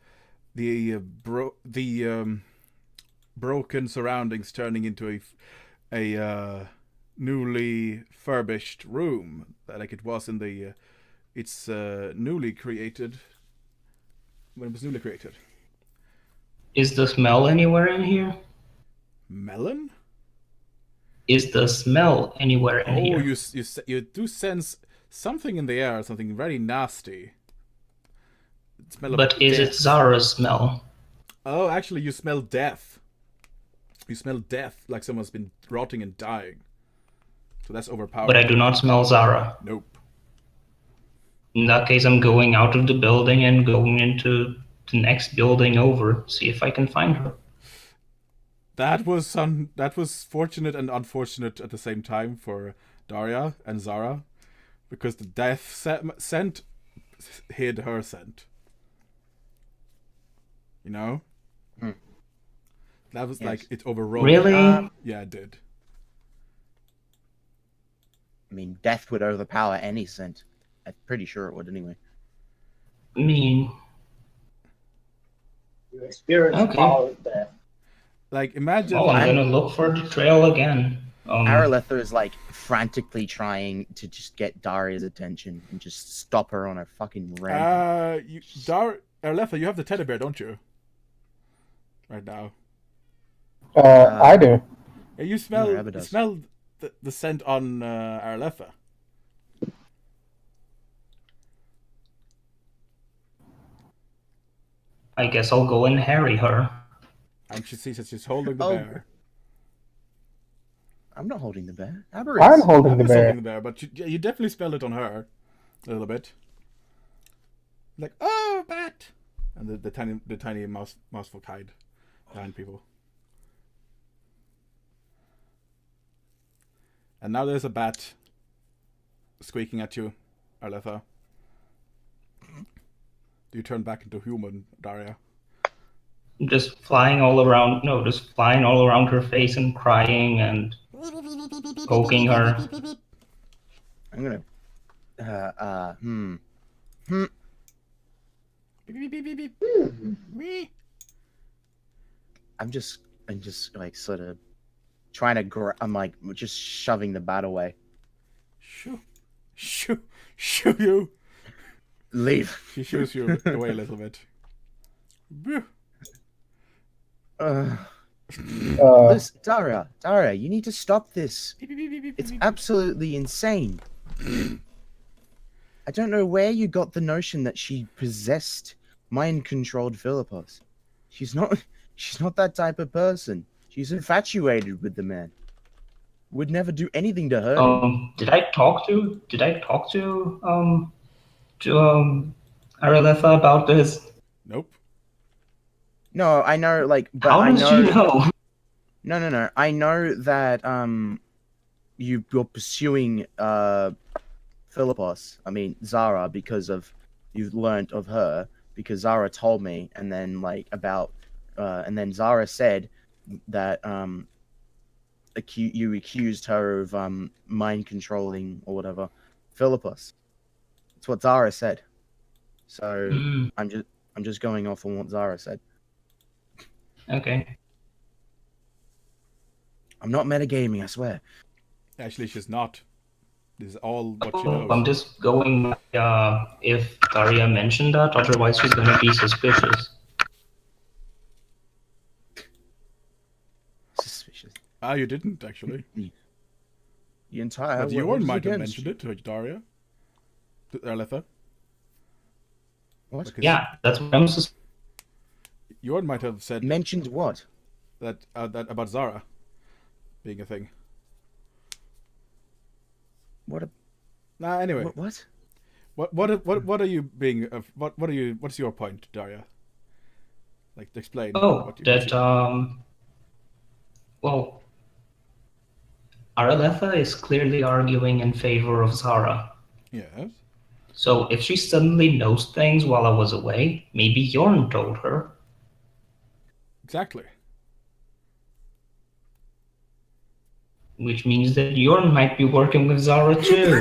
broken surroundings turning into a newly furbished room, like it was in the it's newly created. When it was newly created. Is the smell anywhere in here? Melon? is the smell anywhere in here? You do sense something in the air, something very nasty. Smell of But is it death. Zara's smell? Oh, actually, you smell death. You smell death, like someone's been rotting and dying. So that's overpowering. But I do not smell Zara. Nope. In that case, I'm going out of the building and going into the next building over, see if I can find her. That was fortunate and unfortunate at the same time for Daria and Zara, because the death scent hid her scent. You know? That was like it overrode. Really? Yeah, it did. I mean, death would overpower any scent. I'm pretty sure it would anyway. I mean, You experience power of death. Like, imagine. Oh, I'm gonna look for the trail again. Araletha is like frantically trying to just get Daria's attention and just stop her on her fucking rant. Araletha, you have the teddy bear, don't you? Right now. I do. Yeah, you smell. Yeah, You smell the scent on Araletha. I guess I'll go and harry her. And she sees that she's holding the bear. I'm not holding the bear. I'm holding the bear. Holding the bear, but you definitely smell it on her a little bit. Like, oh, bat! And the tiny mouseful hide behind people. And now there's a bat squeaking at you, Araletha. Do you turn back into human, Daria? Just flying all around. No, just flying all around her face and crying and poking her. I'm gonna. I'm just like sort of trying to. I'm like just shoving the bat away. Shoo you. Leave. She shoos you away a little bit. Listen, Daria, you need to stop this. It's absolutely insane. I don't know where you got the notion that she possessed mind-controlled Philippos. She's not that type of person. She's infatuated with the man. Would never do anything to hurt him. Did I talk to Araletha about this? Nope. No, I know, like, but How I does know. she know? No. I know that you're pursuing Philippos. I mean Zara, because of you've learnt of her because Zara told me, and then and then Zara said that you accused her of mind controlling or whatever Philippos. That's what Zara said. So I'm just going off on what Zara said. Okay. I'm not metagaming, I swear. Actually, she's not. This is all what she knows. I'm just going if Daria mentioned that, otherwise she's gonna be suspicious. Suspicious. You didn't, actually. The entire But Yorn might have mentioned it to Daria. To Araletha. What? Because Yeah, that's what I'm suspicious. Yorn might have said... Mentioned what? That about Zara being a thing. Anyway. What? What are you being? What are you? What's your point, Daria? Like, explain. Well, Araletha is clearly arguing in favor of Zara. Yes. So if she suddenly knows things while I was away, maybe Yorn told her. Exactly. Which means that Yorn might be working with Zara too.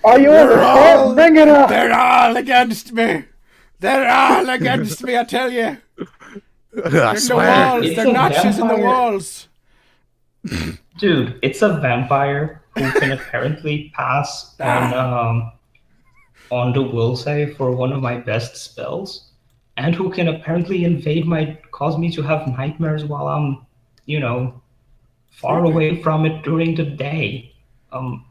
Are you bring it up? They're all against me. They're all against me, I tell you. I swear. The walls. They're notches in the walls. Dude, it's a vampire who can apparently pass on the will save for one of my best spells, and who can apparently cause me to have nightmares while I'm, far Sleeping. away from it during the day. I'm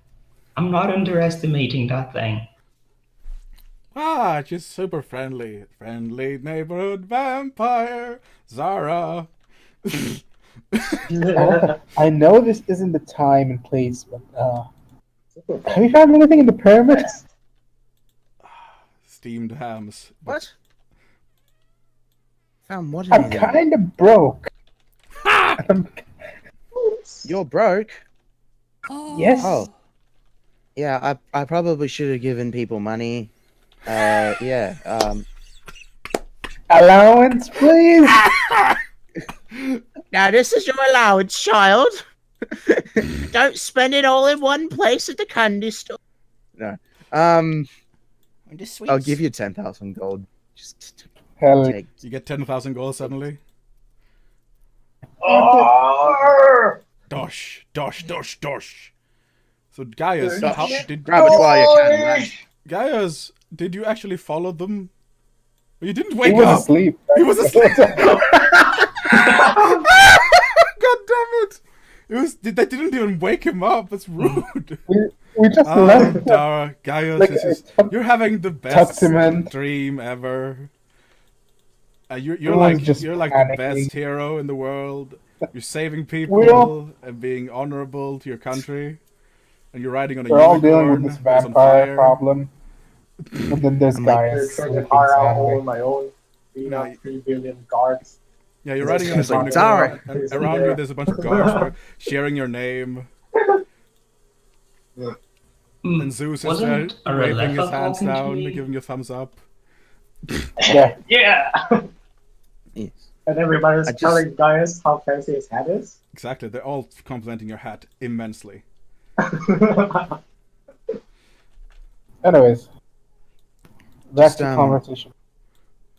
not underestimating that thing. Ah, she's super friendly. Friendly neighborhood vampire, Zara. I know this isn't the time and place, but have you found anything in the pyramids? Steamed hams. What? Found what I'm anything? kind of broke. You're broke? Yes. Oh. Yeah, I probably should have given people money. Yeah, Allowance, please. Now this is your allowance, child. Don't spend it all in one place at the candy store. No. I'll give you 10,000 gold. Just Hell, take. You get 10,000 gold suddenly. Dosh, dosh, dosh, dosh. So Gaius, Grab it while you can, man. Gaius, did you actually follow them? You didn't he wake was up. asleep. He was asleep. God damn it! They didn't even wake him up. That's rude. We just left. Dara, Gaius, Like, you're having the tucked best him in. dream ever. You're Everyone's just like the panicking. best hero in the world. You're saving We're people and being honorable to your country. And you're riding on a We're all dealing with unicorn this that's on vampire fire. problem. And then this I'm guy like, is Turning sleeping Harra sadly. on my own. Being No, up 3 billion guards. Yeah, you're riding on a It's like, unicorn, Dara. and around you there's a bunch of guards who are sharing your name. And Zeus is there Wasn't waving his Aralefa hands talking to down, me? giving you a thumbs up. Yeah. Yeah! Yes. And everybody's I just- telling Gaius how fancy his hat is. Exactly, they're all complimenting your hat immensely. Anyways, back Just, to conversation.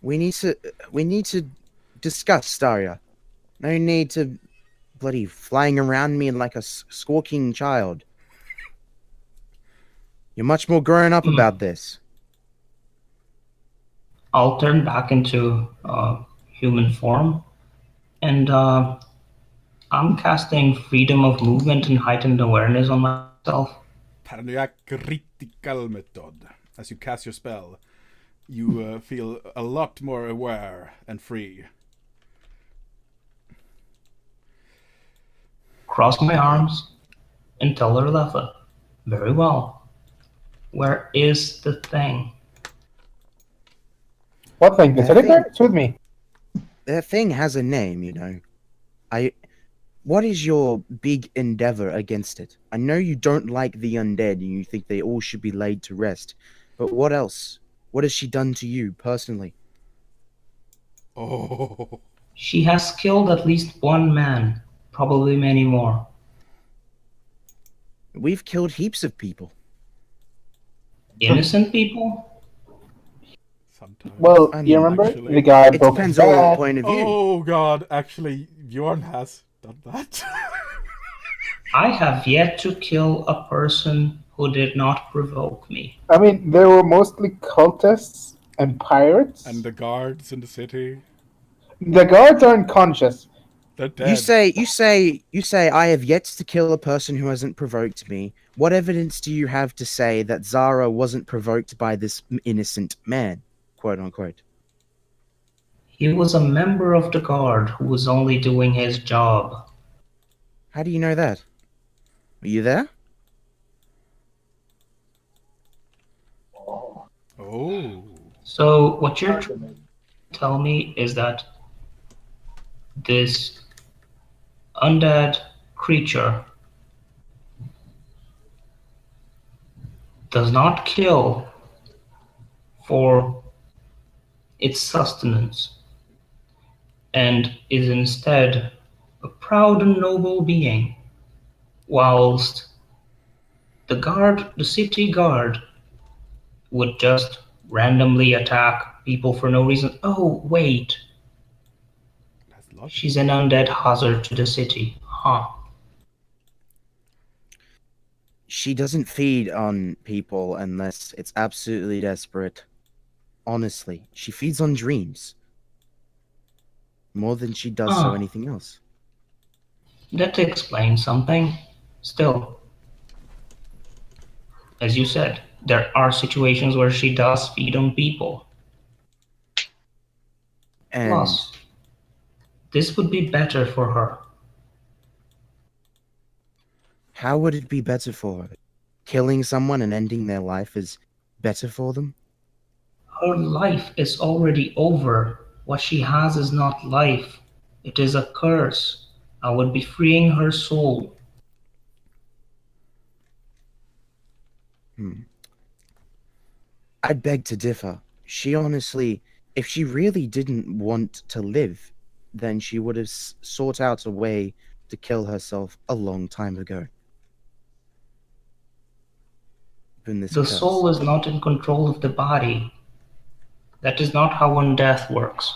We need to discuss, Daria. No need to bloody flying around me like a squawking child. You're much more grown up about this. I'll turn back into human form, and I'm casting freedom of movement and heightened awareness on myself. Paranoia critical method. As you cast your spell, you feel a lot more aware and free. Cross my arms and tell Aralefa, very well. Where is the thing? What thing? The teddy bear? It's with me. That thing has a name, you know. What is your big endeavor against it? I know you don't like the undead and you think they all should be laid to rest, but what else? What has she done to you personally? Oh. She has killed at least one man, probably many more. We've killed heaps of people. Innocent people? Sometimes. Well, I you mean, remember actually, the guy It broke depends his on what back? point of view. Oh god, actually, Bjorn has done that. I have yet to kill a person who did not provoke me. I mean, there were mostly cultists and pirates. And the guards in the city, The guards aren't conscious. they're dead. You say I have yet to kill a person who hasn't provoked me. What evidence do you have to say that Zara wasn't provoked by this innocent man, quote unquote? He was a member of the guard who was only doing his job. How do you know that? Were you there? Oh. So what you're trying to tell me is that this undead creature does not kill for its sustenance and is instead a proud and noble being, whilst the city guard would just randomly attack people for no reason. Oh, wait, That's logical. she's an undead hazard to the city. Huh. She doesn't feed on people unless it's absolutely desperate. Honestly, she feeds on dreams. More than she does so anything else. That explains something. Still, as you said, there are situations where she does feed on people. And Plus, this would be better for her. how would it be better for her? Killing someone and ending their life is better for them? Her life is already over. What she has is not life. It is a curse. I would be freeing her soul. I beg to differ. She honestly, if she really didn't want to live, then she would have sought out a way to kill herself a long time ago. In this The curse. soul is not in control of the body. That is not how undeath works.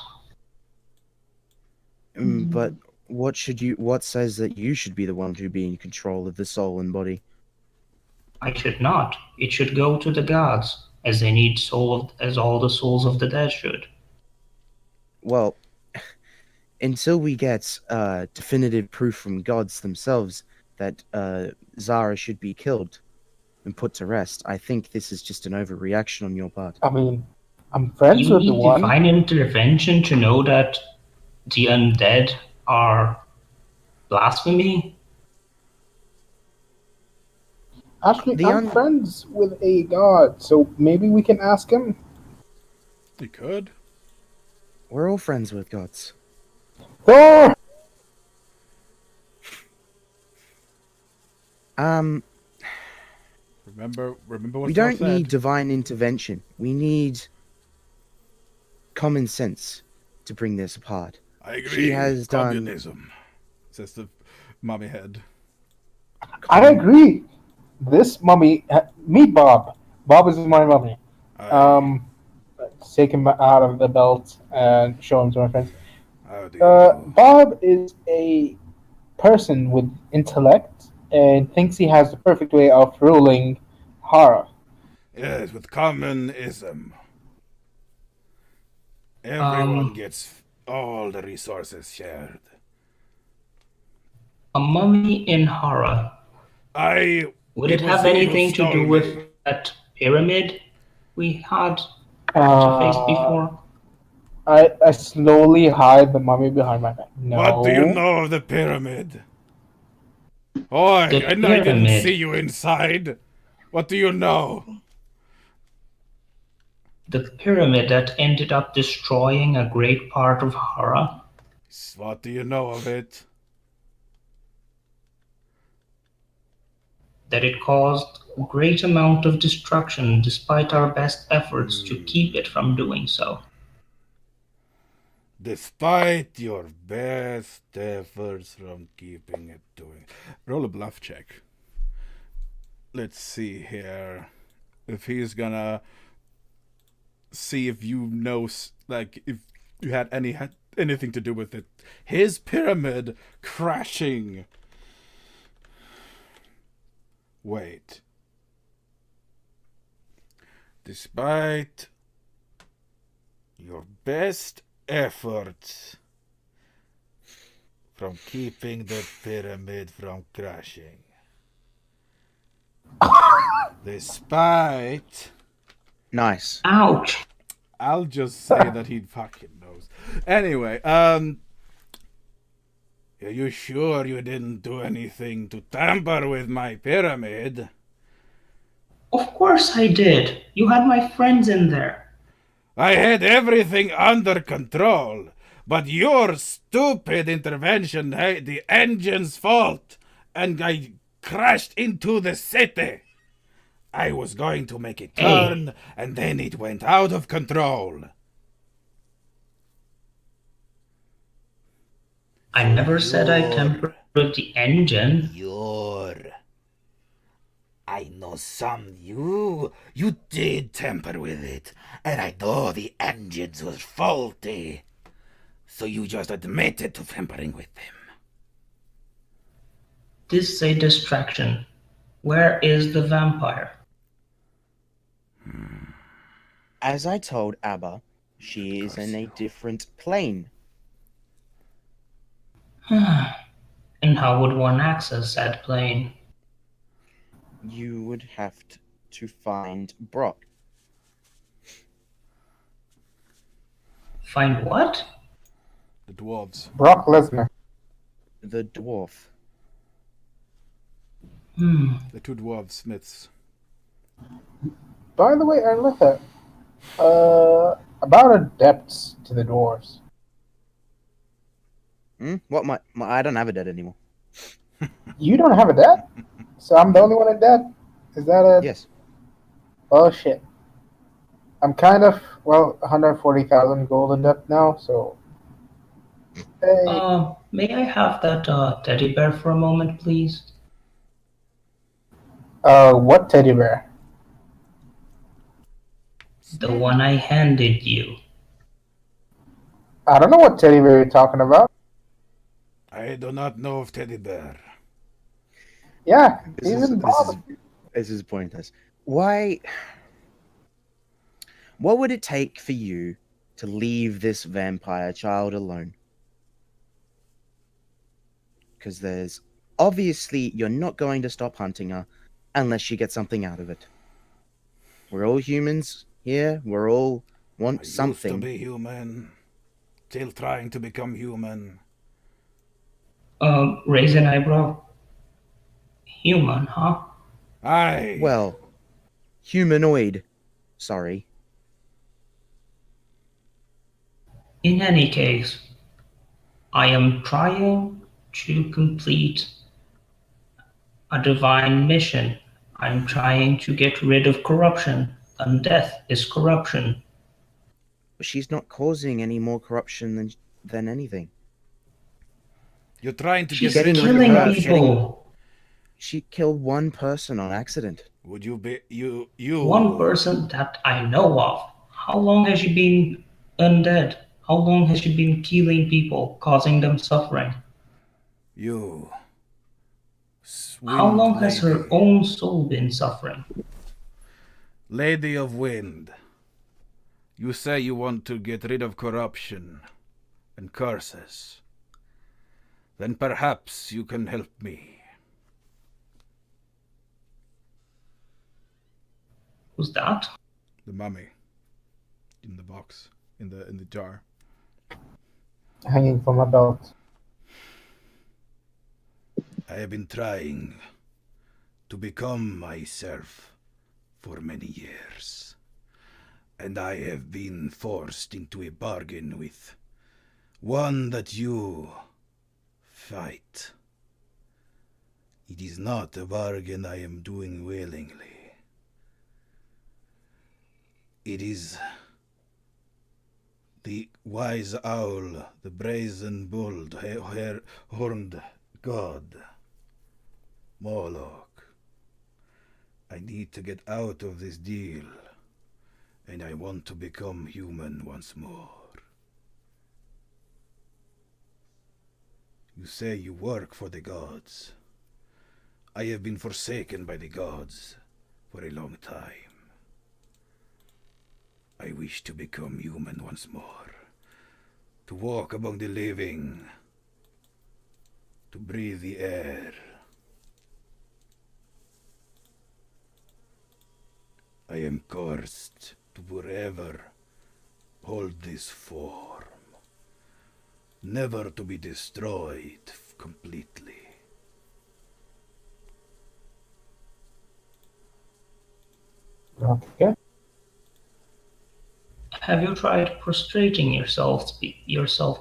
But what says that you should be the one to be in control of the soul and body? I should not. It should go to the gods, as they need as all the souls of the dead should. Well, until we get definitive proof from gods themselves that Zara should be killed and put to rest, I think this is just an overreaction on your part. I mean, I'm friends You with the need one. divine intervention to know that the undead are blasphemy. Actually, I'm friends with a god, so maybe we can ask him. You could. We're all friends with gods. Thor! Remember what we don't need divine intervention. We need common sense to bring this apart. I agree. She has Communism, says the mummy head. I agree. This mummy, meet Bob. Bob is my mummy. Take him out of the belt and show him to my friends. Bob is a person with intellect and thinks he has the perfect way of ruling Harra. Yes, with communism. Everyone gets all the resources shared. A mummy in Harra. Would it have anything to do with that pyramid we had faced before? I slowly hide the mummy behind my back. No. What do you know of the pyramid? I didn't see you inside. What do you know? The pyramid that ended up destroying a great part of Harra. What do you know of it? That it caused a great amount of destruction despite our best efforts to keep it from doing so. Despite your best efforts from keeping it doing. Roll a bluff check. Let's see here. If he's gonna see if you know, like, if you had anything to do with it. His pyramid crashing. Wait. Despite your best efforts from keeping the pyramid from crashing. Despite... Nice. Ouch! I'll just say that he fucking knows. Anyway, are you sure you didn't do anything to tamper with my pyramid? Of course I did. You had my friends in there. I had everything under control, but your stupid intervention had the engine's fault, and I crashed into the city. I was going to make it turn, and then it went out of control. I never said I tampered with the engine. I know you did tamper with it, and I know the engines was faulty. So you just admitted to tampering with them. This is a distraction. Where is the vampire? As I told Abba, she is in a different plane. And how would one access that plane? You would have to find Brock. Find what? The dwarves. Brock Lesnar. The dwarf. The two dwarf smiths. By the way, Arletha, about adepts to the dwarves. What? I don't have a dead anymore. You don't have a debt? So I'm the only one in debt? Is that a... Yes. Oh, shit. I'm kind of, 140,000 gold in debt now, so... Hey. May I have that teddy bear for a moment, please? What teddy bear? The one I handed you. I don't know what teddy bear you're talking about. I do not know of teddy bear. Yeah, This is pointless. Why? What would it take for you to leave this vampire child alone? Because there's obviously you're not going to stop hunting her unless you get something out of it. We're all humans here. We're all want something. Used to be human, still trying to become human. Raise an eyebrow. Human, huh? Aye. Well, humanoid. Sorry. In any case, I am trying to complete a divine mission. I'm trying to get rid of corruption, and death is corruption. But she's not causing any more corruption than anything. You're trying to She's get rid of killing her. people. She killed one person on accident. Would you be you? One person that I know of. How long has she been undead? How long has she been killing people, causing them suffering? You. How long Wind has her lady. own soul been suffering? Lady of Wind. You say you want to get rid of corruption and curses. Then perhaps you can help me. Who's that? The mummy. In the box. In the jar. Hanging from a belt. I have been trying to become myself for many years, and I have been forced into a bargain with one that you fight. It is not a bargain I am doing willingly. It is the wise owl, the brazen bull, horned god, Moloch. I need to get out of this deal, and I want to become human once more. You say you work for the gods. I have been forsaken by the gods for a long time. I wish to become human once more, to walk among the living, to breathe the air. I am cursed to forever hold this form, never to be destroyed completely. Okay. Have you tried prostrating yourself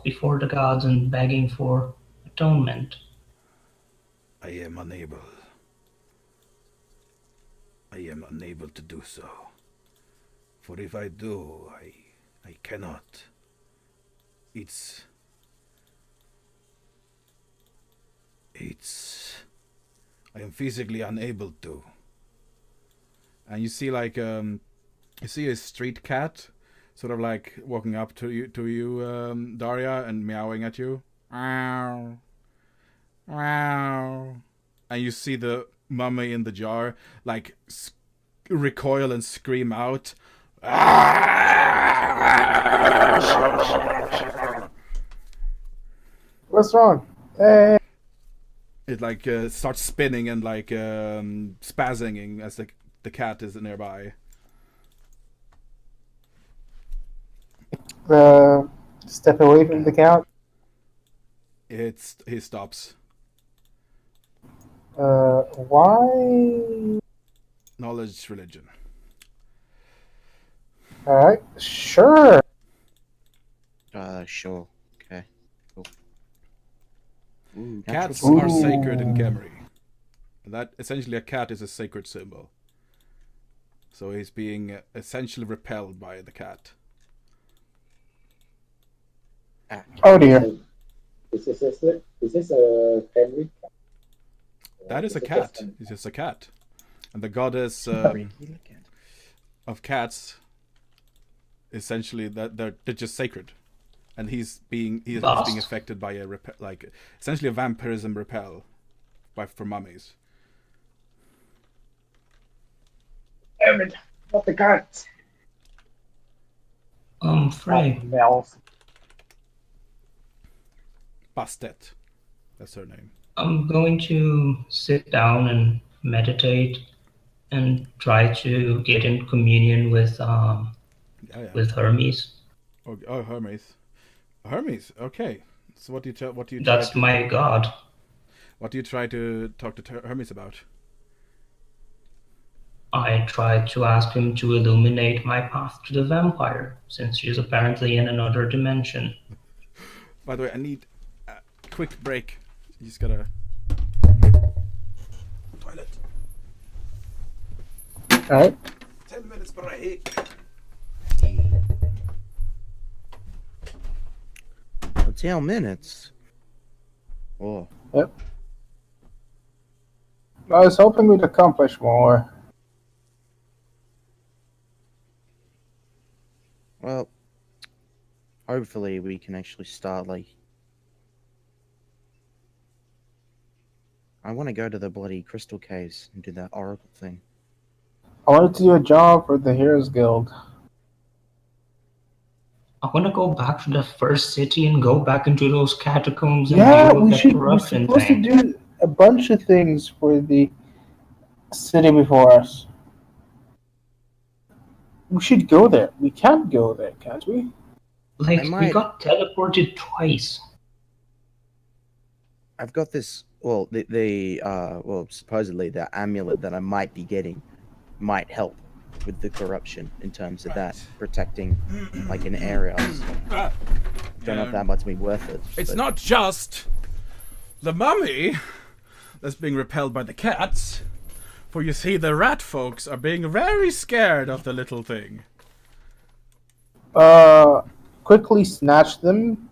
before the gods and begging for atonement? I am unable. I am unable to do so. For if I do, I cannot. I am physically unable to. And you see you see a street cat sort of like walking up to you, Daria, and meowing at you. Meow. Meow. And you see the mummy in the jar like recoil and scream out. What's wrong? Hey. it like starts spinning and like spazzing as the cat is nearby. Step away from the cat. He stops. Why? Knowledge, religion. All right, sure. Sure. Okay. Cool. Ooh, Cats natural are 20. sacred in Kemri. That essentially a cat is a sacred symbol. So he's being essentially repelled by the cat. Oh dear. Is this a family? That is a it cat. just an- It's just a cat. And the goddess of cats, essentially, they're just sacred. And he's being affected by a essentially a vampirism repel from mummies. Damn it! Not the cat. Frey, Mel's. Bastet. That's her name. I'm going to sit down and meditate and try to get in communion with Hermes. Oh, Hermes. Hermes. Okay. So what do you try That's to? my god. What do you try to talk to Hermes about? I tried to ask him to illuminate my path to the vampire, since she's apparently in another dimension. By the way, I need a quick break. You just gotta toilet. All right. 10 minutes break. 10 minutes. Oh. Yep. I was hoping we'd accomplish more. Well, hopefully we can actually start, like... I want to go to the bloody crystal caves and do that oracle thing. I wanted to do a job for the Heroes Guild. I want to go back to the first city and go back into those catacombs and Yeah, deal with we that should. We're corruption supposed thing. to do a bunch of things for the city before us. We should go there. We can't go there, can't we? Like, I we might- got teleported twice. I've got this... Well, well, supposedly the amulet that I might be getting might help with the corruption in terms of that, protecting, like, an area. So don't know if that might be worth it. It's but- not just the mummy that's being repelled by the cats. For you see, the rat folks are being very scared of the little thing. Quickly snatch them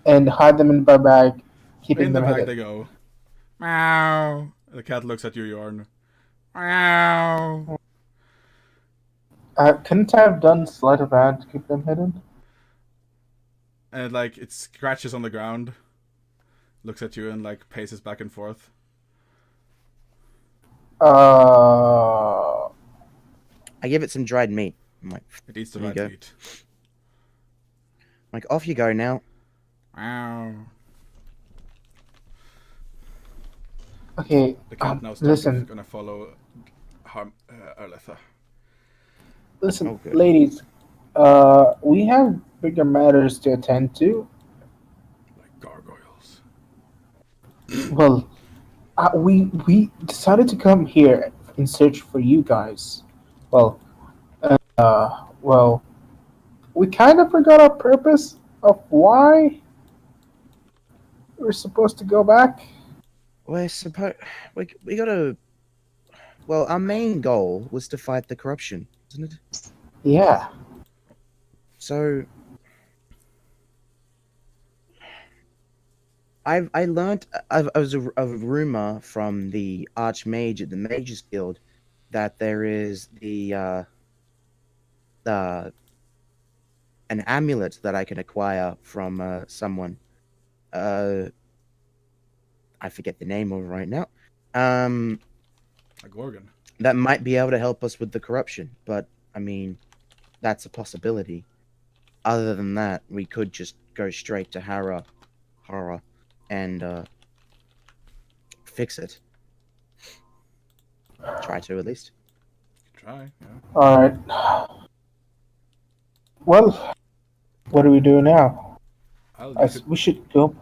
and hide them in my bag, keeping In the them bag hidden. they go. Meow. The cat looks at you, Yorn. Meow. Couldn't I have done sleight of hand to keep them hidden? And like it scratches on the ground, looks at you and like paces back and forth. Uh, I give it some dried meat. I'm like, It eats the There you rat go. meat. off you go now. Meow. okay, The cat now starts listen, gonna follow Arletha. listen, Oh, good. ladies. We have bigger matters to attend to. Like gargoyles. Well, we decided to come here in search for you guys. Well, we kind of forgot our purpose of why we're supposed to go back. We're supposed... We gotta... Well, our main goal was to fight the corruption, isn't it? Yeah. So... I learned... I was a rumor from the Archmage at the Mages Guild that there is an amulet that I can acquire from someone. I forget the name of it right now. A gorgon. That might be able to help us with the corruption, but I mean, that's a possibility. Other than that, we could just go straight to Harra, and fix it. Try to, at least. Try, yeah. Alright. Well, what do we do now? We should go.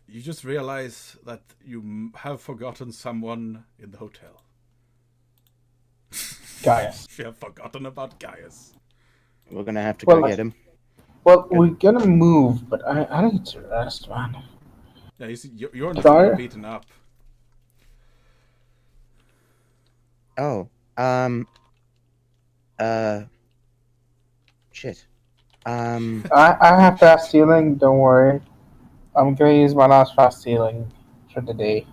You just realize that you have forgotten someone in the hotel. Gaius. You have forgotten about Gaius. We're gonna have to go get him. Well, we're gonna move, but I need to rest, man. Yeah, you see, you're not beaten up. Oh, shit. I have fast healing. Don't worry. I'm gonna use my last fast healing for the day.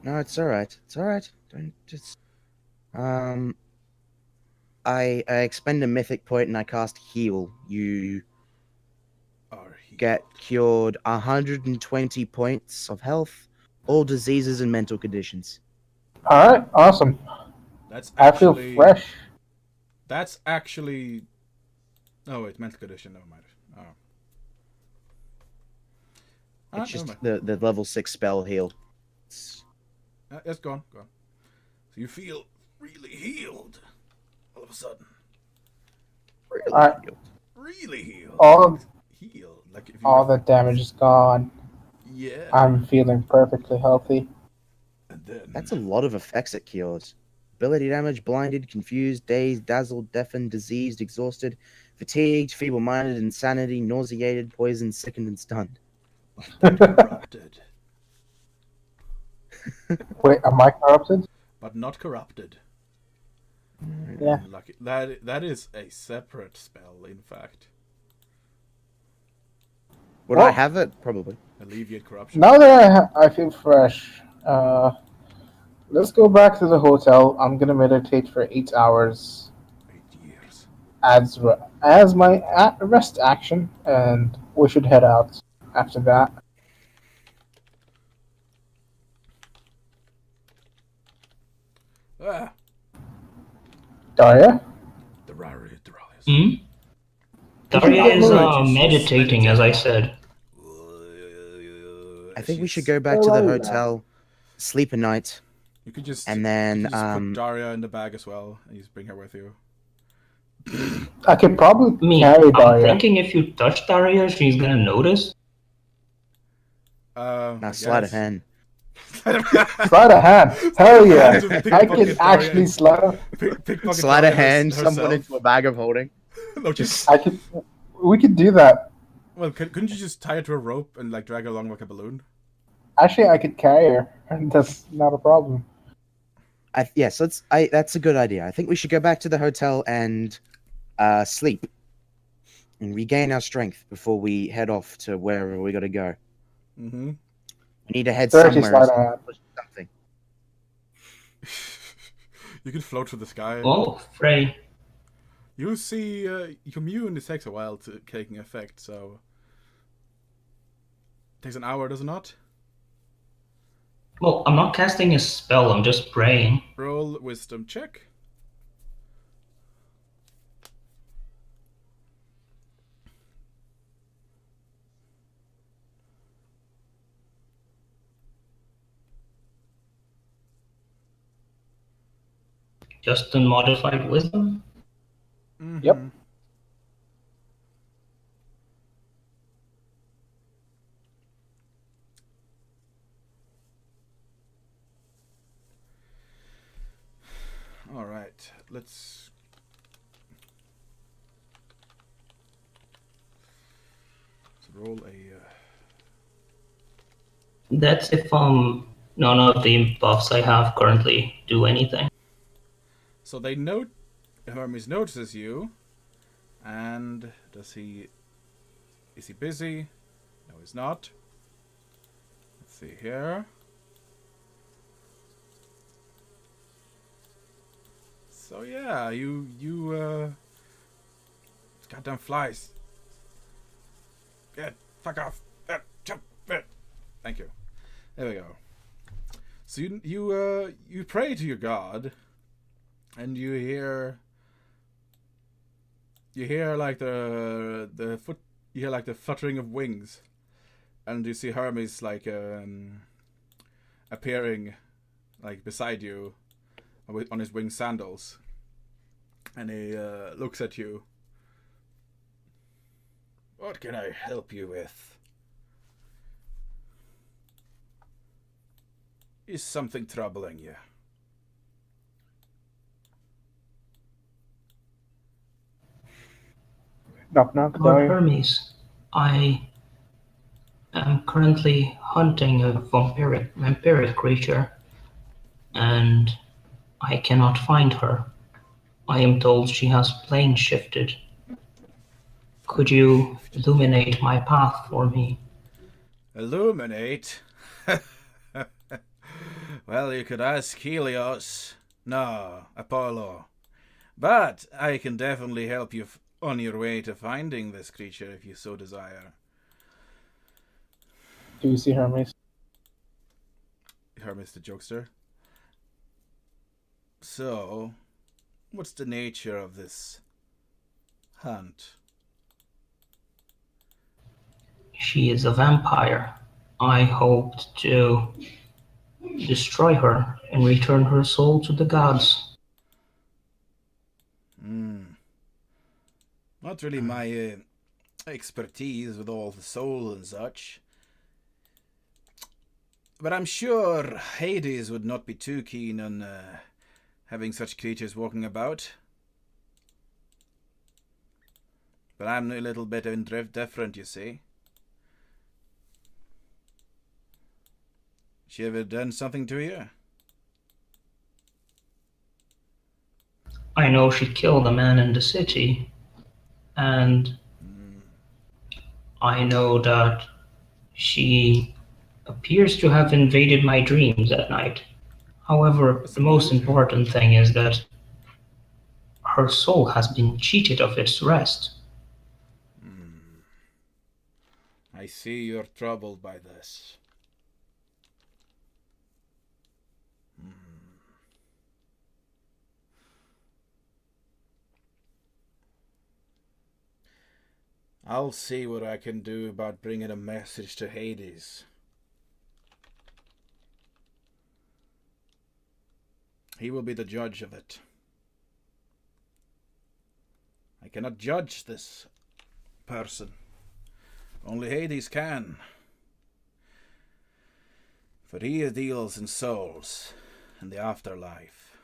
No, it's all right. It's all right. Don't just. I expend a mythic point and I cast heal. You get cured 120 points of health, all diseases and mental conditions. All right, awesome. I feel fresh. That's actually. Oh wait, mental condition. Never mind. Oh. It's just the level 6 spell heal. It's gone. So you feel really healed all of a sudden. Really healed. All the damage is gone. Yeah. I'm feeling perfectly healthy. That's a lot of effects it cures. Ability damage, blinded, confused, dazed, dazzled, deafened, diseased, exhausted, fatigued, feeble-minded, insanity, nauseated, poisoned, sickened, and stunned. Corrupted. Wait, am I corrupted? But not corrupted. Yeah. Lucky. That is a separate spell, in fact. Would I have it? Probably. Alleviate corruption. Now that I feel fresh, let's go back to the hotel. I'm gonna meditate for 8 hours. 8 years. As my rest action, and we should head out after that. The Daria? Darius. Daria is meditating, as I said. I think we should go back to the hotel, sleep a night. You could just and then put Daria in the bag as well, and you just bring her with you. I could probably carry Daria. I'm thinking if you touch Daria, she's gonna notice. Now sleight of hand. Sleight of hand. Hell yeah! I can actually sleight of hand someone into a bag of holding. No, just we could do that. Well, couldn't you just tie her to a rope and like drag her along like a balloon? Actually, I could carry her. That's not a problem. Yes, that's a good idea. I think we should go back to the hotel and sleep and regain our strength before we head off to wherever we got to go. Mm-hmm. We need to head somewhere. Something. You can float through the sky. Oh, Frey. You see, commune, it takes a while to taking effect, so it takes an hour, does it not? Well, I'm not casting a spell, I'm just praying. Roll wisdom check. Just unmodified wisdom? Mm-hmm. Yep. All right, let's roll a. That's if none of the buffs I have currently do anything. So Hermes notices you, and is he busy? No, he's not. Let's see here. So yeah, you goddamn flies. Get fuck off. Jump. Thank you. There we go. So you pray to your god, and you hear like the fluttering of wings, and you see Hermes like appearing like beside you, on his winged sandals, and he looks at you. What can I help you with? Is something troubling you? Knock knock. Lord Hermes, I am currently hunting a vampiric creature, and I cannot find her. I am told she has plane shifted. Could you illuminate my path for me? Illuminate? Well, you could ask Helios. No, Apollo. But I can definitely help you on your way to finding this creature if you so desire. Do you see Hermes? Hermes the jokester. So, what's the nature of this hunt? She is a vampire. I hoped to destroy her and return her soul to the gods. Not really my expertise with all the soul and such. But I'm sure Hades would not be too keen on having such creatures walking about. But I'm a little bit different, you see. She ever done something to you? I know she killed a man in the city, and I know that she appears to have invaded my dreams at night. However, the most important thing is that her soul has been cheated of its rest. I see you're troubled by this. I'll see what I can do about bringing a message to Hades. He will be the judge of it. I cannot judge this person. Only Hades can. For he deals in souls and the afterlife.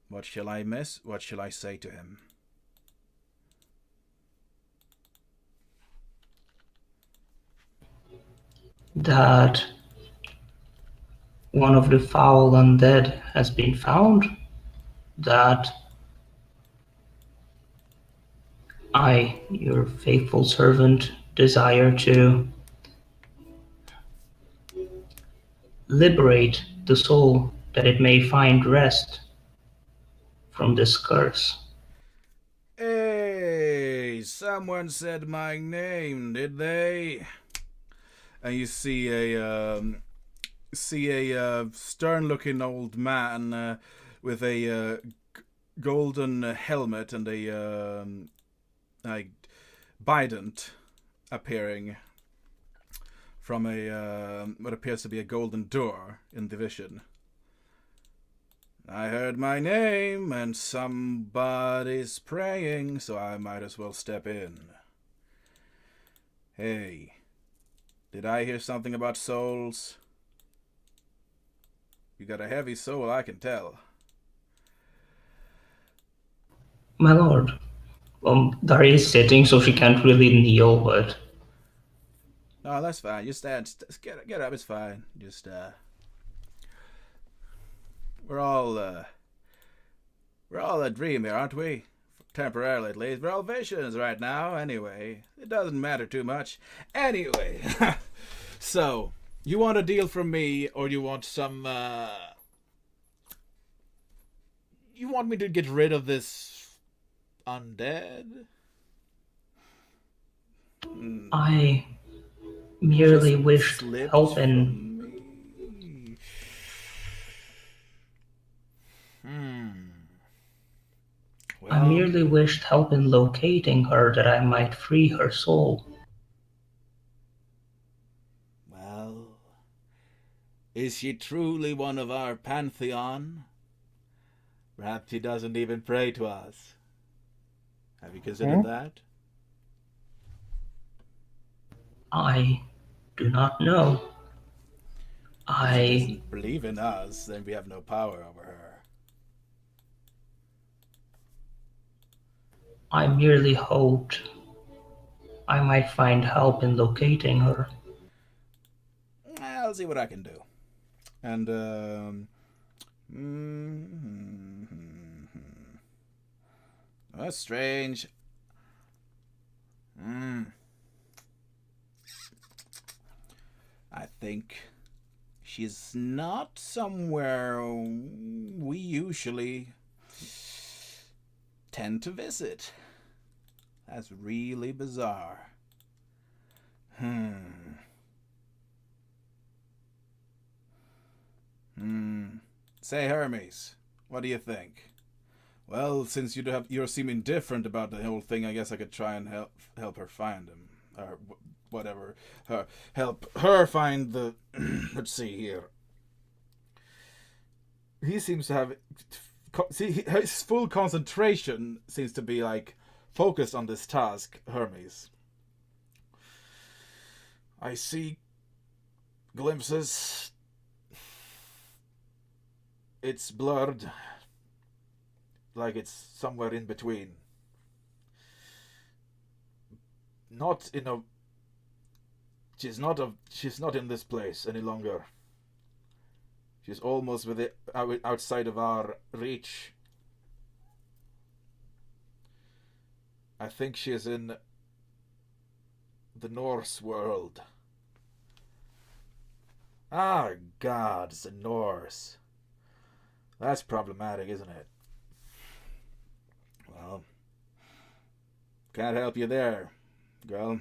What shall I miss? What shall I say to him? That one of the foul undead has been found, that I, your faithful servant, desire to liberate the soul that it may find rest from this curse. Hey, someone said my name, did they? And you see a stern-looking old man with a golden helmet and a bident appearing from a what appears to be a golden door in the vision. I heard my name and somebody's praying, so I might as well step in. Hey, did I hear something about souls? You got a heavy soul, I can tell. My lord, Dari is sitting, so she can't really kneel, but... No, that's fine. You stand. Get up, it's fine. Just, We're all a dream here, aren't we? Temporarily, at least. We're all visions right now, anyway. It doesn't matter too much. Anyway. So, you want a deal from me, or you want some, You want me to get rid of this undead? I merely wished help in... Well, I merely wished help in locating her that I might free her soul. Well, Is she truly one of our pantheon? Perhaps she doesn't even pray to us. Have you considered that? I do not know. If she doesn't believe in us, then we have no power over her. I merely hoped I might find help in locating her. I'll see what I can do. And, that's strange. I think she's not somewhere we usually tend to visit. That's really bizarre. Say, Hermes, what do you think? Well, since you're seeming different about the whole thing, I guess I could try and help her find him, or whatever. Help her find the. Let's see here. He seems to have. See, his full concentration seems to be like focused on this task, Hermes. I see glimpses. It's blurred, like it's somewhere in between. Not in a. She's not in this place any longer. She's almost outside of our reach. I think she is in the Norse world. Ah, gods, the Norse. That's problematic, isn't it? Well, can't help you there, girl.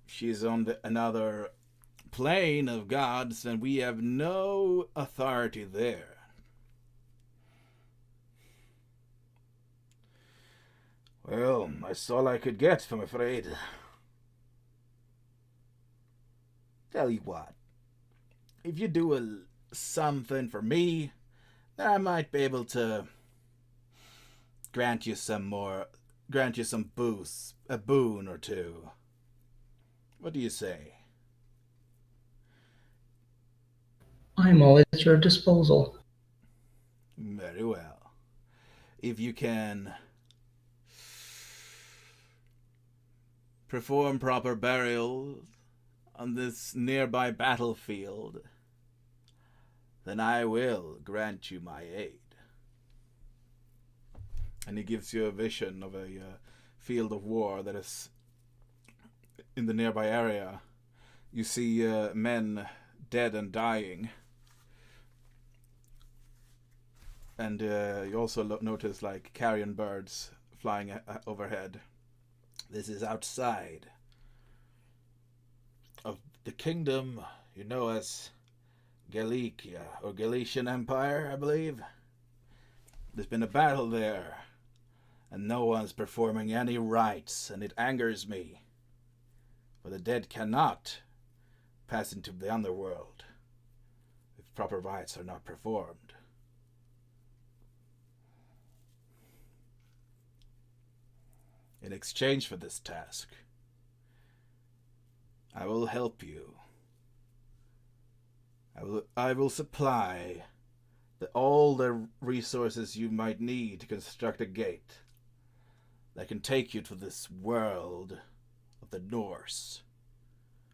She's on another plane of gods, and we have no authority there. Well, that's all I could get, I'm afraid. Tell you what, if you do something for me, then I might be able to grant you some boost, a boon or two. What do you say? I'm always at your disposal. Very well. If you can perform proper burials on this nearby battlefield, then I will grant you my aid. And he gives you a vision of a field of war that is in the nearby area. You see men dead and dying. And you also notice like carrion birds flying overhead. This is outside of the kingdom you know as Galicia, or Galician Empire, I believe. There's been a battle there, and no one's performing any rites, and it angers me. For the dead cannot pass into the underworld if proper rites are not performed. In exchange for this task, I will help you. I will supply all the resources you might need to construct a gate that can take you to this world of the Norse,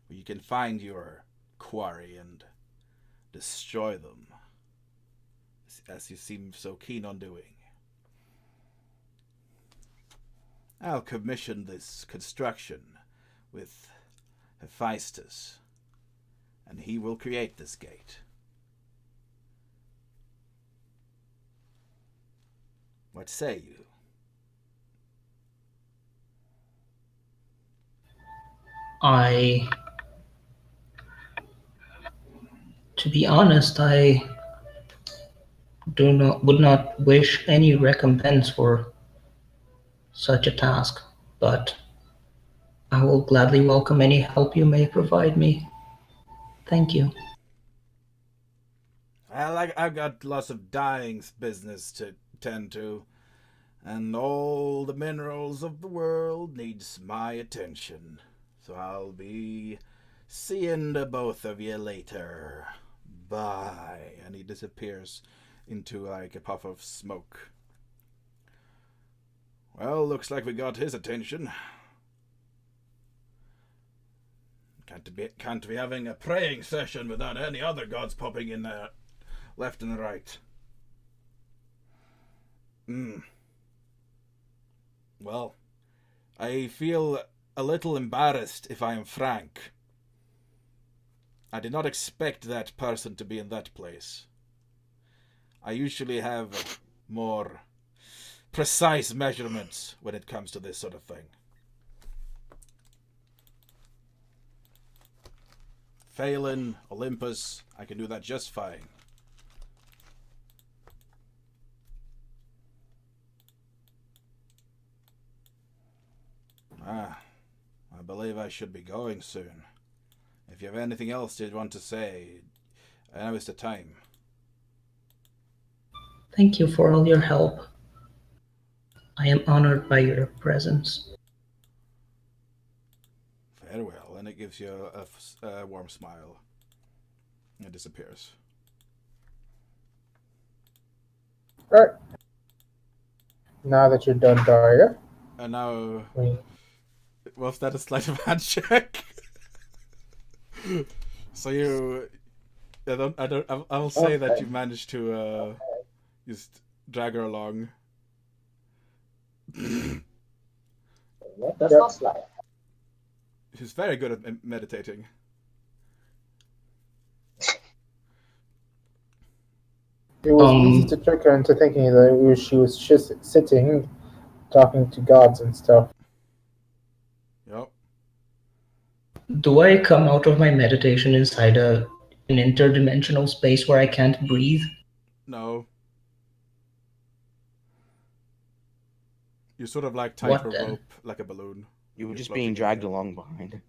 where you can find your quarry and destroy them, as you seem so keen on doing. I'll commission this construction with Hephaestus, and he will create this gate. What say you? To be honest, I would not wish any recompense for such a task, but I will gladly welcome any help you may provide me. Thank you. Well, I've got lots of dying business to tend to, and all the minerals of the world needs my attention. So I'll be seeing the both of you later. Bye. And he disappears into like a puff of smoke. Well, looks like we got his attention. Can't be having a praying session without any other gods popping in there, left and right. Well, I feel a little embarrassed, if I am frank. I did not expect that person to be in that place. I usually have more precise measurements when it comes to this sort of thing. Faelin, Olympus, I can do that just fine. I believe I should be going soon. If you have anything else you'd want to say, now is the time. Thank you for all your help. I am honored by your presence. Very well, and it gives you a warm smile. It disappears. Right. Now that you're done, Daria. And now, was that a sleight of hand check? So I'll say that you managed to just drag her along. That's not slide. She's very good at meditating. It was easy to trick her into thinking that she was just sitting, talking to gods and stuff. Yep. Do I come out of my meditation inside an interdimensional space where I can't breathe? No. You're sort of like tied to a rope, like a balloon. You were just being dragged along behind.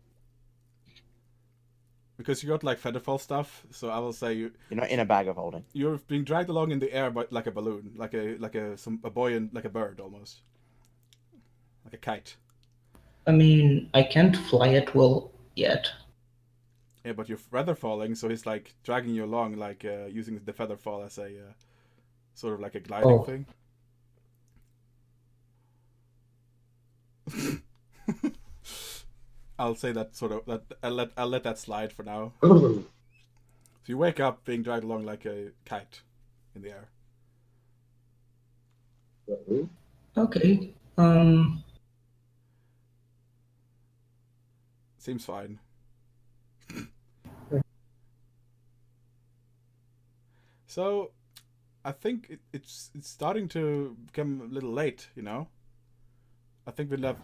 Because you got like featherfall stuff, so I will say you're not in a bag of holding. You're being dragged along in the air, but like a balloon, like a buoyant, like a bird almost, like a kite. I mean, I can't fly at will yet. Yeah, but you're feather falling, so he's like dragging you along, like using the feather fall as a sort of like a gliding thing. I'll say that sort of that I'll let that slide for now. So you wake up being dragged along like a kite in the air. Okay. Seems fine. So, I think it's starting to become a little late, you know. I think we'll have.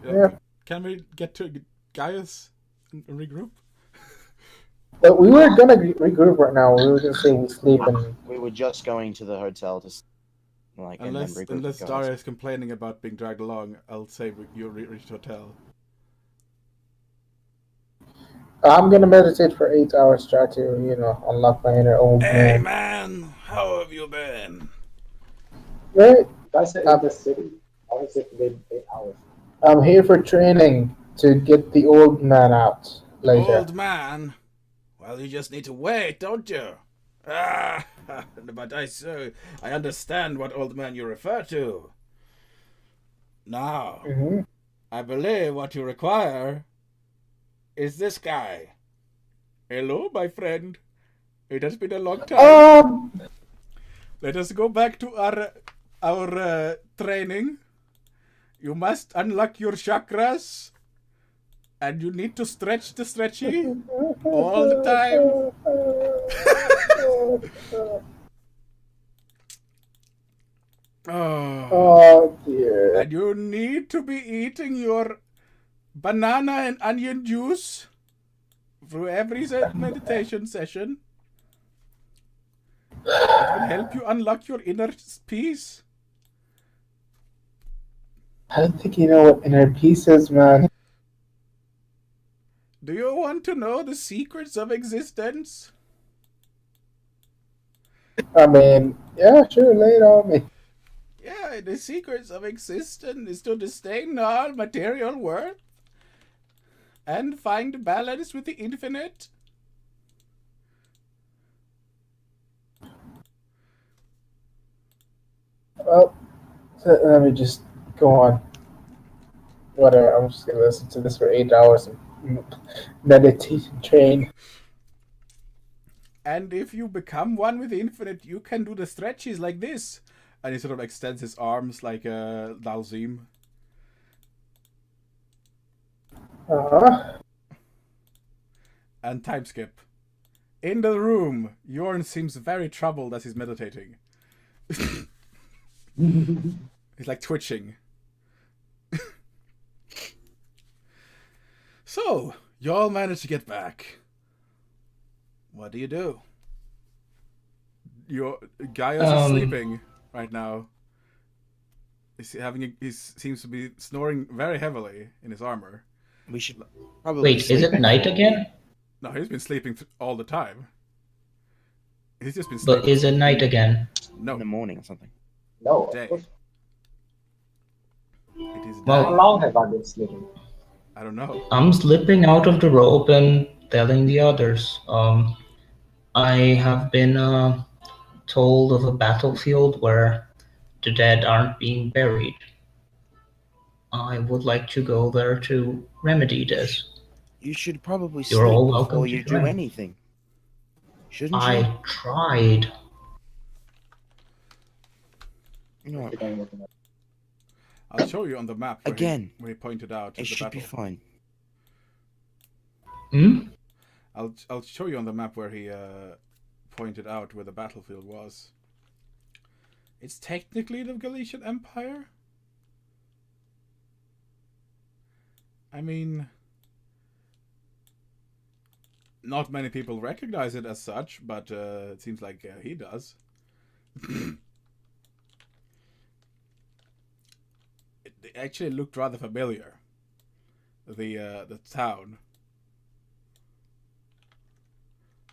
Can we get to Gaius and regroup? But we were gonna regroup right now. We were gonna say we sleep and. We were just going to the hotel to, like, unless Daria is complaining about being dragged along, I'll say you reach the hotel. I'm gonna meditate for 8 hours, try to, unlock my inner old man. Hey man, how have you been? Right? I said in the city. How is it been 8 hours? I'm here for training to get the old man out later. Old man? Well, you just need to wait, don't you? Ah, but I understand what old man you refer to. Now, I believe what you require is this guy. Hello, my friend. It has been a long time. Let us go back to our training. You must unlock your chakras. And you need to stretch the stretchy all the time. Oh dear. And you need to be eating your banana and onion juice through every meditation session. It will help you unlock your inner peace. I don't think you know what inner peace is, man. Do you want to know the secrets of existence? I mean, yeah, sure, lay it on me. Yeah, the secrets of existence is to disdain all material worth and find balance with the infinite. Well, let me just go on. Whatever, I'm just gonna listen to this for 8 hours and meditate and train. And if you become one with the infinite, you can do the stretches like this. And he sort of extends his arms like a Dalzim. Uh-huh. And time skip. In the room, Jorn seems very troubled as he's meditating. He's like twitching. So, you all managed to get back. What do? Your Gaius is sleeping right now. He seems to be snoring very heavily in his armor. We should probably. Wait, is it night again? No, he's been sleeping all the time. He's just been sleeping. But is it night again? No. In the morning or something. No. Day. Of course. It is Well, How long have I been sleeping? I don't know. I'm slipping out of the rope and telling the others. I have been told of a battlefield where the dead aren't being buried. I would like to go there to remedy this. You should probably You're sleep all welcome before to you do join. anything. Shouldn't you? I tried. You know what? I'll show you on the map where Again. where he pointed out It the should be battle. fine. Hmm? I'll show you on the map where he pointed out where the battlefield was. It's technically the Galician Empire. I mean, not many people recognize it as such, but it seems like he does. It actually looked rather familiar. The town.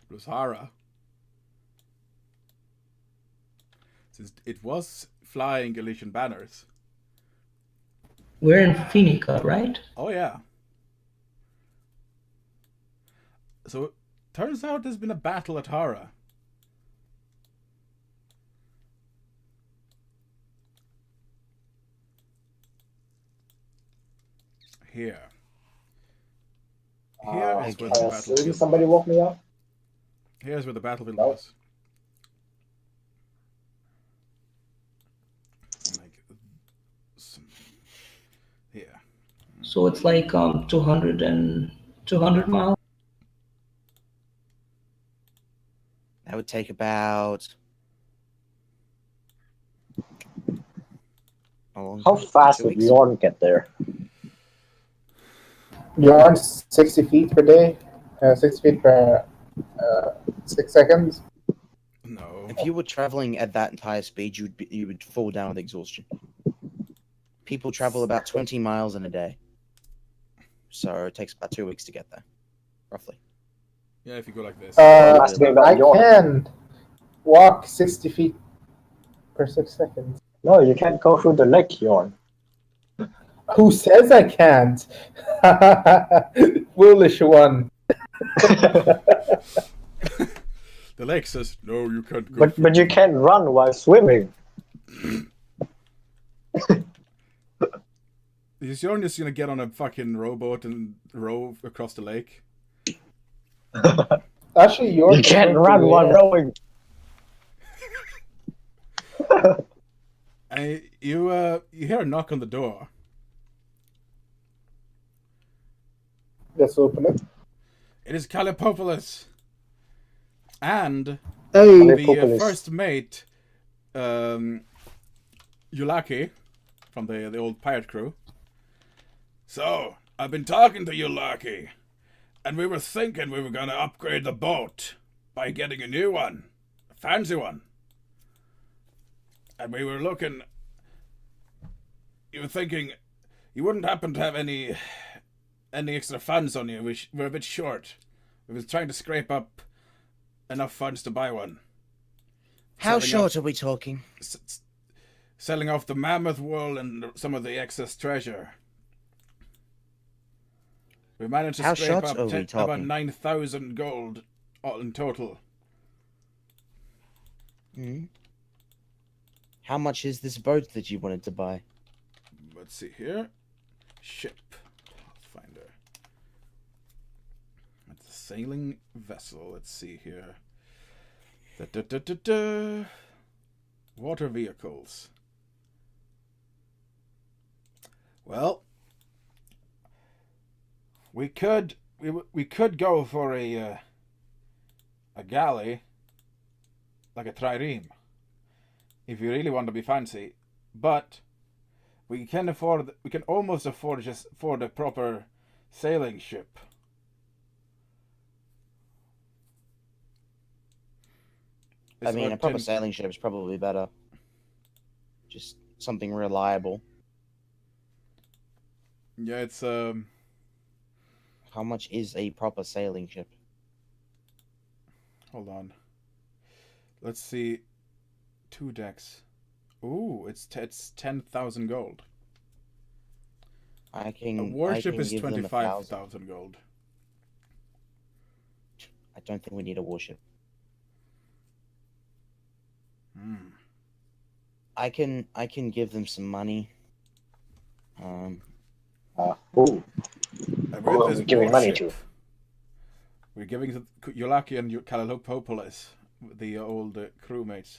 It was Harra. Since it was flying Galician banners. We're in Phoenica, right? Oh yeah. So turns out there's been a battle at Harra. Here. Here is where the battlefield somebody was. woke me up? Here's where the battlefield No. was. Like here. So it's like 200 miles. That would take about. How fast would Bjorn get there? You're on 60 feet per day, 6 feet per 6 seconds. No. If you were traveling at that entire speed, you would fall down with exhaustion. People travel about 20 miles in a day, so it takes about 2 weeks to get there, roughly. Yeah, if you go like this. I can walk 60 feet per 6 seconds. No, you can't go through the lake, Bjorn. Who says I can't? Foolish one. The lake says, no, you can't go. But you can't run while swimming. Is Jorn just gonna get on a fucking rowboat and row across the lake? Actually, you can't run while rowing. You hear a knock on the door. Let's open it. It is Calipopoulos. And Hey, the first mate, Yulaki, from the old pirate crew. So, I've been talking to Yulaki, and we were thinking we were going to upgrade the boat by getting a new one, a fancy one. And we were looking, you were thinking, you wouldn't happen to have any any extra funds on you. We're a bit short. We were trying to scrape up enough funds to buy one. How short are we talking? Selling off the mammoth wool and some of the excess treasure. We managed to scrape up about 9,000 gold all in total. How much is this boat that you wanted to buy? Let's see here. Ship. Pathfinder. It's a sailing vessel. Let's see here. Water vehicles. Well, we could go for a galley, like a trireme, if you really want to be fancy, but we can almost afford just for the proper sailing ship. I mean, a proper sailing ship is probably better. Just something reliable. Yeah, it's How much is a proper sailing ship? Hold on. Let's see. 2 decks. Ooh, it's 10,000 gold. A warship is 25,000 gold. I don't think we need a warship. I can give them some money. Who are we giving money to? We're giving to Yulaki and Kalalopopolis, the old crewmates.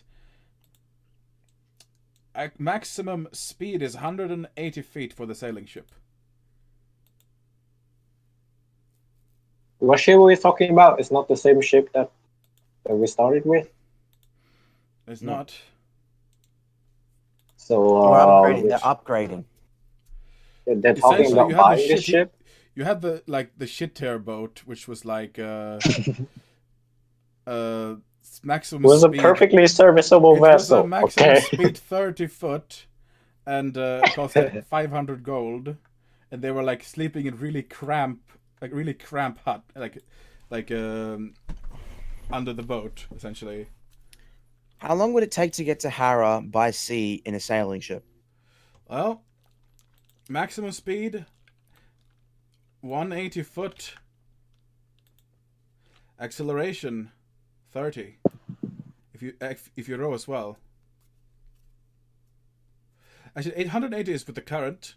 Maximum speed is 180 feet for the sailing ship. What ship are we talking about? It's not the same ship that we started with? It's not. So they're upgrading. They're talking about buying this ship? You had the shit tear boat, which was like maximum was speed. A perfectly serviceable vessel. Was a maximum speed 30 foot and cost 500 gold, and they were like sleeping in really cramp hut, like under the boat essentially. How long would it take to get to Harra by sea in a sailing ship? Well, maximum speed 180 foot. Acceleration 30. If you row as well. Actually, 880 is with the current.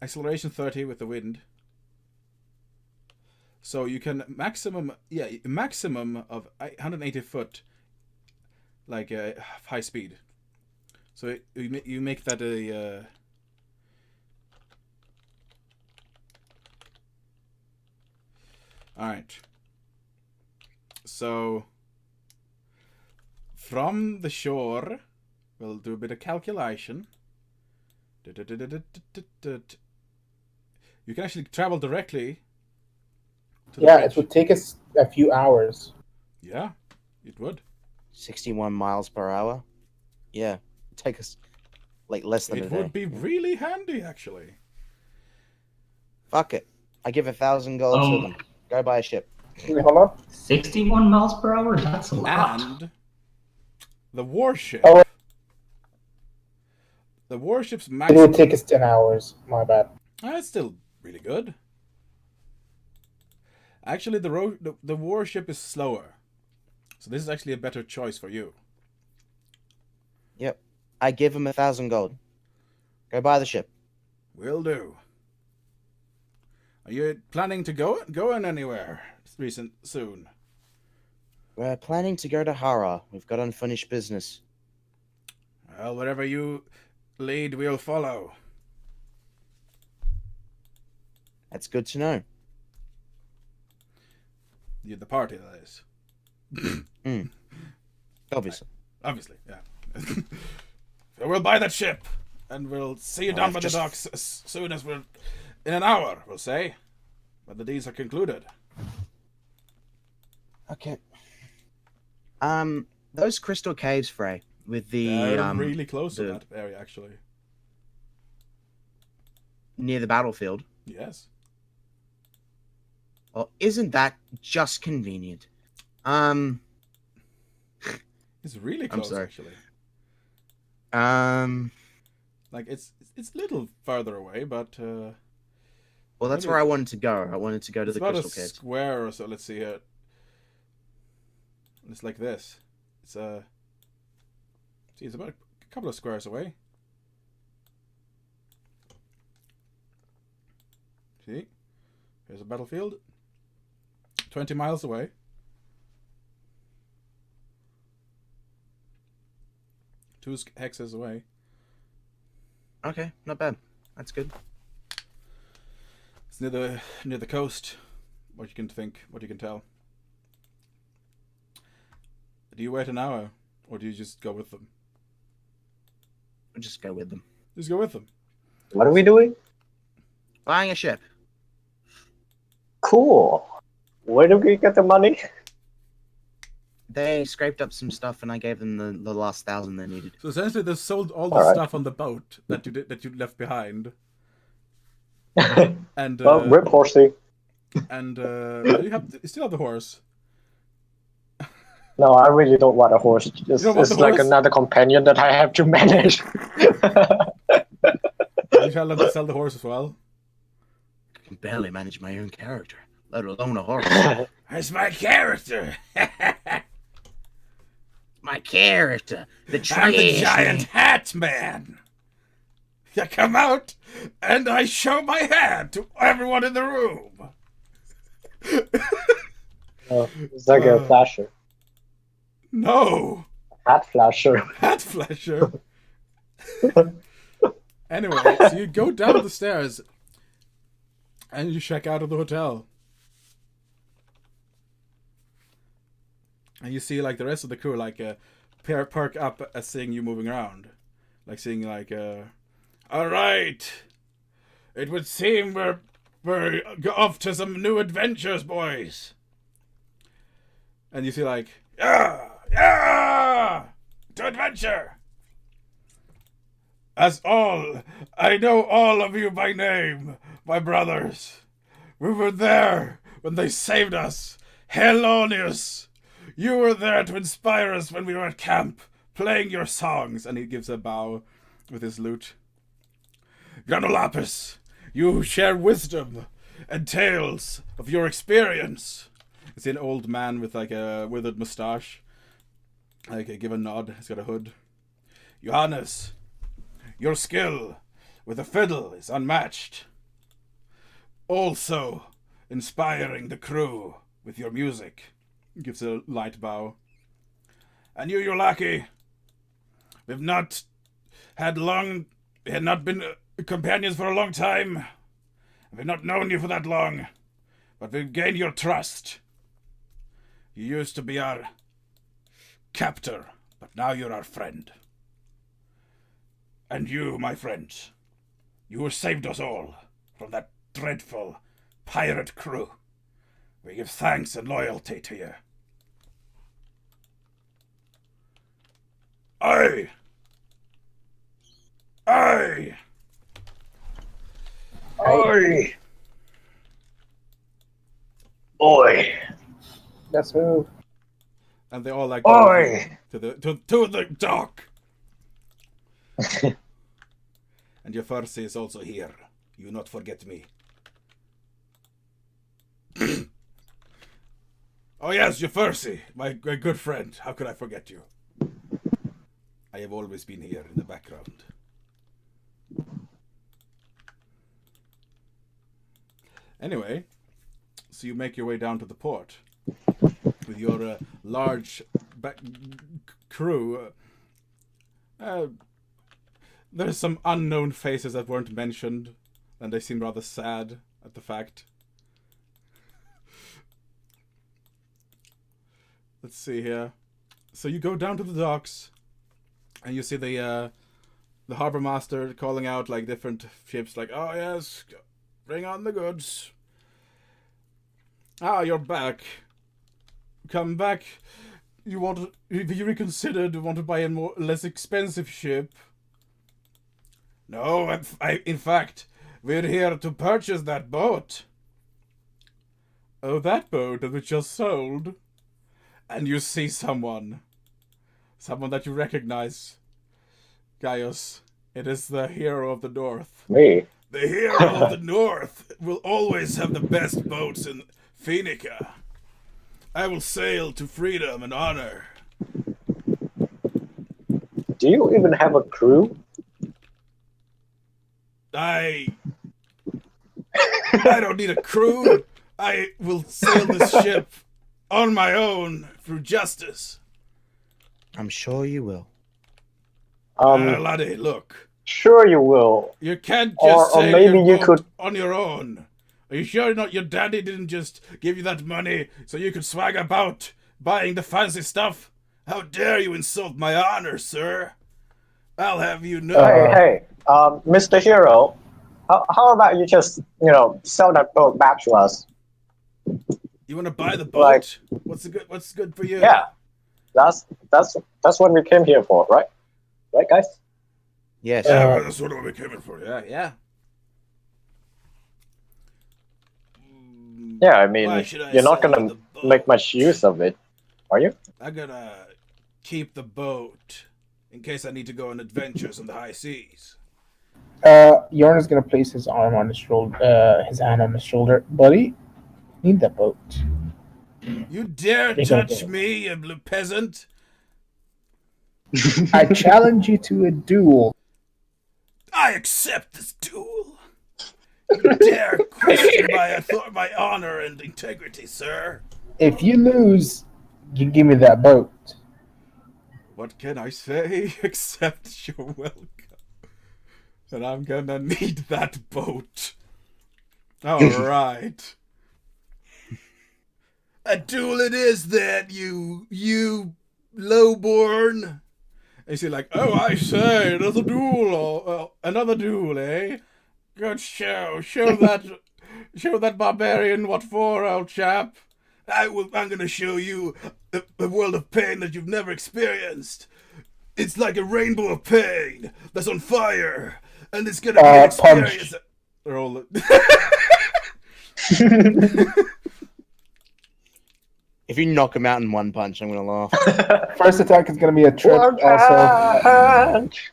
Acceleration 30 with the wind. So you can maximum of 180 foot, like high speed. So you make that a. All right. So from the shore, we'll do a bit of calculation. You can actually travel directly. It would take us a few hours. Yeah, it would. 61 miles per hour? Yeah, it'd take us like less than a day. It would be really handy, actually. Fuck it. I give 1,000 gold to them. Go buy a ship. Hold on. 61 miles per hour? That's a lot. And the warship. The warship's maximum. It would take us 10 hours. My bad. That's still really good. Actually, the warship is slower. So this is actually a better choice for you. Yep. I give him 1,000 gold. Go buy the ship. Will do. Are you planning to go in anywhere soon? We're planning to go to Harra. We've got unfinished business. Well, wherever you lead, we'll follow. That's good to know. You're the party, that is. Obviously. Obviously, yeah. So we'll buy that ship, and we'll see you down by the docks as soon as we're... In an hour, we'll say. But the deeds are concluded. Okay. Those crystal caves, Frey, with the... They're really close to that area, actually. near the battlefield. Yes. Well, isn't that just convenient? It's really I'm close, sorry. actually. Like, it's a little farther away, but... Well, that's where I wanted to go. I wanted to go to it's the about Crystal a Caves. square or so. Let's see here. It's like this. It's see, it's about a couple of squares away. See? Here's a battlefield. 20 miles away. Two hexes away. Okay, not bad. That's good. It's near the coast. What you can tell. Do you wait an hour, or do you just go with them? We'll just go with them. Just go with them. What are we doing? Buying a ship. Cool. Where do we get the money? They scraped up some stuff, and I gave them the last 1,000 they needed. So essentially, they sold all the stuff on the boat that you left behind. And well, rip horsey. And you still have the horse. No, I really don't want a horse. It's like another companion that I have to manage. You shall have to sell the horse as well. I can barely manage my own character, let alone a horse. That's my character. My character, the I'm the giant hat man. I come out and I show my hat to everyone in the room. Oh, it's like a flasher. No. Hat flasher. Hat flasher. Anyway, so you go down the stairs and you check out of the hotel. And you see like the rest of the crew like perk up as seeing you moving around. Like seeing like all right. It would seem we're off to some new adventures, boys. And you see like yeah, to adventure. I know all of you by name, my brothers. We were there when they saved us. Helonius, you were there to inspire us when we were at camp, playing your songs. And he gives a bow with his lute. Granolapis, you share wisdom and tales of your experience. It's an old man with like a withered mustache. Like, give a nod. He's got a hood. Johannes, your skill with the fiddle is unmatched. Also, inspiring the crew with your music. Gives a light bow. And you, Yolaki, we had not been companions for a long time. We've not known you for that long, but we've gained your trust. You used to be our captor, but now you're our friend. And you, my friends, you saved us all from that dreadful pirate crew. We give thanks and loyalty to you. Aye! Aye! Oi! Oi! Let's move. And they all like Oi! to the dock. And your Farsi is also here. You not forget me. Oh yes, your Farsi, my good friend. How could I forget you? I have always been here in the background. Anyway, so you make your way down to the port with your large crew. There's some unknown faces that weren't mentioned, and they seem rather sad at the fact. Let's see here. So you go down to the docks, and you see the harbor master calling out like different ships, like, "Oh yes, bring on the goods. Ah, you're back. Come back. You reconsidered? Want to buy a less expensive ship?" "No, in fact, We're here to purchase that boat. Oh, that boat that we just sold. And you see someone that you recognize. Gaius, it is the hero of the North. Me? The hero of the North will always have the best boats in Phoenica. I will sail to freedom and honor. Do you even have a crew? I don't need a crew. I will sail this ship on my own through justice. I'm sure you will. Laddie, look. Sure you will. You can't just or sail maybe your you boat could on your own. Are you sure not your daddy didn't just give you that money so you could swag about buying the fancy stuff? How dare you insult my honor, sir? I'll have you know. Hey, Mr. Hero, how about you just, sell that boat back to us? You want to buy the boat? Like, what's good for you? Yeah, that's what we came here for, right? Right, guys? Yes. Yeah, that's what we came in for. Yeah. Yeah, I mean, you're not sell gonna make much use of it, are you? I'm gonna keep the boat in case I need to go on adventures on the high seas. Yorn is gonna place his arm on his shoulder, his hand on his shoulder. Buddy, need that boat. You dare touch me, you blue peasant? I challenge you to a duel. I accept this duel. You dare question my honor and integrity, sir? If you lose, you give me that boat. What can I say except you're welcome? And I'm gonna need that boat. Alright. A duel it is then, you lowborn. And you see like, oh, I say, another duel, another duel, eh? Good show that barbarian what for, old chap. I'm gonna show you a world of pain that you've never experienced. It's like a rainbow of pain that's on fire, and it's gonna be an experience. Roll it. If you knock him out in one punch, I'm gonna laugh. First attack is gonna be a trip. One Also. punch.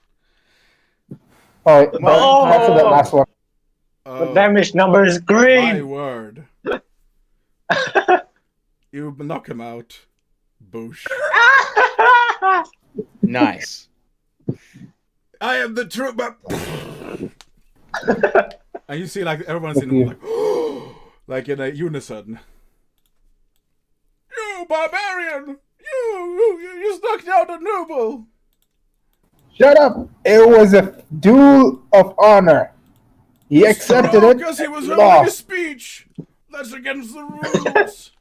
Oh, wait, after that last one. The damage number is green. My word. You knock him out. Boosh. Nice. I am the troop. And you see, like everyone's in like in a unison. You barbarian! You snuck out a noble. Shut up! It was a duel of honor. He accepted it. Because he was holding a speech. That's against the rules.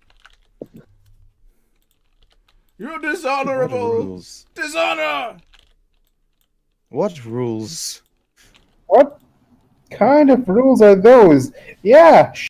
You're dishonorable. What rules? Dishonor. What rules? What kind of rules are those? Yeah,